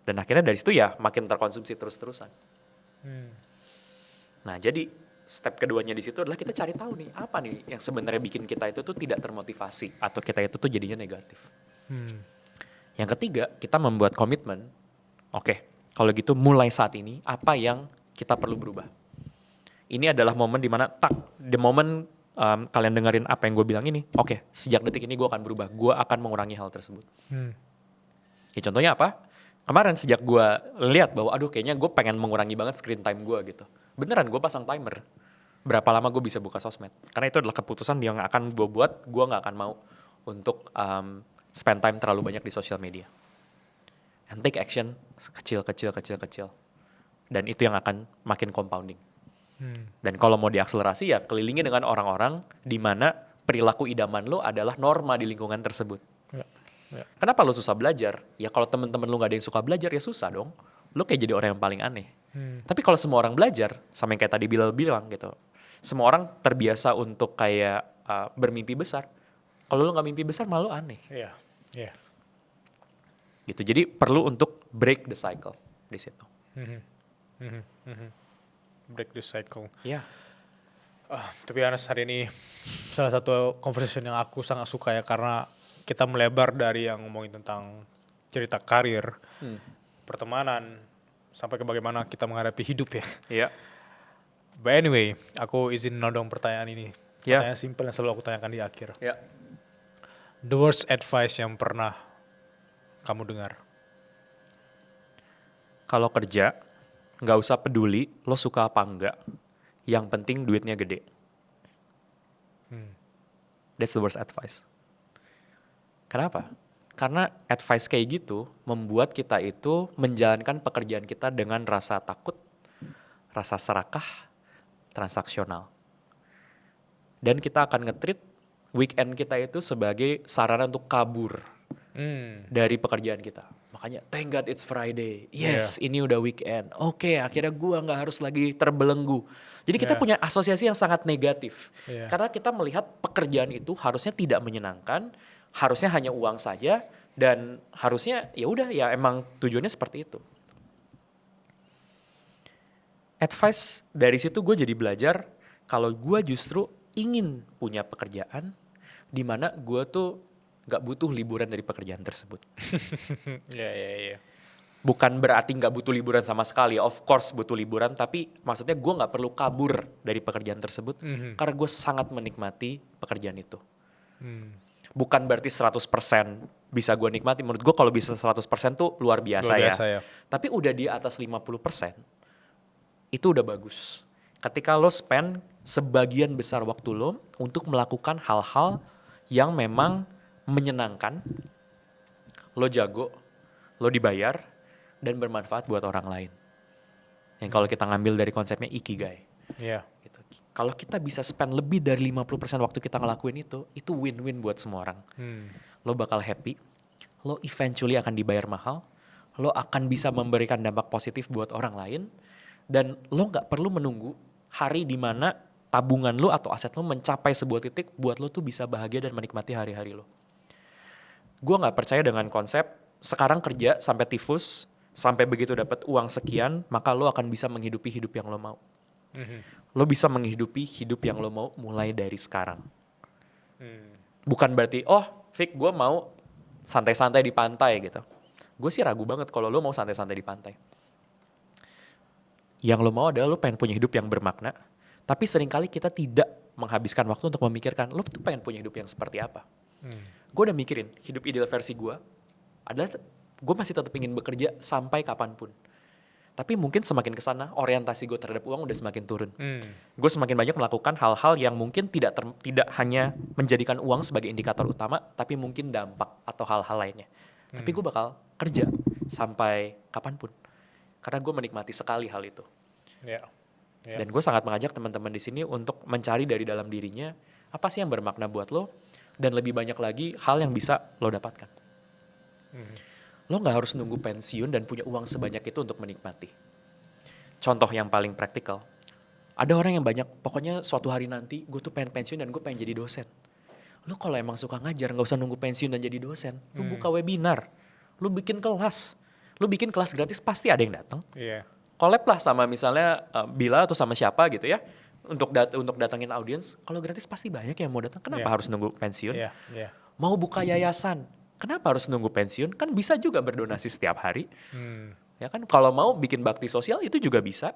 dan akhirnya dari situ ya makin terkonsumsi terus-terusan. Nah jadi step keduanya di situ adalah kita cari tahu nih, apa nih yang sebenarnya bikin kita itu tuh tidak termotivasi, atau kita itu tuh jadinya negatif. Yang ketiga, kita membuat komitmen. Oke, kalau gitu mulai saat ini, apa yang kita perlu berubah? ini adalah momen dimana the moment kalian dengerin apa yang gue bilang ini, oke, sejak detik ini gue akan berubah, gue akan mengurangi hal tersebut. Ya contohnya apa? Kemarin sejak gue lihat bahwa aduh kayaknya gue pengen mengurangi banget screen time gue gitu. Beneran gue pasang timer. Berapa lama gue bisa buka sosmed. Karena itu adalah keputusan yang akan gue buat, gue gak akan mau untuk spend time terlalu banyak di sosial media. And take action kecil. Dan itu yang akan makin compounding. Dan kalau mau diakselerasi ya kelilingi dengan orang-orang di mana perilaku idaman lo adalah norma di lingkungan tersebut. Ya. Kenapa lo susah belajar? Ya kalau teman-teman lo gak ada yang suka belajar ya susah dong. Lo kayak jadi orang yang paling aneh. Tapi kalau semua orang belajar, sama yang kayak tadi Bilal bilang gitu, semua orang terbiasa untuk kayak bermimpi besar. Kalau lo gak mimpi besar malah lo aneh. Iya. Gitu. Jadi perlu untuk break the cycle di situ. Break the cycle. Iya. Tapi honest hari ini salah satu conversation yang aku sangat suka ya, karena kita melebar dari yang ngomongin tentang cerita karir, pertemanan, sampai ke bagaimana kita menghadapi hidup ya. Iya. But anyway, aku izin nodong pertanyaan ini. Ya. Pertanyaan simpel yang selalu aku tanyakan di akhir. Iya. The worst advice yang pernah kamu dengar? Kalau kerja, nggak usah peduli lo suka apa enggak. Yang penting duitnya gede. That's the worst advice. Kenapa? Karena advice kayak gitu membuat kita itu menjalankan pekerjaan kita dengan rasa takut, rasa serakah, transaksional. Dan kita akan nge-treat weekend kita itu sebagai sarana untuk kabur dari pekerjaan kita. Makanya, thank God it's Friday. Yes, ini udah weekend. Oke, akhirnya gua nggak harus lagi terbelenggu. Jadi kita punya asosiasi yang sangat negatif. Karena kita melihat pekerjaan itu harusnya tidak menyenangkan, harusnya hanya uang saja, dan harusnya ya udah ya emang tujuannya seperti itu. Advice dari situ gue jadi belajar kalau gue justru ingin punya pekerjaan di mana gue tuh gak butuh liburan dari pekerjaan tersebut. Iya. Bukan berarti gak butuh liburan sama sekali, of course butuh liburan, tapi maksudnya gue gak perlu kabur dari pekerjaan tersebut karena gue sangat menikmati pekerjaan itu. Bukan berarti 100% bisa gue nikmati, menurut gue kalau bisa 100% tuh luar biasa ya. Tapi udah di atas 50%, itu udah bagus. Ketika lo spend sebagian besar waktu lo untuk melakukan hal-hal yang memang menyenangkan, lo jago, lo dibayar, dan bermanfaat buat orang lain. Yang kalau kita ngambil dari konsepnya ikigai. Iya. Gitu. Kalau kita bisa spend lebih dari 50% waktu kita ngelakuin itu win-win buat semua orang. Lo bakal happy, lo eventually akan dibayar mahal, lo akan bisa memberikan dampak positif buat orang lain, dan lo gak perlu menunggu hari di mana tabungan lo atau aset lo mencapai sebuah titik buat lo tuh bisa bahagia dan menikmati hari-hari lo. Gue gak percaya dengan konsep sekarang kerja sampai tifus, sampai begitu dapat uang sekian, maka lo akan bisa menghidupi hidup yang lo mau. Lo bisa menghidupi hidup yang lo mau mulai dari sekarang. Bukan berarti, Fik gue mau santai-santai di pantai gitu. Gue sih ragu banget kalau lo mau santai-santai di pantai. Yang lo mau adalah lo pengen punya hidup yang bermakna, tapi seringkali kita tidak menghabiskan waktu untuk memikirkan, lo tuh pengen punya hidup yang seperti apa. Gue udah mikirin, hidup ideal versi gue adalah gue masih tetap ingin bekerja sampai kapanpun. Tapi mungkin semakin kesana, orientasi gue terhadap uang udah semakin turun. Gue semakin banyak melakukan hal-hal yang mungkin tidak hanya menjadikan uang sebagai indikator utama, tapi mungkin dampak atau hal-hal lainnya. Tapi gue bakal kerja sampai kapanpun. Karena gue menikmati sekali hal itu. Dan gue sangat mengajak teman-teman di sini untuk mencari dari dalam dirinya, apa sih yang bermakna buat lo, dan lebih banyak lagi hal yang bisa lo dapatkan. Lo gak harus nunggu pensiun dan punya uang sebanyak itu untuk menikmati. Contoh yang paling praktikal. Ada orang yang banyak, pokoknya suatu hari nanti gue tuh pengen pensiun dan gue pengen jadi dosen. Lo kalau emang suka ngajar gak usah nunggu pensiun dan jadi dosen. Lo buka webinar, lo bikin kelas. Lo bikin kelas gratis pasti ada yang datang. Collab lah sama misalnya Bila atau sama siapa gitu ya. Untuk datangin audiens, kalau gratis pasti banyak yang mau datang. Kenapa harus nunggu pensiun? Mau buka yayasan, kenapa harus nunggu pensiun? Kan bisa juga berdonasi setiap hari. Ya kan, kalau mau bikin bakti sosial itu juga bisa.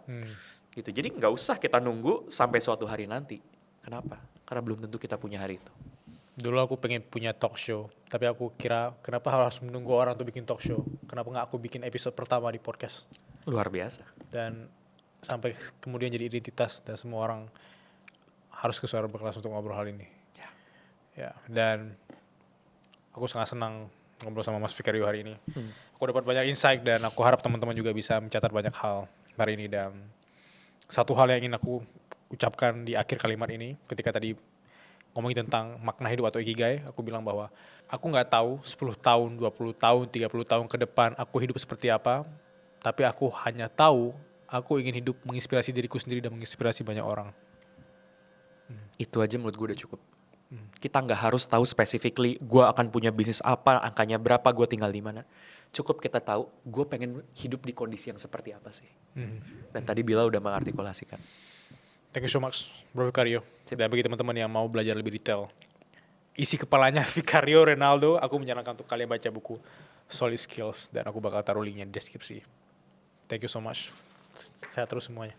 gitu. Jadi nggak usah kita nunggu sampai suatu hari nanti. Kenapa? Karena belum tentu kita punya hari itu. Dulu aku pengen punya talk show, tapi aku kira kenapa harus menunggu orang untuk bikin talk show? Kenapa nggak aku bikin episode pertama di podcast? Luar biasa. Dan sampai kemudian jadi identitas dan semua orang harus ke Suara Berkelas untuk ngobrol hal ini. Ya, dan aku sangat senang ngobrol sama Mas Vikario hari ini. Aku dapat banyak insight dan aku harap teman-teman juga bisa mencatat banyak hal hari ini. Dan satu hal yang ingin aku ucapkan di akhir kalimat ini, ketika tadi ngomongin tentang makna hidup atau ikigai, aku bilang bahwa aku nggak tahu 10 tahun, 20 tahun, 30 tahun ke depan aku hidup seperti apa, tapi aku hanya tahu aku ingin hidup menginspirasi diriku sendiri dan menginspirasi banyak orang. Itu aja menurut gue udah cukup. Kita nggak harus tahu specifically gue akan punya bisnis apa, angkanya berapa, gue tinggal di mana. Cukup kita tahu gue pengen hidup di kondisi yang seperti apa sih. Dan tadi Bila udah mengartikulasikan. Thank you so much, Bro Vicario. Dan bagi teman-teman yang mau belajar lebih detail, isi kepalanya Vicario Ronaldo, aku menyarankan untuk kalian baca buku Solid Skills, dan aku bakal taruh linknya di deskripsi. Thank you so much. Sehat terus semuanya.